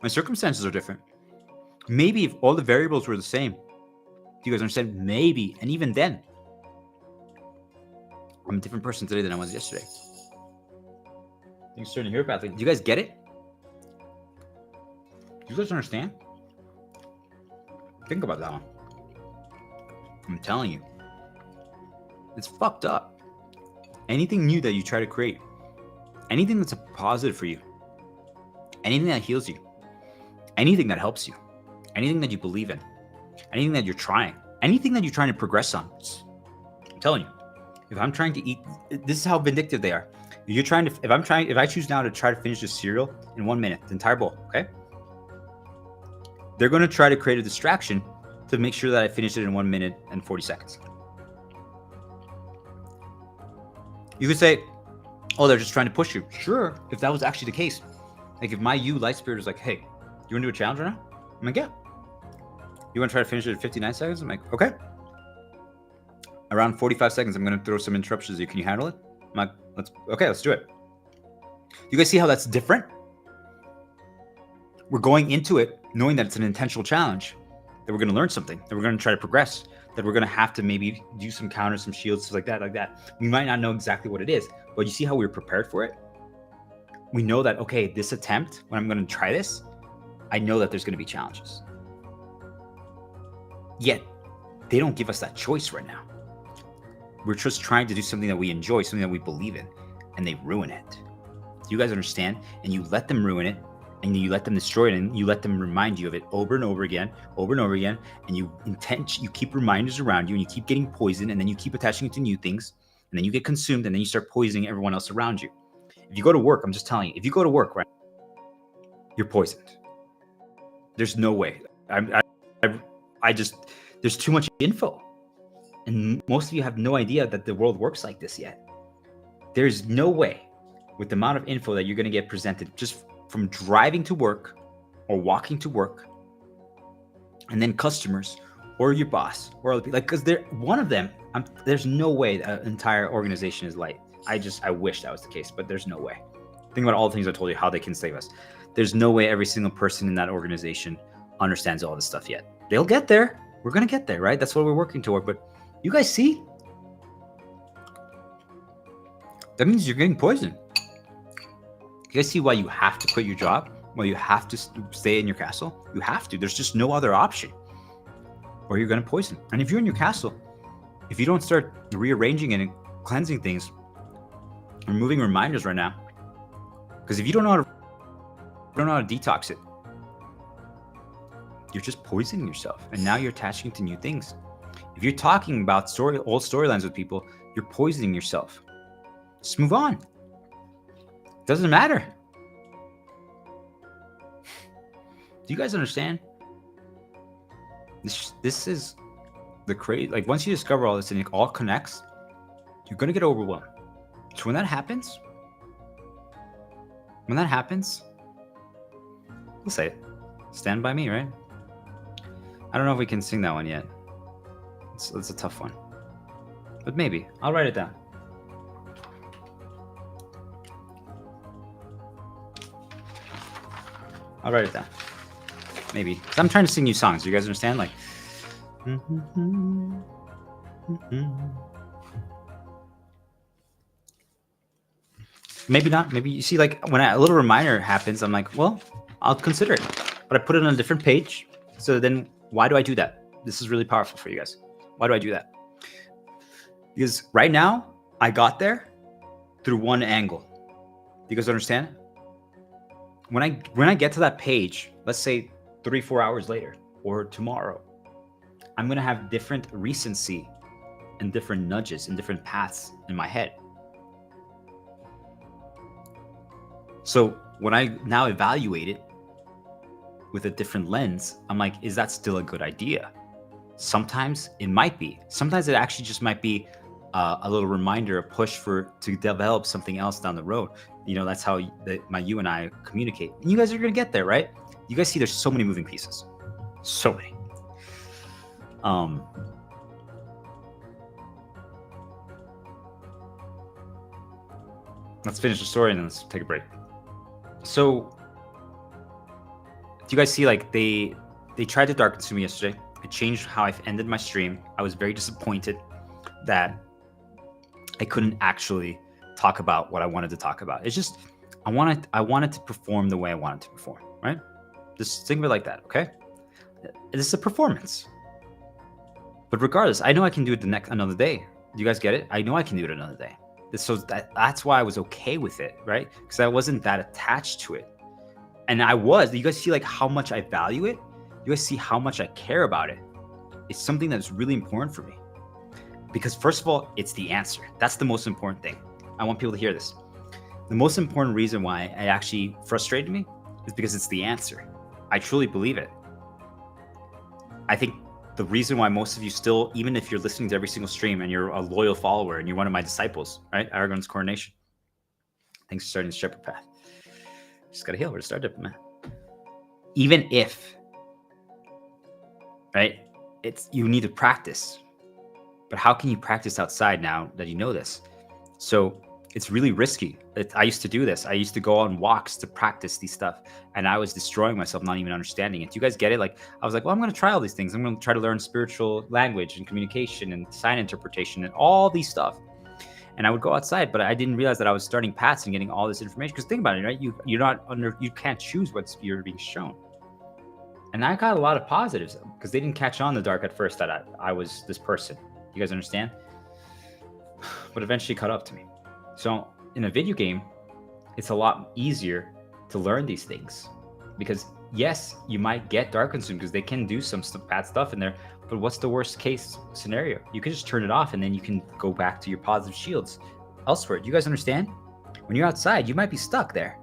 My circumstances are different. Maybe if all the variables were the same, do you guys understand? Maybe. And even then, I'm a different person today than I was yesterday. Things starting to hear badly. Do you guys get it? Do you guys understand? Think about that one. I'm telling you. It's fucked up. Anything new that you try to create, anything that's a positive for you, anything that heals you, anything that helps you, anything that you believe in, anything that you're trying to progress on. I'm telling you, if I'm trying to eat, this is how vindictive they are. If I choose now to try to finish this cereal in 1 minute, the entire bowl, okay? They're going to try to create a distraction to make sure that I finish it in 1 minute and 40 seconds. You could say, oh, they're just trying to push you. Sure, if that was actually the case. Like if my light spirit was like, hey, you want to do a challenge right now? I'm like, yeah. You want to try to finish it in 59 seconds? I'm like, okay. Around 45 seconds, I'm going to throw some interruptions at you. Can you handle it? I'm like, let's do it. You guys see how that's different? We're going into it knowing that it's an intentional challenge, that we're going to learn something, that we're going to try to progress, that we're going to have to maybe do some counters, some shields, stuff like that. We might not know exactly what it is, but you see how we were prepared for it? We know that, okay, this attempt, when I'm going to try this, I know that there's going to be challenges. Yet, they don't give us that choice right now. We're just trying to do something that we enjoy, something that we believe in, and they ruin it. Do you guys understand? And you let them ruin it, and you let them destroy it, and you let them remind you of it over and over again, and you keep reminders around you, and you keep getting poisoned, and then you keep attaching it to new things, and then you get consumed, and then you start poisoning everyone else around you. If you go to work, I'm just telling you, if you go to work, right, you're poisoned. There's no way. There's too much info. And most of you have no idea that the world works like this yet. There's no way with the amount of info that you're going to get presented just from driving to work or walking to work, and then customers or your boss or other people, like, because they're one of them. There's no way an entire organization is light. I wish that was the case, but there's no way. Think about all the things I told you, how they can save us. There's no way every single person in that organization understands all this stuff yet. They'll get there. We're going to get there, right? That's what we're working toward. But you guys see? That means you're getting poisoned. You guys see why you have to quit your job? Why you have to stay in your castle? You have to. There's just no other option. Or you're going to poison. And if you're in your castle, if you don't start rearranging it and cleansing things, removing reminders right now, because if you don't know how to detox it, you're just poisoning yourself. And now you're attaching to new things. If you're talking about old storylines with people, you're poisoning yourself. Just move on. It doesn't matter. Do you guys understand? This is the crazy. Like, once you discover all this and it all connects, you're gonna get overwhelmed. So when that happens, we'll say it. Stand by me, right? I don't know if we can sing that one yet. It's a tough one. But maybe. I'll write it down. I'll write it down. Maybe. 'Cause I'm trying to sing you songs. You guys understand? Like. Maybe not. Maybe you see, like, when a little reminder happens, I'm like, well, I'll consider it. But I put it on a different page. So then why do I do that? This is really powerful for you guys. Why do I do that? Because right now, I got there through one angle. Do you guys understand? When I get to that page, let's say 3-4 hours later or tomorrow, I'm going to have different recency and different nudges and different paths in my head. So when I now evaluate it with a different lens, I'm like, is that still a good idea? Sometimes it might be. Sometimes it actually just might be a little reminder, a push to develop something else down the road. You know, that's how you and I communicate. And you guys are going to get there, right? You guys see there's so many moving pieces. So many. Let's finish the story and then let's take a break. So, do you guys see, like, they tried to dark consume me yesterday. It changed how I ended my stream. I was very disappointed that I couldn't actually talk about what I wanted to talk about. It's just I wanted to perform the way I wanted to perform, right? Just think of it like that, okay? This is a performance. But regardless, I know I can do it another day. Do you guys get it? I know I can do it another day. So that's why I was okay with it, right? Because I wasn't that attached to it. And you guys see, like, how much I value it? You guys see how much I care about it? It's something that's really important for me. Because first of all, it's the answer. That's the most important thing. I want people to hear this. The most important reason why it actually frustrated me is because it's the answer. I truly believe it. I think the reason why most of you still, even if you're listening to every single stream and you're a loyal follower and you're one of my disciples, right? Aragon's coronation. Thanks for starting the shepherd path. Just got to heal. We're to start Diplomat. Even if, right? You need to practice. But how can you practice outside now that you know this? So it's really risky. I used to do this. I used to go on walks to practice these stuff. And I was destroying myself, not even understanding it. Do you guys get it? Like, I was like, well, I'm going to try all these things. I'm going to try to learn spiritual language and communication and sign interpretation and all these stuff. And I would go outside, but I didn't realize that I was starting paths and getting all this information. Because think about it, right? You can't choose what you're being shown. And I got a lot of positives because they didn't catch on the dark at first that I was this person. You guys understand? But eventually caught up to me. So in a video game, it's a lot easier to learn these things because yes, you might get dark consumed because they can do some bad stuff in there. But what's the worst case scenario? You can just turn it off and then you can go back to your positive shields elsewhere. Do you guys understand? When you're outside, you might be stuck there.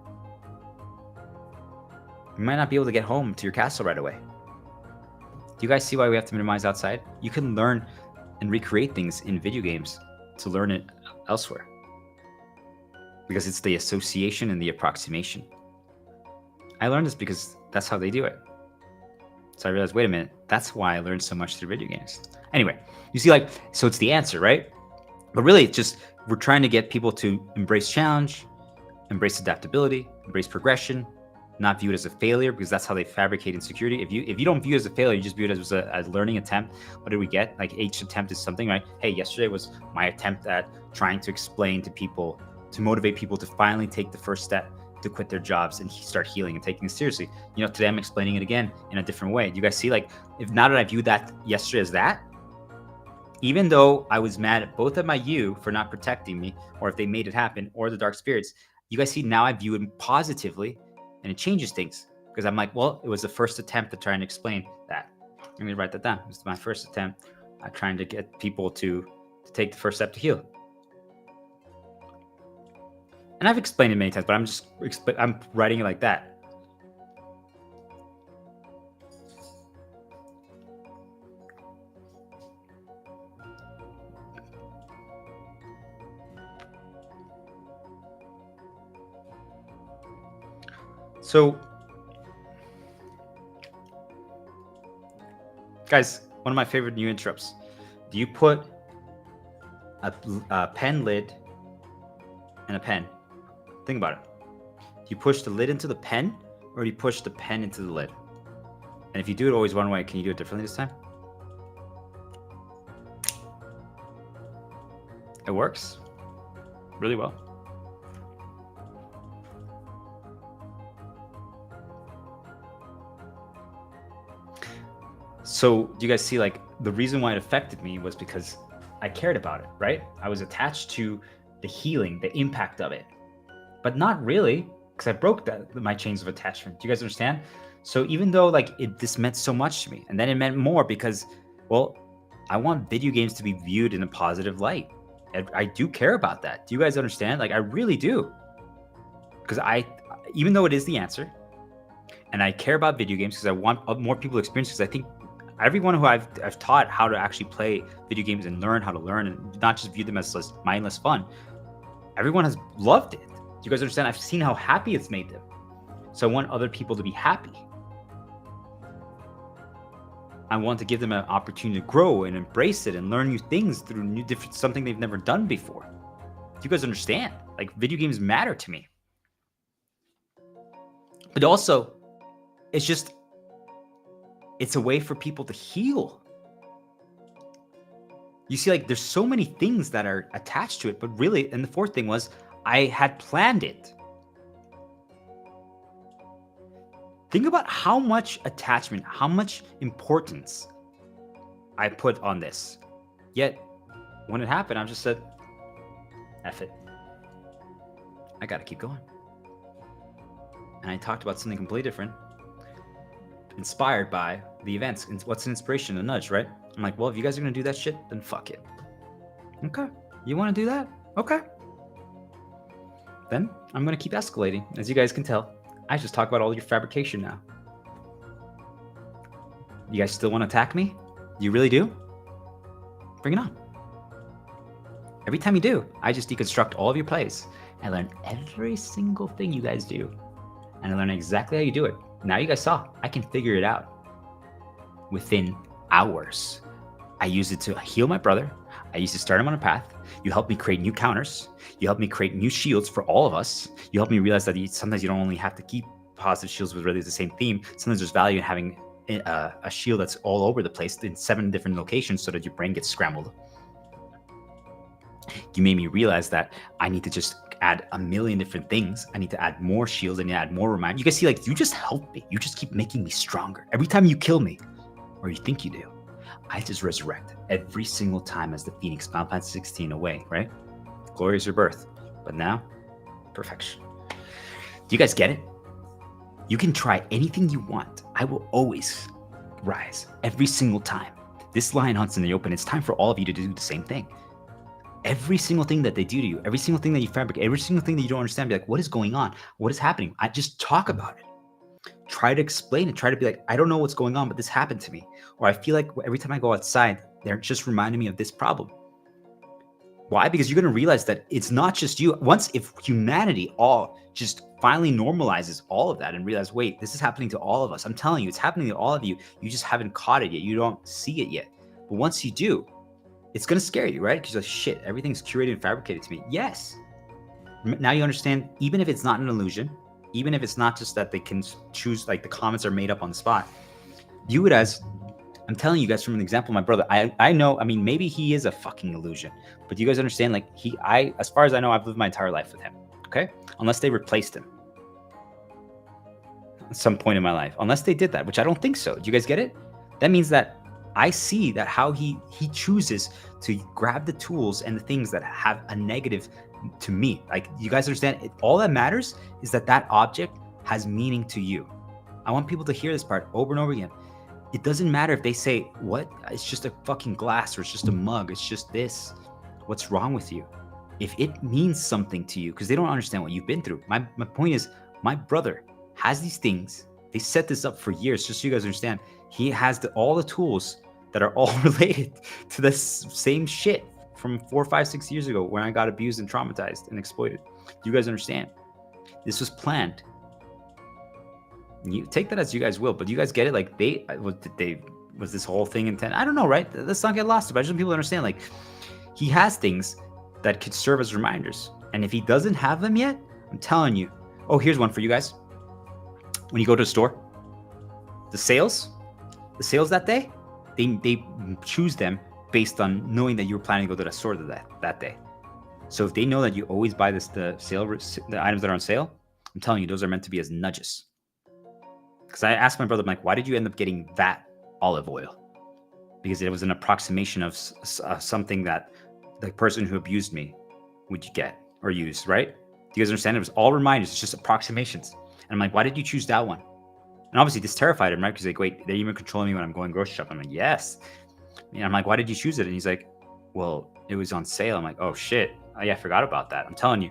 You might not be able to get home to your castle right away. Do you guys see why we have to minimize outside? You can learn and recreate things in video games to learn it elsewhere. Because it's the association and the approximation. I learned this because that's how they do it. So I realized, wait a minute, that's why I learned so much through video games. Anyway, you see, like, so it's the answer, right? But really, it's just, we're trying to get people to embrace challenge, embrace adaptability, embrace progression, not view it as a failure, because that's how they fabricate insecurity. If you don't view it as a failure, you just view it as a learning attempt. What did we get? Like, each attempt is something, right? Hey, yesterday was my attempt at trying to explain to people, to motivate people to finally take the first step to quit their jobs and start healing and taking it seriously. You know, today I'm explaining it again in a different way. Do you guys see, like, if now that I viewed that yesterday as that, even though I was mad at both of my you for not protecting me, or if they made it happen, or the dark spirits, you guys see now I view it positively. And it changes things because I'm like, well, it was the first attempt to try and explain that. Let me write that down. It was my first attempt at trying to get people to take the first step to heal. And I've explained it many times, but I'm writing it like that. So, guys, one of my favorite new interrupts. Do you put a pen lid and a pen? Think about it. Do you push the lid into the pen, or do you push the pen into the lid? And if you do it always one way, can you do it differently this time? It works really well. So do you guys see, like, the reason why it affected me was because I cared about it, right? I was attached to the healing, the impact of it, but not really, because I broke my chains of attachment. Do you guys understand? So even though like this meant so much to me, and then it meant more because, well, I want video games to be viewed in a positive light. I do care about that. Do you guys understand? Like, I really do. Because even though it is the answer, and I care about video games because I want more people to experience, because I think everyone who I've taught how to actually play video games and learn how to learn and not just view them as mindless fun, everyone has loved it. Do you guys understand? I've seen how happy it's made them. So I want other people to be happy. I want to give them an opportunity to grow and embrace it and learn new things through something they've never done before. Do you guys understand? Like, video games matter to me. But also, it's a way for people to heal. You see, like, there's so many things that are attached to it, but really, and the fourth thing was, I had planned it. Think about how much attachment, how much importance I put on this. Yet, when it happened, I just said, F it. I gotta keep going. And I talked about something completely different, inspired by the events. What's an inspiration? A nudge, right? I'm like, well, if you guys are gonna do that shit, then fuck it. Okay. You wanna do that? Okay. Then I'm gonna keep escalating. As you guys can tell, I just talk about all your fabrication now. You guys still want to attack me? You really do? Bring it on. Every time you do, I just deconstruct all of your plays. I learn every single thing you guys do. And I learn exactly how you do it. Now you guys saw, I can figure it out within hours. I use it to heal my brother. I used to start him on a path. You helped me create new counters. You helped me create new shields for all of us. You helped me realize that sometimes you don't only have to keep positive shields with really the same theme. Sometimes there's value in having a shield that's all over the place in 7 different locations so that your brain gets scrambled. You made me realize that I need to just add a million different things. I need to add more shields. I need to add more reminders. You guys see, like, you just help me. You just keep making me stronger. Every time you kill me, or you think you do, I just resurrect every single time as the Phoenix, Final Fantasy 16 away, right? Glorious rebirth. But now, perfection. Do you guys get it? You can try anything you want. I will always rise every single time. This lion hunts in the open. It's time for all of you to do the same thing. Every single thing that they do to you, every single thing that you fabricate, every single thing that you don't understand, be like, what is going on? What is happening? I just talk about it. Try to explain it. Try to be like, I don't know what's going on, but this happened to me. Or I feel like every time I go outside, they're just reminding me of this problem. Why? Because you're going to realize that it's not just you. If humanity all just finally normalizes all of that and realize, wait, this is happening to all of us. I'm telling you, it's happening to all of you. You just haven't caught it yet. You don't see it yet. But once you do, it's going to scare you, right? Because you're like, shit, everything's curated and fabricated to me. Yes. Now you understand, even if it's not an illusion, even if it's not just that they can choose, like the comments are made up on the spot, view it as, I'm telling you guys from an example, my brother, I know, I mean, maybe he is a fucking illusion, but you guys understand, like as far as I know, I've lived my entire life with him, okay? Unless they replaced him at some point in my life, unless they did that, which I don't think so. Do you guys get it? That means that I see that how he chooses to grab the tools and the things that have a negative to me. Like, you guys understand, all that matters is that that object has meaning to you. I want people to hear this part over and over again. It doesn't matter if they say, what? It's just a fucking glass, or it's just a mug. It's just this. What's wrong with you? If it means something to you, because they don't understand what you've been through. My point is, my brother has these things. They set this up for years, just so you guys understand. He has all the tools that are all related to this same shit from 4, 5, 6 years ago when I got abused and traumatized and exploited. You guys understand? This was planned. You take that as you guys will, but you guys get it? Like, was this whole thing intent? I don't know, right? Let's not get lost. But I just want people to understand, like, he has things that could serve as reminders. And if he doesn't have them yet, I'm telling you. Oh, here's one for you guys. When you go to a store, the sales that day, they choose them based on knowing that you were planning to go to the store that day. So if they know that you always buy the items that are on sale, I'm telling you, those are meant to be as nudges. Because I asked my brother, I'm like, why did you end up getting that olive oil, because it was an approximation of something that the person who abused me would get or use, right? Do you guys understand? It was all reminders. It's just approximations. And I'm like, why did you choose that one? And obviously this terrified him, right? Because like, wait, they're even controlling me when I'm going grocery shopping. I'm like, yes. And I'm like, why did you choose it? And he's like, well, it was on sale. I'm like, oh shit. Oh yeah, I forgot about that. I'm telling you,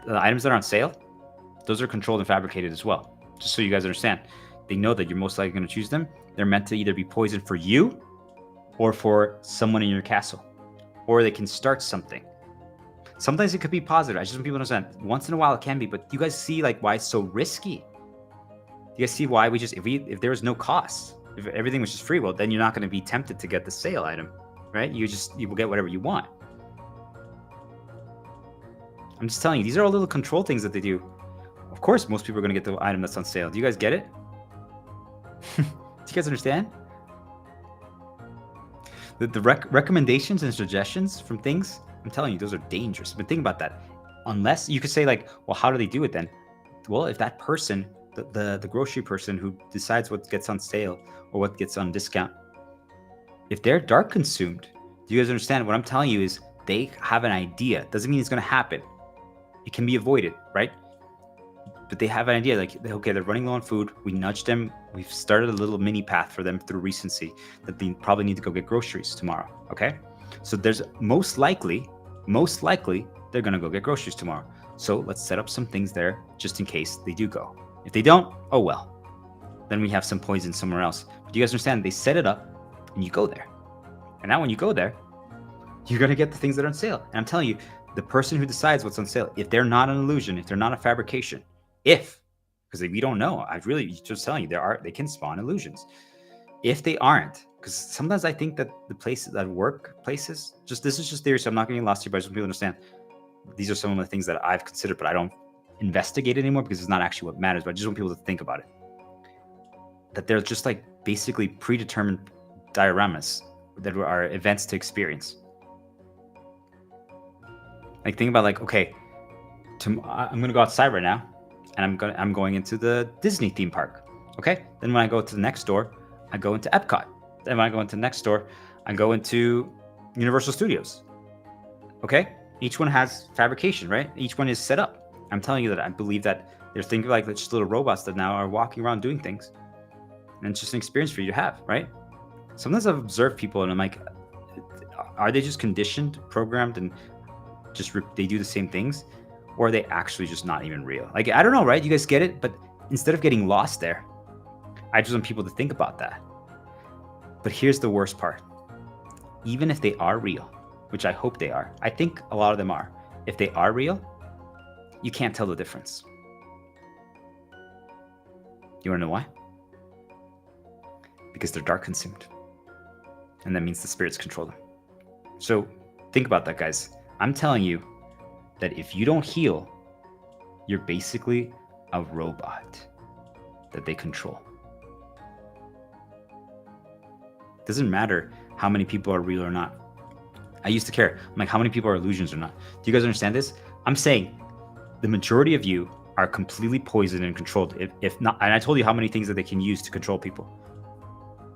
the items that are on sale, those are controlled and fabricated as well. Just so you guys understand. They know that you're most likely going to choose them. They're meant to either be poison for you or for someone in your castle. Or they can start something. Sometimes it could be positive. I just want people to understand. Once in a while it can be, but you guys see like why it's so risky. You guys see why if there was no cost, if everything was just free, well, then you're not going to be tempted to get the sale item, right? You will get whatever you want. I'm just telling you, these are all little control things that they do. Of course, most people are going to get the item that's on sale. Do you guys get it? Do you guys understand? The recommendations and suggestions from things, I'm telling you, those are dangerous. But think about that. Unless you could say like, well, how do they do it then? Well, if that person, the grocery person who decides what gets on sale or what gets on discount, if they're dark consumed, do you guys understand? What I'm telling you is they have an idea. Doesn't mean it's going to happen. It can be avoided, right? But they have an idea, like, okay, they're running low on food. We nudged them. We've started a little mini path for them through recency that they probably need to go get groceries tomorrow, okay? So there's most likely, they're going to go get groceries tomorrow. So let's set up some things there just in case they do go. If they don't, oh well. Then we have some poison somewhere else. But do you guys understand? They set it up and you go there. And now when you go there, you're going to get the things that are on sale. And I'm telling you, the person who decides what's on sale, if they're not an illusion, if they're not a fabrication, because we don't know, I really just telling you, they can spawn illusions. If they aren't, because sometimes I think that the places that workplaces, this is just theory, so I'm not getting lost here, but I just want people to understand. These are some of the things that I've considered, but I don't investigate it anymore because it's not actually what matters. But I just want people to think about it. That they're just like basically predetermined dioramas that are events to experience. Like think about like, okay, I'm gonna go outside right now, and I'm going into the Disney theme park. Okay, then when I go to the next door, I go into Epcot. Then when I go into the next door, I go into Universal Studios. Okay, each one has fabrication, right? Each one is set up. I'm telling you that I believe that there's things like just little robots that now are walking around doing things, and it's just an experience for you to have, right? Sometimes I've observed people and I'm like, are they just conditioned, programmed, and just they do the same things? Or are they actually just not even real? Like, I don't know, right? You guys get it? But instead of getting lost there, I just want people to think about that. But here's the worst part. Even if they are real, which I hope they are, I think a lot of them are. If they are real, you can't tell the difference. You want to know why? Because they're dark consumed. And that means the spirits control them. So think about that, guys. I'm telling you that if you don't heal, you're basically a robot that they control. Doesn't matter how many people are real or not. I used to care. I'm like, how many people are illusions or not? Do you guys understand this? I'm saying the majority of you are completely poisoned and controlled. If not, and I told you how many things that they can use to control people.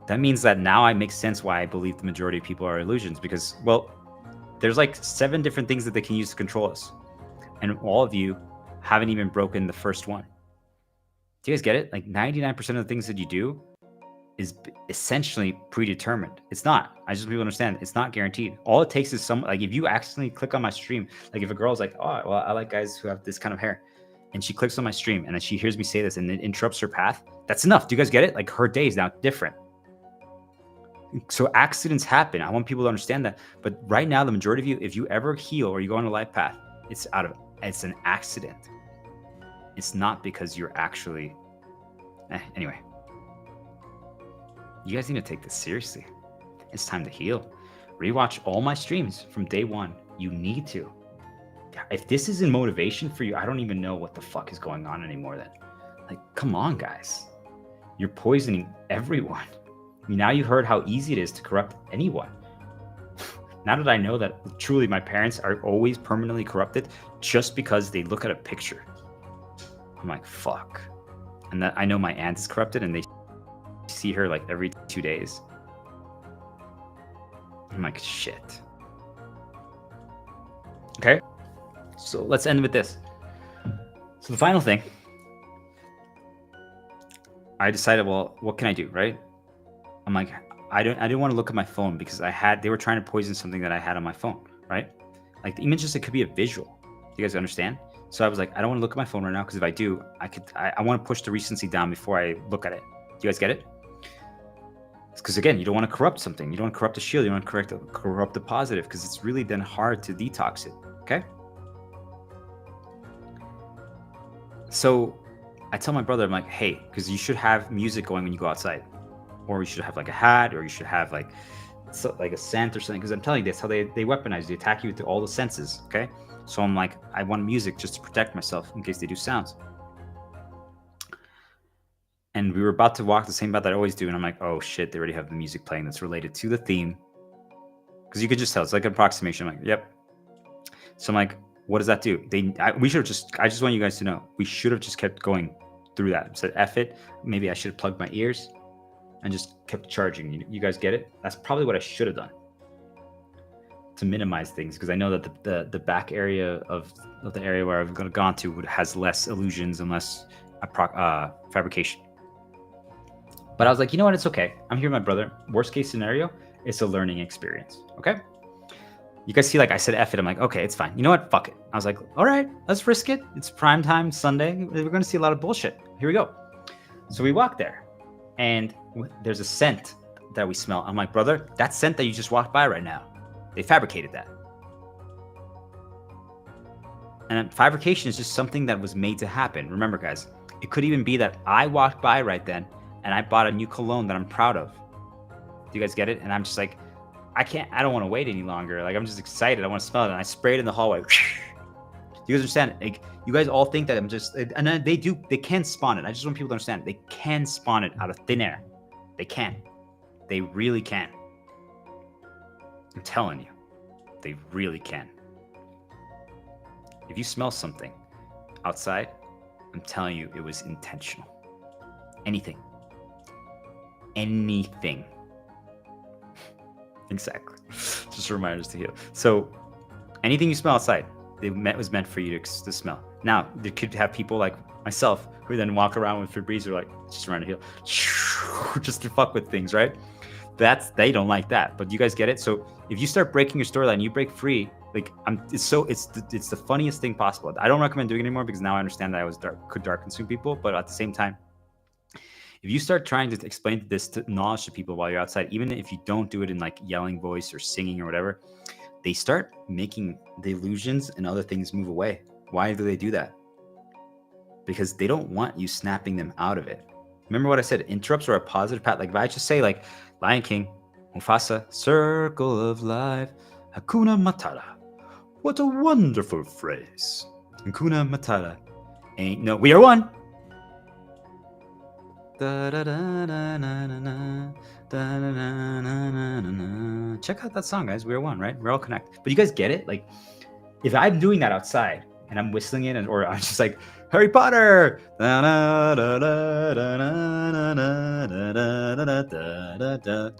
That means that now it makes sense why I believe the majority of people are illusions, because, well, there's like 7 different things that they can use to control us. And all of you haven't even broken the first one. Do you guys get it? Like 99% of the things that you do is essentially predetermined. It's not. I just want people to understand. It's not guaranteed. All it takes is like if you accidentally click on my stream, like if a girl's like, oh, well, I like guys who have this kind of hair, and she clicks on my stream and then she hears me say this and it interrupts her path, that's enough. Do you guys get it? Like her day is now different. So accidents happen. I want people to understand that. But right now, the majority of you, if you ever heal or you go on a life path, it's an accident. It's not because you're actually, anyway. You guys need to take this seriously. It's time to heal. Rewatch all my streams from day one. You need to. If this isn't motivation for you, I don't even know what the fuck is going on anymore then. Like, come on, guys. You're poisoning everyone. Now you heard how easy it is to corrupt anyone. Now that I know that truly my parents are always permanently corrupted just because they look at a picture. I'm like, fuck. And that I know my aunt is corrupted and they see her like every 2 days. I'm like, shit. Okay, so let's end with this. So the final thing, I decided, well, what can I do, right? I'm like, I didn't want to look at my phone because they were trying to poison something that I had on my phone, right? Like the images, it could be a visual. Do you guys understand? So I was like, I don't want to look at my phone right now because if I do, I want to push the recency down before I look at it. Do you guys get it? Because again, you don't want to corrupt something. You don't want to corrupt the shield. You don't want to corrupt the positive because it's really then hard to detox it. Okay. So I tell my brother, I'm like, hey, because you should have music going when you go outside, or you should have like a hat, or you should have like a scent or something. Because I'm telling you, that's how they weaponize. They attack you with all the senses. Okay. So I'm like, I want music just to protect myself in case they do sounds. And we were about to walk the same path that I always do. And I'm like, oh shit, they already have the music playing that's related to the theme. Because you could just tell, it's like an approximation. I'm like, yep. So I'm like, what does that do? I just want you guys to know, we should have just kept going through that. Said, F it. Maybe I should have plugged my ears and just kept charging. You guys get it? That's probably what I should have done to minimize things. Because I know that the back area of the area where I've gone to has less illusions and less fabrication. But I was like, you know what? It's okay. I'm here with my brother. Worst case scenario, it's a learning experience. Okay? You guys see, like I said, F it. I'm like, okay, it's fine. You know what? Fuck it. I was like, all right, let's risk it. It's prime time Sunday. We're going to see a lot of bullshit. Here we go. So we walk there, and there's a scent that we smell. I'm like, brother, that scent that you just walked by right now, they fabricated that. And fabrication is just something that was made to happen. Remember, guys, it could even be that I walked by right then, and I bought a new cologne that I'm proud of. Do you guys get it? And I'm just like, I don't want to wait any longer. Like, I'm just excited. I want to smell it. And I sprayed it in the hallway. Do you guys understand? Like, you guys all think that I'm just, and then they can spawn it. I just want people to understand. They can spawn it out of thin air. They can. They really can. I'm telling you, they really can. If you smell something outside, I'm telling you, it was intentional. Anything. Exactly. Just reminders to heal. So anything you smell outside, was meant for you to smell. Now, there could have people like myself who then walk around with Febreze or like just around to heal, just to fuck with things, right? They don't like that. But you guys get it? So if you start breaking your storyline, you break free. Like it's the funniest thing possible. I don't recommend doing it anymore because now I understand that could dark consume people. But at the same time, if you start trying to explain this knowledge to people while you're outside, even if you don't do it in like yelling voice or singing or whatever, they start making the illusions and other things move away. Why do they do that? Because they don't want you snapping them out of it. Remember what I said, interrupts are a positive path. Like if I just say like Lion King, Mufasa, circle of life, Hakuna Matata. What a wonderful phrase. Hakuna Matata. Ain't no, we are one. Check out that song, guys. We are one, right? We're all connected. But you guys get it? Like, if I'm doing that outside and I'm whistling it, or I'm just like Harry Potter,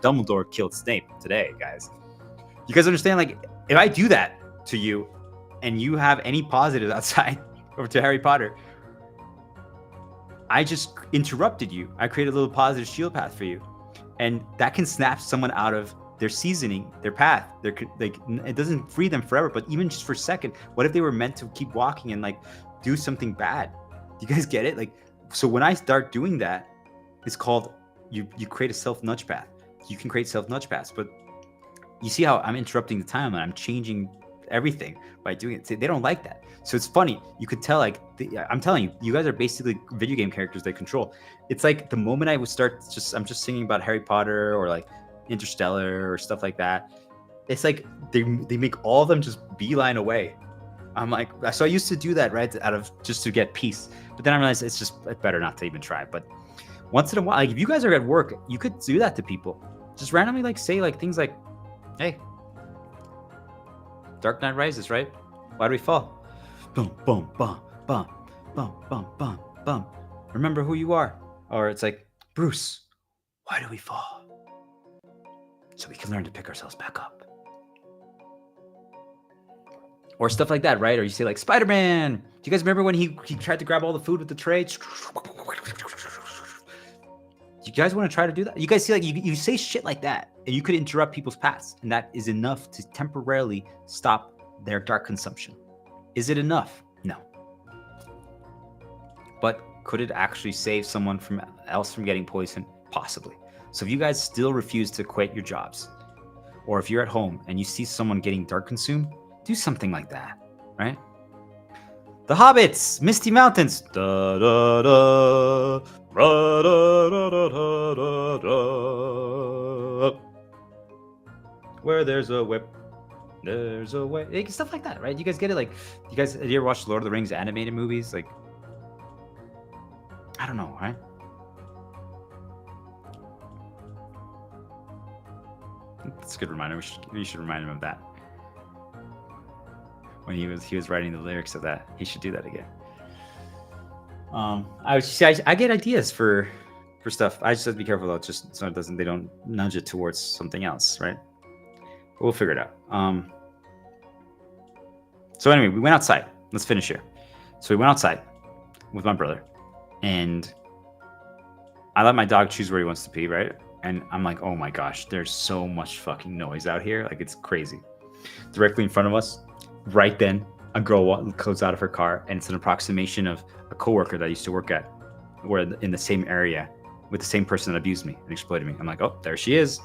Dumbledore killed Snape today, guys. You guys understand? Like, if I do that to you, and you have any positives outside over to Harry Potter, I just interrupted you. I created a little positive shield path for you. And that can snap someone out of their seasoning, their path. It doesn't free them forever, but even just for a second, what if they were meant to keep walking and like do something bad? Do you guys get it? Like, so when I start doing that, it's called, you create a self-nudge path. You can create self-nudge paths, but you see how I'm interrupting the timeline. I'm changing everything by doing it. They don't like that. So it's funny. You could tell, like, I'm telling you, you guys are basically video game characters they control. It's like the moment I would start, I'm just singing about Harry Potter or like Interstellar or stuff like that. It's like they make all of them just beeline away. I'm like, so I used to do that, right, out of just to get peace. But then I realized it's better not to even try. But once in a while, like if you guys are at work, you could do that to people. Just randomly like say like things like, hey, Dark Knight Rises, right? Why do we fall? Boom, boom, bum, bum, bum, bum, bum, bum. Remember who you are. Or it's like, Bruce, Why do we fall? So we can learn to pick ourselves back up. Or stuff like that, right? Or you say like Spider-Man. Do you guys remember when he tried to grab all the food with the tray? Do you guys want to try to do that? You guys see like you say shit like that and you could interrupt people's paths, and that is enough to temporarily stop their dark consumption. Is it enough? No. But could it actually save someone else from getting poisoned? Possibly. So if you guys still refuse to quit your jobs, or if you're at home and you see someone getting dark consumed, do something like that, right? The Hobbits, Misty Mountains. Da, da, da, da, da, da, da, da, da. Where there's a whip, there's a way. Like, stuff like that, right? You guys get it? Like, you guys, have you ever watched Lord of the Rings animated movies? Like, I don't know, right? That's a good reminder. We should remind him of that. When he was writing the lyrics of that, he should do that again. I get ideas for stuff. I just have to be careful though, just so they don't nudge it towards something else, right? But we'll figure it out. So anyway, we went outside. Let's finish here. So we went outside with my brother, and I let my dog choose where he wants to pee, right? And I'm like, oh my gosh, there's so much fucking noise out here. Like, it's crazy. Directly in front of us, right then, a girl comes out of her car, and it's an approximation of a coworker that I used to work at. We're in the same area with the same person that abused me and exploited me. I'm like, oh, there she is.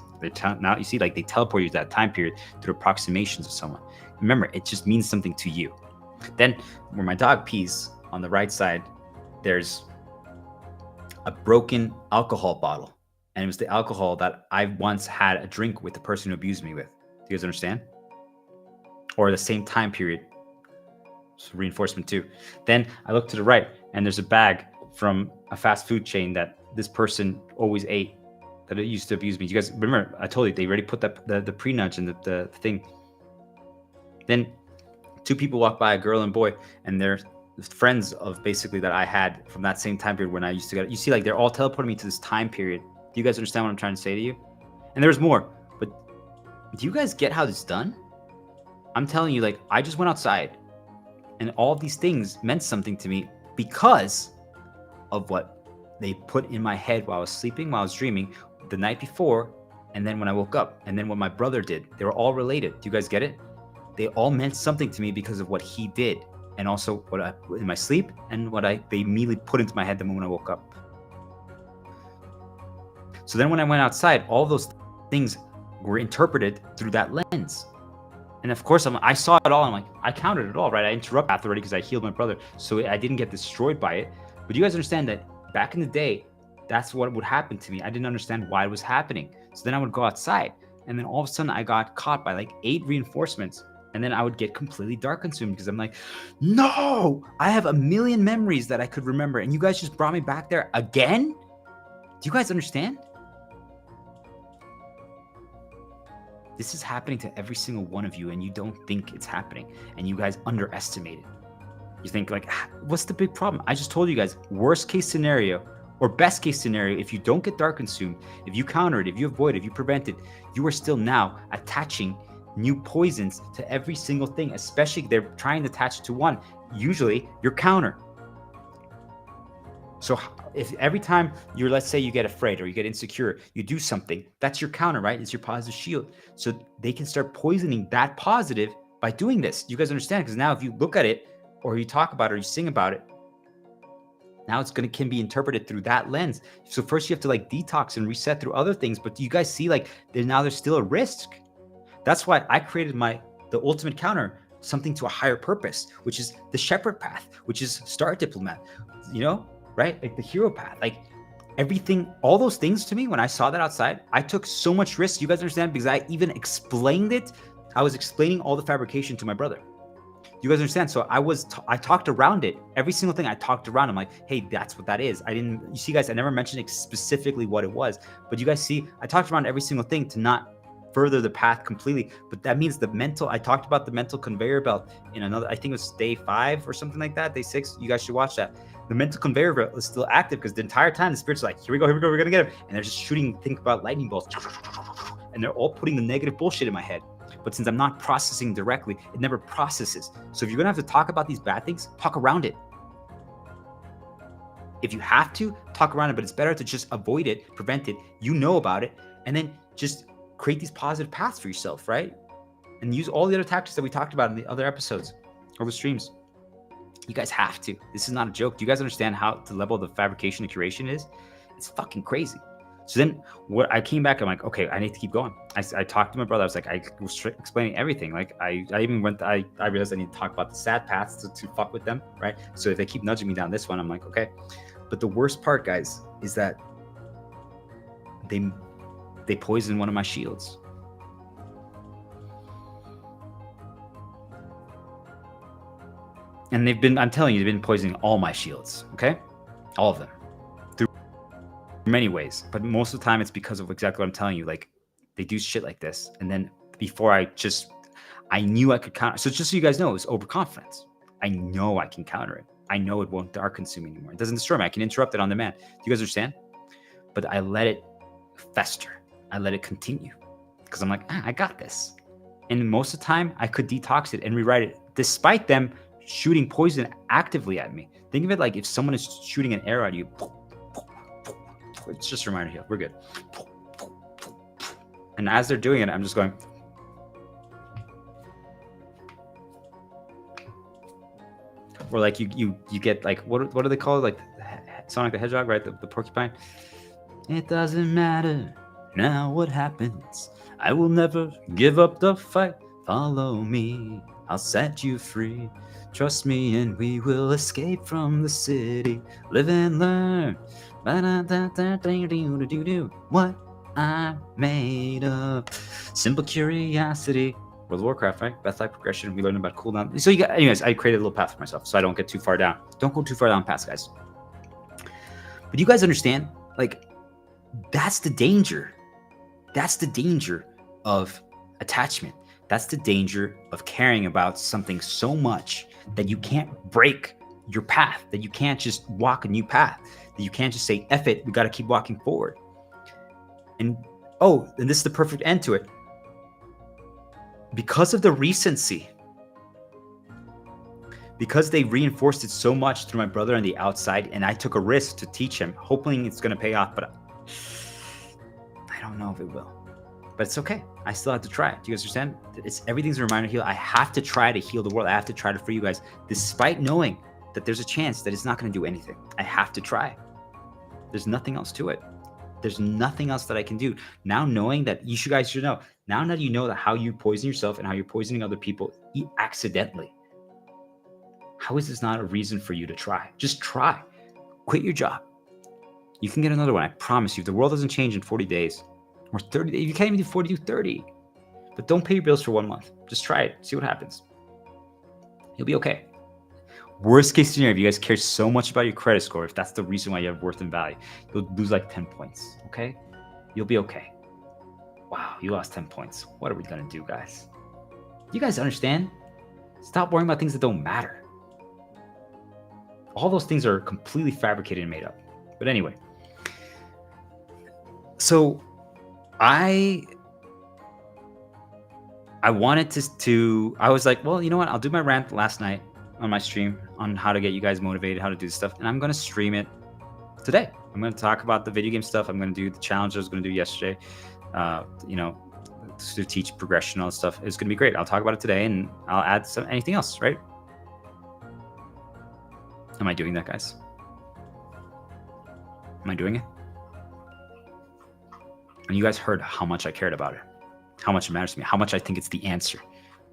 Now you see, like, they teleport you to that time period through approximations of someone. Remember, it just means something to you. Then, where my dog pees, on the right side, there's a broken alcohol bottle. And it was the alcohol that I once had a drink with the person who abused me with. Do you guys understand? Or the same time period. So reinforcement too. Then I look to the right, and there's a bag from a fast food chain that this person always ate, that it used to abuse me. You guys remember, I told you, they already put the pre-nudge in the thing. Then two people walk by, a girl and boy, and they're friends of basically that I had from that same time period when I used to get. You see, like, they're all teleporting me to this time period. Do you guys understand what I'm trying to say to you? And there's more, but do you guys get how this is done? I'm telling you, like, I just went outside, and all of these things meant something to me because of what they put in my head while I was sleeping, while I was dreaming, the night before, and then when I woke up, and then what my brother did. They were all related. Do you guys get it? They all meant something to me because of what he did, and also what I in my sleep, and what they immediately put into my head the moment I woke up. So then when I went outside, all those things were interpreted through that lens. And of course, I saw it all. I'm like, I counted it all, right? I interrupted path already because I healed my brother, so I didn't get destroyed by it. But you guys understand that back in the day, that's what would happen to me. I didn't understand why it was happening. So then I would go outside, and then all of a sudden I got caught by like 8 reinforcements. And then I would get completely dark consumed because I'm like, no, I have a million memories that I could remember. And you guys just brought me back there again? Do you guys understand? This is happening to every single one of you, and you don't think it's happening, and you guys underestimate it. You think like, what's the big problem? I just told you guys, worst case scenario or best case scenario, if you don't get dark consumed, if you counter it, if you avoid it, if you prevent it, you are still now attaching new poisons to every single thing, especially if they're trying to attach it to one, usually your counter. So if every time let's say you get afraid or you get insecure, you do something, that's your counter, right? It's your positive shield. So they can start poisoning that positive by doing this. You guys understand? Because now if you look at it or you talk about it or you sing about it, now can be interpreted through that lens. So first you have to like detox and reset through other things, but you guys see like there's still a risk. That's why I created the ultimate counter, something to a higher purpose, which is the shepherd path, which is Star Diplomat, right? Like the hero path, like everything, all those things to me, when I saw that outside, I took so much risk. You guys understand? Because I even explained it. I was explaining all the fabrication to my brother. You guys understand? So I talked around it. Every single thing I talked around. I'm like, hey, that's what that is. You see guys, I never mentioned specifically what it was, but you guys see, I talked around every single thing to not further the path completely. But that means I talked about the mental conveyor belt in another, I think it was day 5 or something like that, day 6. You guys should watch that. The mental conveyor belt is still active because the entire time the spirits are like, here we go, we're going to get him. And they're just shooting, think about lightning bolts. And they're all putting the negative bullshit in my head. But since I'm not processing directly, it never processes. So if you're going to have to talk about these bad things, talk around it. If you have to, talk around it, but it's better to just avoid it, prevent it, you know about it, and then just create these positive paths for yourself, right? And use all the other tactics that we talked about in the other episodes or the streams. You guys have to. This is not a joke. Do you guys understand how the level of the fabrication and curation is? It's fucking crazy. So then what I came back, I'm like, okay, I need to keep going. I talked to my brother. I was like, I was explaining everything. Like I even went, I realized I need to talk about the sad paths to fuck with them, right? So if they keep nudging me down this one, I'm like, okay. But the worst part, guys, is that they poisoned one of my shields. And I'm telling you, they've been poisoning all my shields, okay? All of them. Through many ways. But most of the time, it's because of exactly what I'm telling you. Like, they do shit like this. And then before I knew I could counter. So just so you guys know, it's overconfidence. I know I can counter it. I know it won't dark consume anymore. It doesn't destroy me. I can interrupt it on demand. Do you guys understand? But I let it fester. I let it continue. Because I'm like, I got this. And most of the time, I could detox it and rewrite it, despite them shooting poison actively at me. Think of it like if someone is shooting an arrow at you. It's just a reminder here. We're good. And as they're doing it, I'm just going. Or like you get like, what do they call it? Like Sonic the Hedgehog, right? The porcupine. It doesn't matter now what happens. I will never give up the fight. Follow me. I'll set you free. Trust me and we will escape from the city. Live and learn. What I'm made of. Simple curiosity. World of Warcraft, right? Best life progression. We learned about cooldown. So anyways, I created a little path for myself so I don't get too far down. Don't go too far down paths, guys. But you guys understand? Like, that's the danger. That's the danger of attachment. That's the danger of caring about something so much that you can't break your path, that you can't just walk a new path, that you can't just say, F it, we got to keep walking forward. And this is the perfect end to it. Because of the recency, because they reinforced it so much through my brother on the outside, and I took a risk to teach him, hoping it's going to pay off, but I don't know if it will. But it's okay. I still have to try it. Do you guys understand? Everything's a reminder to heal. I have to try to heal the world. I have to try to free you guys, despite knowing that there's a chance that it's not going to do anything. I have to try. There's nothing else to it. There's nothing else that I can do. Now knowing that you guys should know, now that you know that how you poison yourself and how you're poisoning other people accidentally, how is this not a reason for you to try? Just try. Quit your job. You can get another one. I promise you. If the world doesn't change in 40 days or 30 days, you can't even do 40, do 30. But don't pay your bills for 1 month. Just try it. See what happens. You'll be okay. Worst case scenario, if you guys care so much about your credit score, if that's the reason why you have worth and value, you'll lose like 10 points, okay? You'll be okay. Wow, you lost 10 points. What are we going to do, guys? You guys understand? Stop worrying about things that don't matter. All those things are completely fabricated and made up. But anyway, so I wanted to I was like, well, you know what? I'll do my rant last night on my stream on how to get you guys motivated, how to do this stuff. And I'm going to stream it today. I'm going to talk about the video game stuff. I'm going to do the challenge I was going to do yesterday, to teach progression, all that stuff. It's going to be great. I'll talk about it today and I'll add anything else, right? Am I doing that, guys? Am I doing it? And you guys heard how much I cared about it, how much it matters to me, how much I think it's the answer,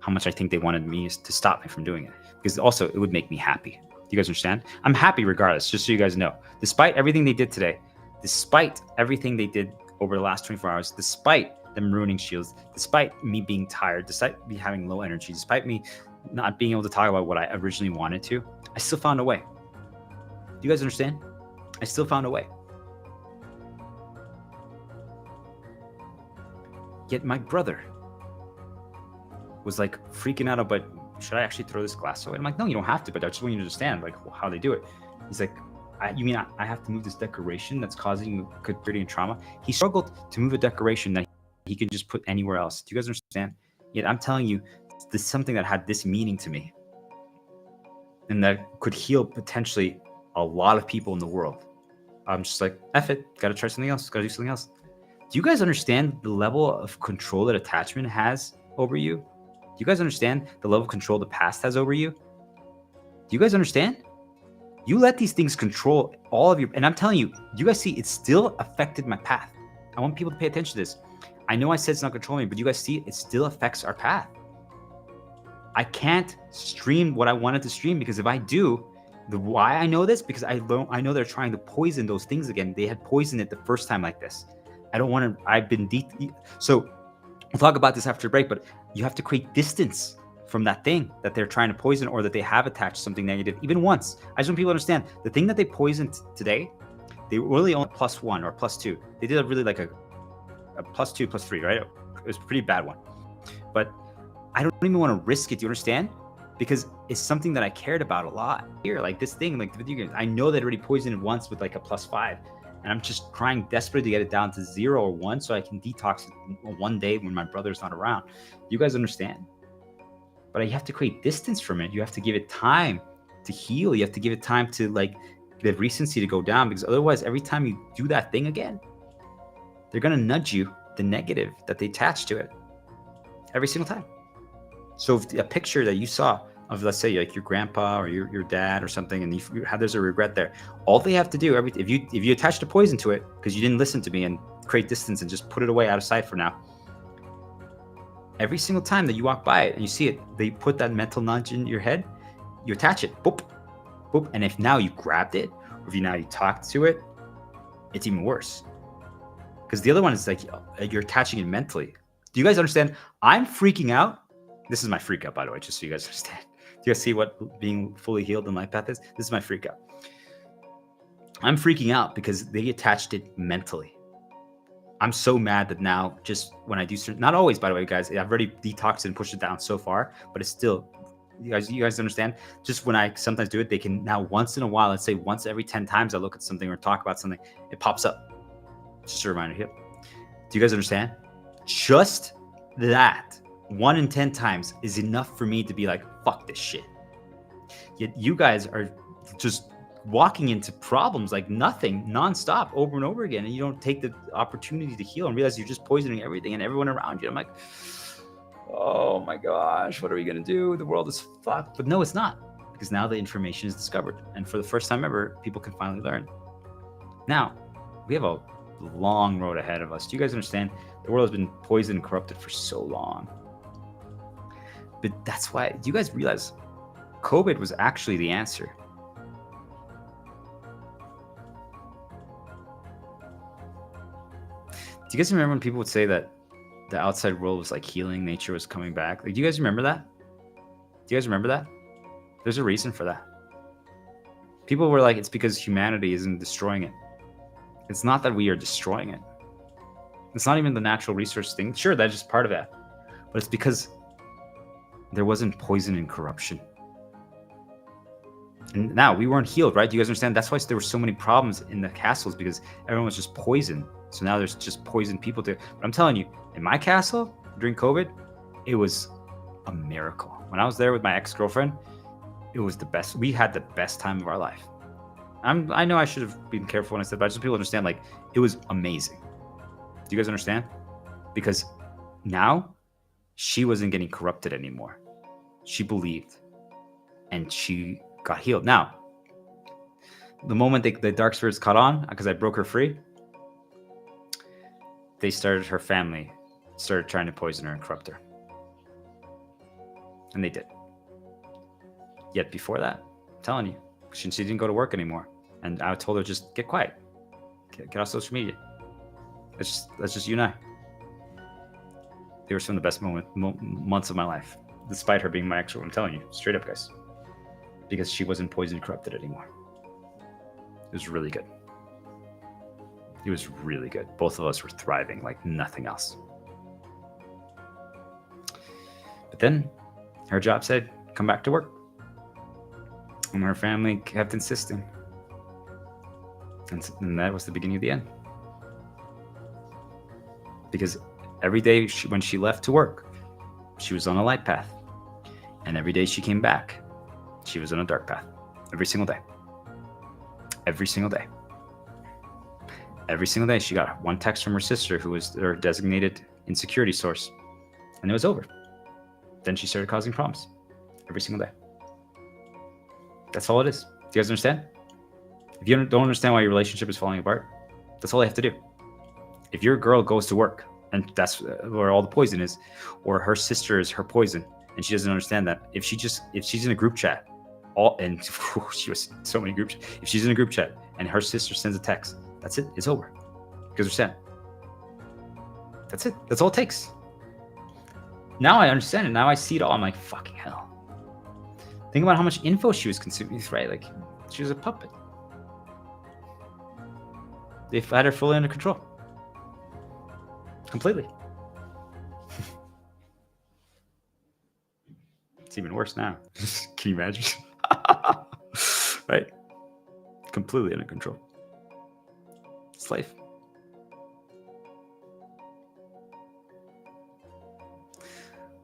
how much I think they wanted me to stop me from doing it. Because also, it would make me happy. Do you guys understand? I'm happy regardless, just so you guys know. Despite everything they did today, despite everything they did over the last 24 hours, despite them ruining shields, despite me being tired, despite me having low energy, despite me not being able to talk about what I originally wanted to, I still found a way. Do you guys understand? I still found a way. Yet my brother was like freaking out about, should I actually throw this glass away? I'm like, no, you don't have to, but I just want you to understand like how they do it. He's like, you mean I have to move this decoration that's causing you creating trauma? He struggled to move a decoration that he could just put anywhere else. Do you guys understand? Yet I'm telling you, this is something that had this meaning to me, and that could heal potentially a lot of people in the world. I'm just like, F it, gotta try something else, gotta do something else. Do you guys understand the level of control that attachment has over you? Do you guys understand the level of control the past has over you? Do you guys understand? You let these things control all of your, and I'm telling you, you guys see, it still affected my path. I want people to pay attention to this. I know I said it's not controlling me, but you guys see, it still affects our path. I can't stream what I wanted to stream because if I do, why I know this, because I know they're trying to poison those things again. They had poisoned it the first time like this. I don't want to, I've been so we'll talk about this after the break, but you have to create distance from that thing that they're trying to poison, or that they have attached something negative even once. I just want people to understand the thing that they poisoned today, they really only +1 or +2. They did a really like a +2, +3, right? It was a pretty bad one. But I don't even want to risk it. Do you understand? Because it's something that I cared about a lot. Here, like this thing, like the video games, I know they already poisoned it once with like a +5. And I'm just trying desperately to get it down to 0 or 1 so I can detox it one day when my brother's not around. You guys understand? But you have to create distance from it. You have to give it time to heal. You have to give it time to like the recency to go down, because otherwise every time you do that thing again, they're going to nudge you the negative that they attach to it every single time. So if a picture that you saw of, let's say, like your grandpa or your dad or something, and there's a regret there, all they have to do, if you attach the poison to it because you didn't listen to me and create distance and just put it away out of sight for now, every single time that you walk by it and you see it, they put that mental nudge in your head, you attach it, boop, boop, and if now you grabbed it, or if you talked to it, it's even worse. Because the other one is like you're attaching it mentally. Do you guys understand? I'm freaking out. This is my freak out, by the way, just so you guys understand. Do you guys see what being fully healed in life path is? This is my freak out. I'm freaking out because they attached it mentally. I'm so mad that now, just when I do certain, not always, by the way, guys, I've already detoxed and pushed it down so far, but it's still, you guys understand? Just when I sometimes do it, they can now once in a while, let's say once every 10 times I look at something or talk about something, it pops up. Just a reminder here. Do you guys understand? Just that 1 in 10 times is enough for me to be like, fuck this shit. Yet you guys are just walking into problems like nothing, nonstop, over and over again, and you don't take the opportunity to heal and realize you're just poisoning everything and everyone around you. I'm like, oh my gosh, what are we gonna do? The world is fucked. But no, it's not, because now the information is discovered, and for the first time ever, people can finally learn. Now, we have a long road ahead of us. Do you guys understand? The world has been poisoned and corrupted for so long. But that's why, do you guys realize COVID was actually the answer? Do you guys remember when people would say that the outside world was like healing, nature was coming back? Like, do you guys remember that? Do you guys remember that? There's a reason for that. People were like, it's because humanity isn't destroying it. It's not that we are destroying it. It's not even the natural resource thing. Sure, that's just part of that. But it's because there wasn't poison and corruption. And now we weren't healed, right? Do you guys understand? That's why there were so many problems in the castles, because everyone was just poisoned. So now there's just poisoned people too. But I'm telling you, in my castle during COVID, it was a miracle. When I was there with my ex-girlfriend, it was the best. We had the best time of our life. I know I should have been careful when I said, but I just want people to understand, like, it was amazing. Do you guys understand? Because now she wasn't getting corrupted anymore. She believed, and she got healed. Now, the moment the dark spirits caught on, because I broke her free, her family started trying to poison her and corrupt her. And they did. Yet before that, I'm telling you, she didn't go to work anymore. And I told her, just get quiet. Get off social media. That's just you and I. They were some of the best months of my life, despite her being my ex. I'm telling you, straight up, guys. Because she wasn't poisoned and corrupted anymore. It was really good. It was really good. Both of us were thriving like nothing else. But then her job said, come back to work. And her family kept insisting. And that was the beginning of the end. Because every day when she left to work, she was on a light path. And every day she came back, she was on a dark path. Every single day. Every single day. Every single day she got one text from her sister, who was her designated insecurity source. And it was over. Then she started causing problems. Every single day. That's all it is. Do you guys understand? If you don't understand why your relationship is falling apart, that's all they have to do. If your girl goes to work, and that's where all the poison is, or her sister is her poison, and she doesn't understand that, if she's in a group chat, she was so many groups. If she's in a group chat and her sister sends a text, that's it. It's over. Because understand. That's it. That's all it takes. Now I understand it. Now I see it all. I'm like, fucking hell. Think about how much info she was consuming, right? Like, she was a puppet. They've had her fully under control. Completely. It's even worse now. Can you imagine? Right? Completely under control. Slave.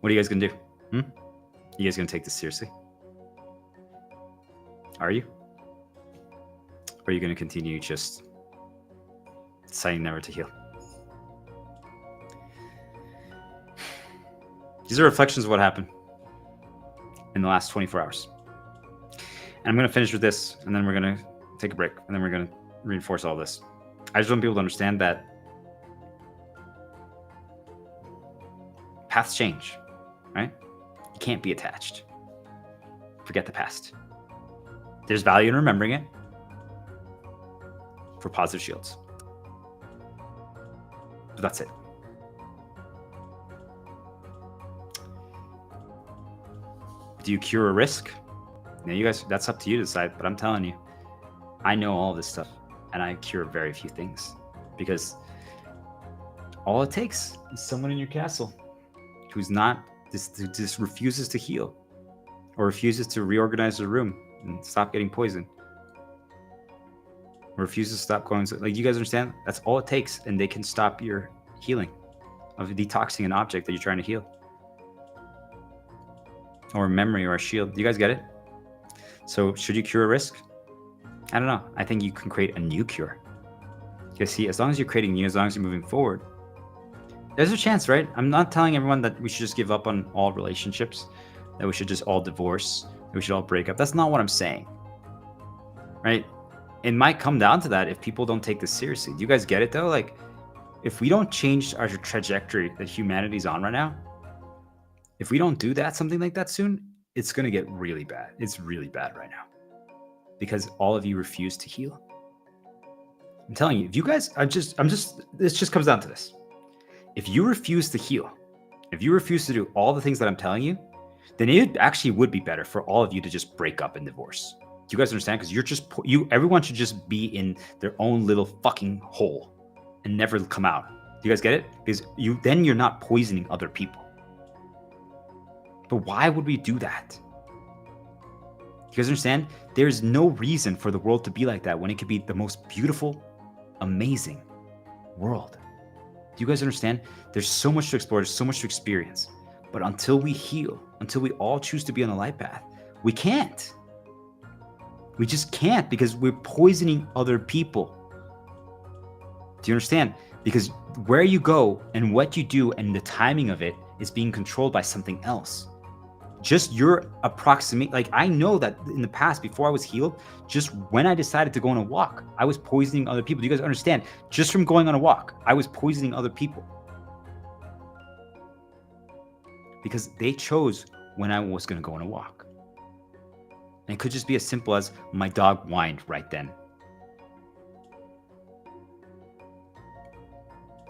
What are you guys gonna do? You guys gonna take this seriously? Are you? Or are you gonna continue just deciding never to heal? These are reflections of what happened in the last 24 hours. And I'm going to finish with this, and then we're going to take a break, and then we're going to reinforce all this. I just want people to understand that paths change, right? You can't be attached. Forget the past. There's value in remembering it for positive shields. But that's it. Do you cure a risk? Now, you guys, that's up to you to decide, but I'm telling you, I know all this stuff, and I cure very few things, because all it takes is someone in your castle who's not, just refuses to heal, or refuses to reorganize the room and stop getting poisoned, or refuses to stop going. Like, you guys understand? That's all it takes, and they can stop your healing of detoxing an object that you're trying to heal. Or a memory or a shield. Do you guys get it? So should you cure a risk? I don't know. I think you can create a new cure. Because see, as long as you're creating new, as long as you're moving forward, there's a chance, right? I'm not telling everyone that we should just give up on all relationships, that we should just all divorce, that we should all break up. That's not what I'm saying. Right? It might come down to that if people don't take this seriously. Do you guys get it though? Like, if we don't change our trajectory that humanity's on right now, if we don't do that, something like that soon, it's going to get really bad. It's really bad right now because all of you refuse to heal. I'm telling you, if you guys, this just comes down to this. If you refuse to heal, if you refuse to do all the things that I'm telling you, then it actually would be better for all of you to just break up and divorce. Do you guys understand? Because everyone should just be in their own little fucking hole and never come out. Do you guys get it? Because then you're not poisoning other people. But why would we do that? You guys understand? There's no reason for the world to be like that when it could be the most beautiful, amazing world. Do you guys understand? There's so much to explore, there's so much to experience. But until we heal, until we all choose to be on a light path, we can't. We just can't, because we're poisoning other people. Do you understand? Because where you go and what you do and the timing of it is being controlled by something else. Just your approximate, like, I know that in the past, before I was healed, just when I decided to go on a walk, I was poisoning other people. Do you guys understand? Just from going on a walk, I was poisoning other people. Because they chose when I was going to go on a walk. And it could just be as simple as my dog whined right then.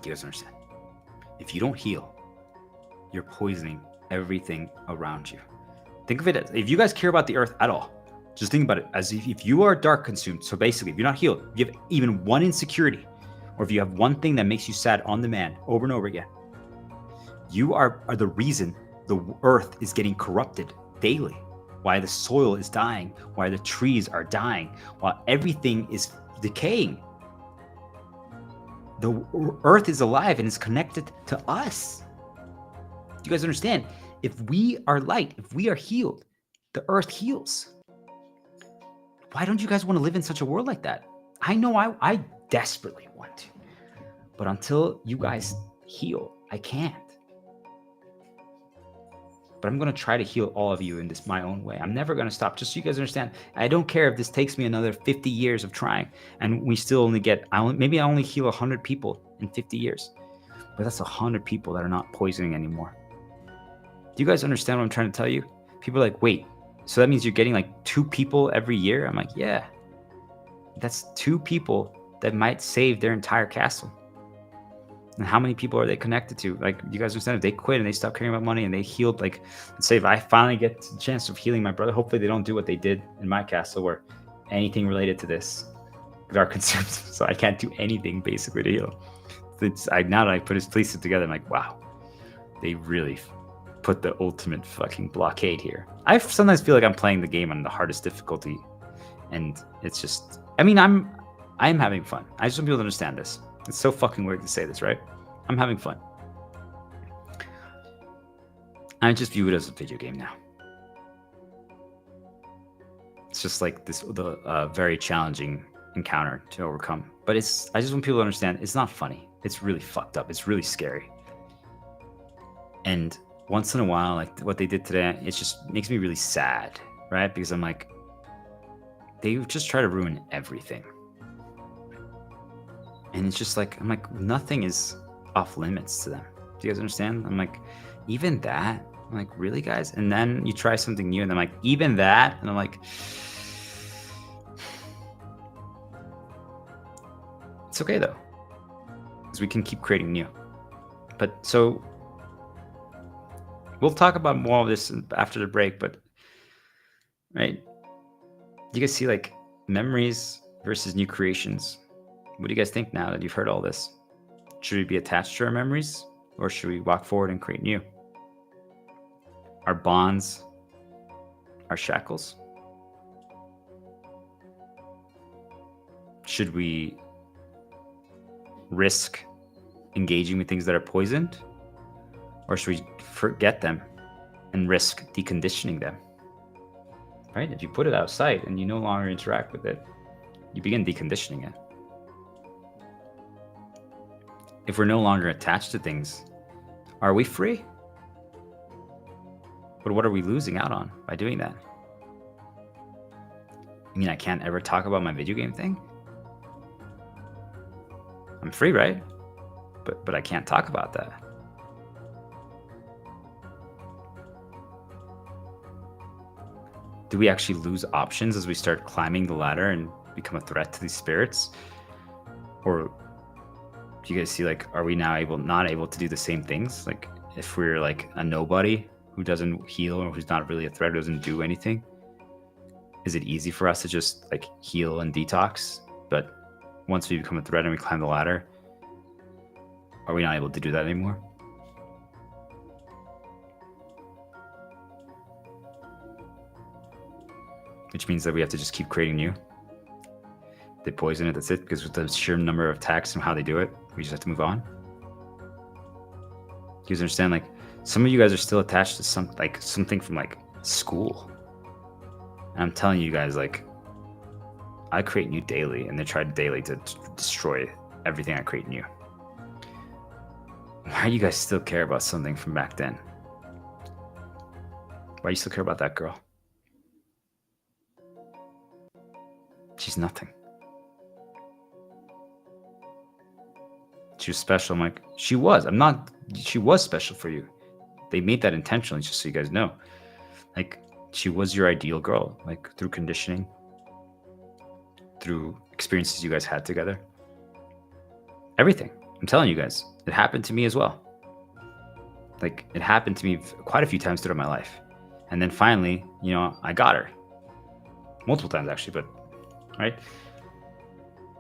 Do you guys understand? If you don't heal, you're poisoning everything around you. Think of it as, if you guys care about the earth at all, just think about it as if you are dark consumed. So basically, if you're not healed, you have even one insecurity, or if you have one thing that makes you sad on demand over and over again, you are the reason the earth is getting corrupted daily, why the soil is dying, why the trees are dying, while everything is decaying. The earth is alive and is connected to us. Do you guys understand? If we are light, if we are healed, the earth heals. Why don't you guys want to live in such a world like that? I know I desperately want to. But until you guys heal, I can't. But I'm going to try to heal all of you in this my own way. I'm never going to stop. Just so you guys understand, I don't care if this takes me another 50 years of trying and we still only get, maybe I only heal 100 people in 50 years. But that's 100 people that are not poisoning anymore. Do you guys understand what I'm trying to tell you? People are like, wait, so that means you're getting like 2 people every year? I'm like, yeah. That's 2 people that might save their entire castle. And how many people are they connected to? Like, you guys understand, if they quit and they stop caring about money and they healed, like, let's say if I finally get the chance of healing my brother, hopefully they don't do what they did in my castle where anything related to this are consumed. So I can't do anything basically to heal. Now that I put his pieces together, I'm like, wow, they really put the ultimate fucking blockade here. I sometimes feel like I'm playing the game on the hardest difficulty. And it's just, I mean, I'm having fun. I just want people to understand this. It's so fucking weird to say this, right? I'm having fun. I just view it as a video game now. It's just like the very challenging encounter to overcome. But I just want people to understand, it's not funny. It's really fucked up. It's really scary. And once in a while, like what they did today, it just makes me really sad, right? Because I'm like, they just try to ruin everything. And it's just like, I'm like, nothing is off limits to them. Do you guys understand? I'm like, even that? I'm like, really, guys? And then you try something new, and I'm like, even that? And I'm like, it's okay, though. Because we can keep creating new. But so, we'll talk about more of this after the break, but, right? You guys see, like, memories versus new creations. What do you guys think now that you've heard all this? Should we be attached to our memories, or should we walk forward and create new? Our bonds, our shackles? Should we risk engaging with things that are poisoned, or should we forget them and risk deconditioning them? Right? If you put it outside and you no longer interact with it, you begin deconditioning it. If we're no longer attached to things, are we free? But what are we losing out on by doing that? I mean, I can't ever talk about my video game thing? I'm free, right? But I can't talk about that. Do we actually lose options as we start climbing the ladder and become a threat to these spirits? Or do you guys see, like, are we now not able to do the same things? Like, if we're like a nobody who doesn't heal or who's not really a threat, who doesn't do anything, is it easy for us to just like heal and detox? But once we become a threat and we climb the ladder, are we not able to do that anymore? Which means that we have to just keep creating new. They poison it, that's it, because with the sheer number of attacks and how they do it, we just have to move on. You guys understand? Like, some of you guys are still attached to something from like school. And I'm telling you guys, like, I create new daily, and they try daily to destroy everything I create new. Why do you guys still care about something from back then? Why do you still care about that girl? She's nothing. She was special. I'm like, she was. She was special for you. They made that intentionally, just so you guys know. Like, she was your ideal girl, like, through conditioning, through experiences you guys had together. Everything. I'm telling you guys, it happened to me as well. Like, it happened to me quite a few times throughout my life. And then finally, you know, I got her. Multiple times, actually, but, right?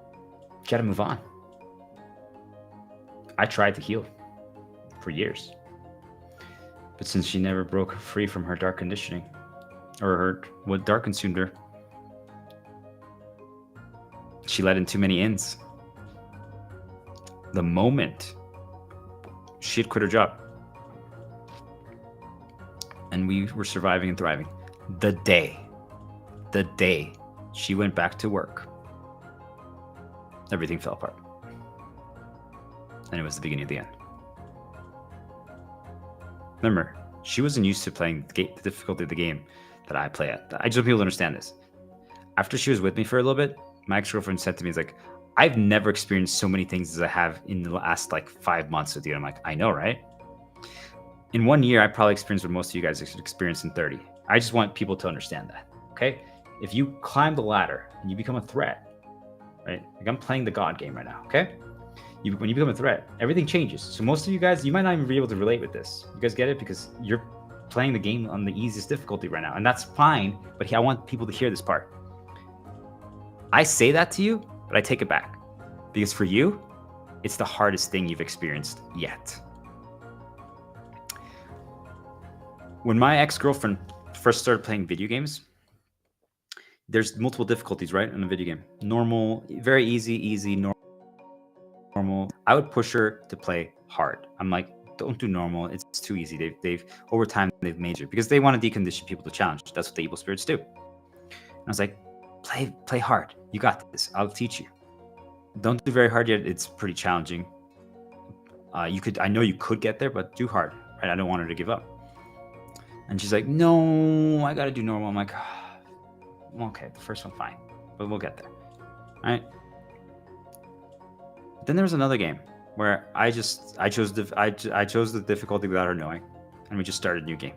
You gotta move on. I tried to heal for years. But since she never broke free from her dark conditioning, or what dark consumed her, she let in too many ins. The moment she had quit her job, and we were surviving and thriving, the day she went back to work, everything fell apart. And it was the beginning of the end. Remember, she wasn't used to playing the difficulty of the game that I play at. I just want people to understand this. After she was with me for a little bit, my ex-girlfriend said to me, "It's like, I've never experienced so many things as I have in the last like 5 months with you." I'm like, I know, right? In 1 year, I probably experienced what most of you guys experienced in 30. I just want people to understand that, okay? If you climb the ladder and you become a threat, right? Like I'm playing the God game right now, okay? When you become a threat, everything changes. So most of you guys, you might not even be able to relate with this. You guys get it? Because you're playing the game on the easiest difficulty right now. And that's fine, but I want people to hear this part. I say that to you, but I take it back. Because for you, it's the hardest thing you've experienced yet. When my ex-girlfriend first started playing video games, there's multiple difficulties, right, in a video game. Normal, very easy, normal. I would push her to play hard. I'm like, don't do normal. It's too easy. They've over time they've majored because they want to decondition people to challenge. That's what the evil spirits do. And I was like, play hard. You got this. I'll teach you. Don't do very hard yet. It's pretty challenging. I know you could get there, but do hard. Right? I don't want her to give up. And she's like, no, I gotta do normal. I'm like, okay, the first one fine, but we'll get there. All right. Then there was another game where I chose the difficulty without her knowing, and we just started a new game.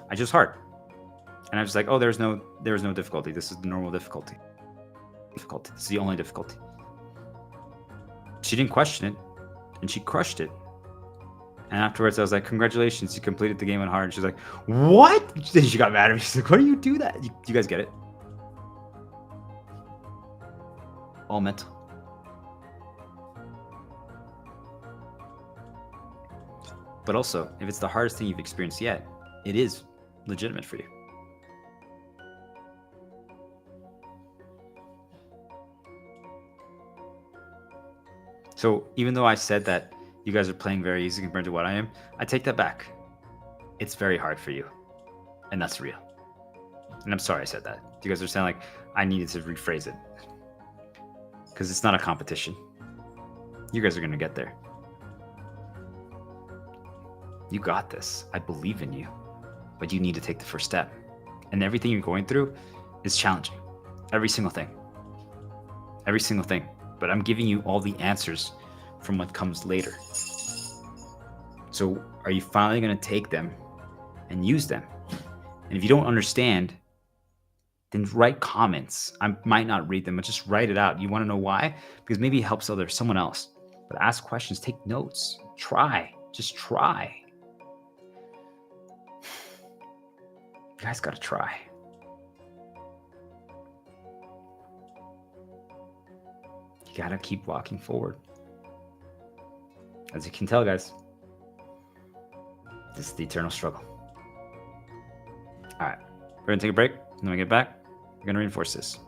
I chose hard, and I was like, oh, there was no difficulty. This is the normal difficulty. This is the only difficulty. She didn't question it, and she crushed it. And afterwards, I was like, congratulations, you completed the game on hard. And she's like, what? Then she got mad at me. She's like, why do you do that? You guys get it? All mental. But also, if it's the hardest thing you've experienced yet, it is legitimate for you. So even though I said that you guys are playing very easy compared to what I am, I take that back. It's very hard for you. And that's real. And I'm sorry I said that. You guys are saying like I needed to rephrase it. Because it's not a competition. You guys are going to get there. You got this. I believe in you. But you need to take the first step. And everything you're going through is challenging. Every single thing. Every single thing. But I'm giving you all the answers from what comes later. So are you finally going to take them and use them? And if you don't understand, then write comments. I might not read them, but just write it out. You want to know why? Because maybe it helps someone else. But ask questions, take notes, try, just try. You guys got to try. You got to keep walking forward. As you can tell, guys, this is the eternal struggle. All right, we're going to take a break. And when we get back, we're going to reinforce this.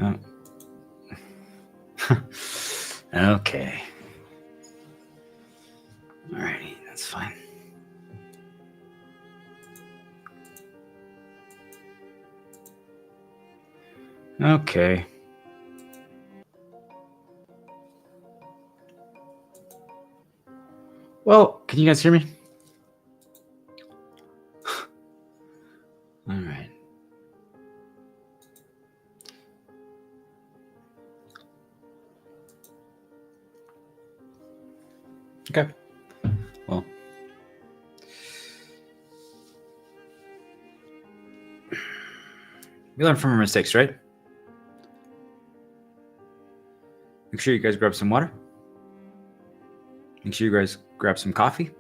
Oh. Okay. Alrighty, that's fine. Okay. Well, can you guys hear me? All right. Okay. Well, we learn from our mistakes, right? Make sure you guys grab some water. Make sure you guys grab some coffee.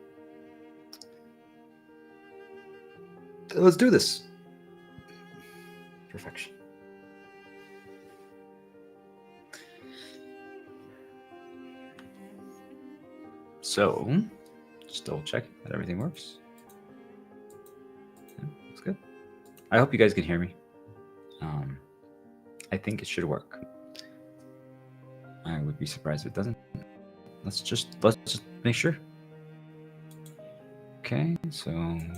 Let's do this. Perfection. So, just double check that everything works. Yeah, looks good. I hope you guys can hear me. I think it should work. I would be surprised if it doesn't. Let's just make sure. Okay, so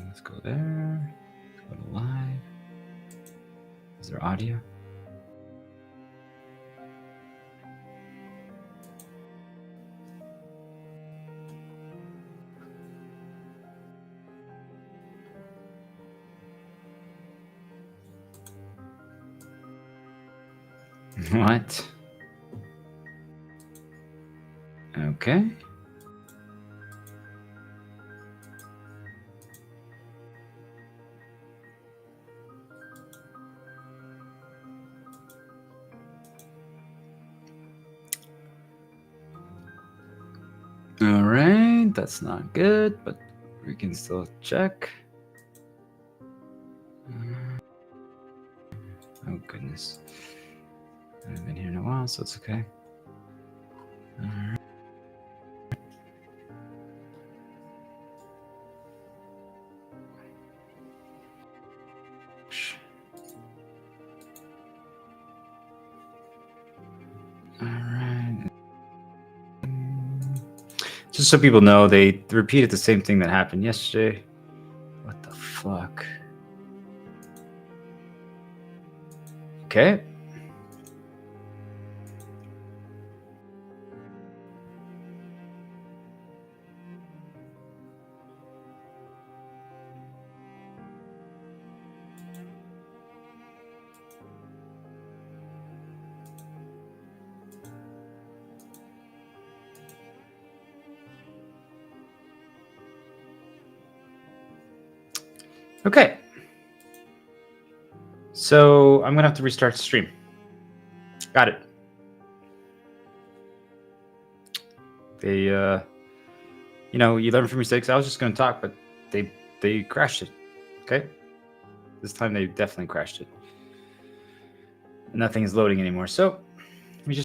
let's go there. Let's go to live. Is there audio? What? Okay. All right, that's not good, but we can still check. Oh goodness. I haven't been here in a while, so it's okay. All right. All right. Just so people know, they repeated the same thing that happened yesterday. What the fuck? Okay. Okay. So I'm gonna have to restart the stream. Got it. They, you know, you learn from mistakes. I was just gonna talk, but they crashed it. Okay. This time they definitely crashed it. Nothing is loading anymore. So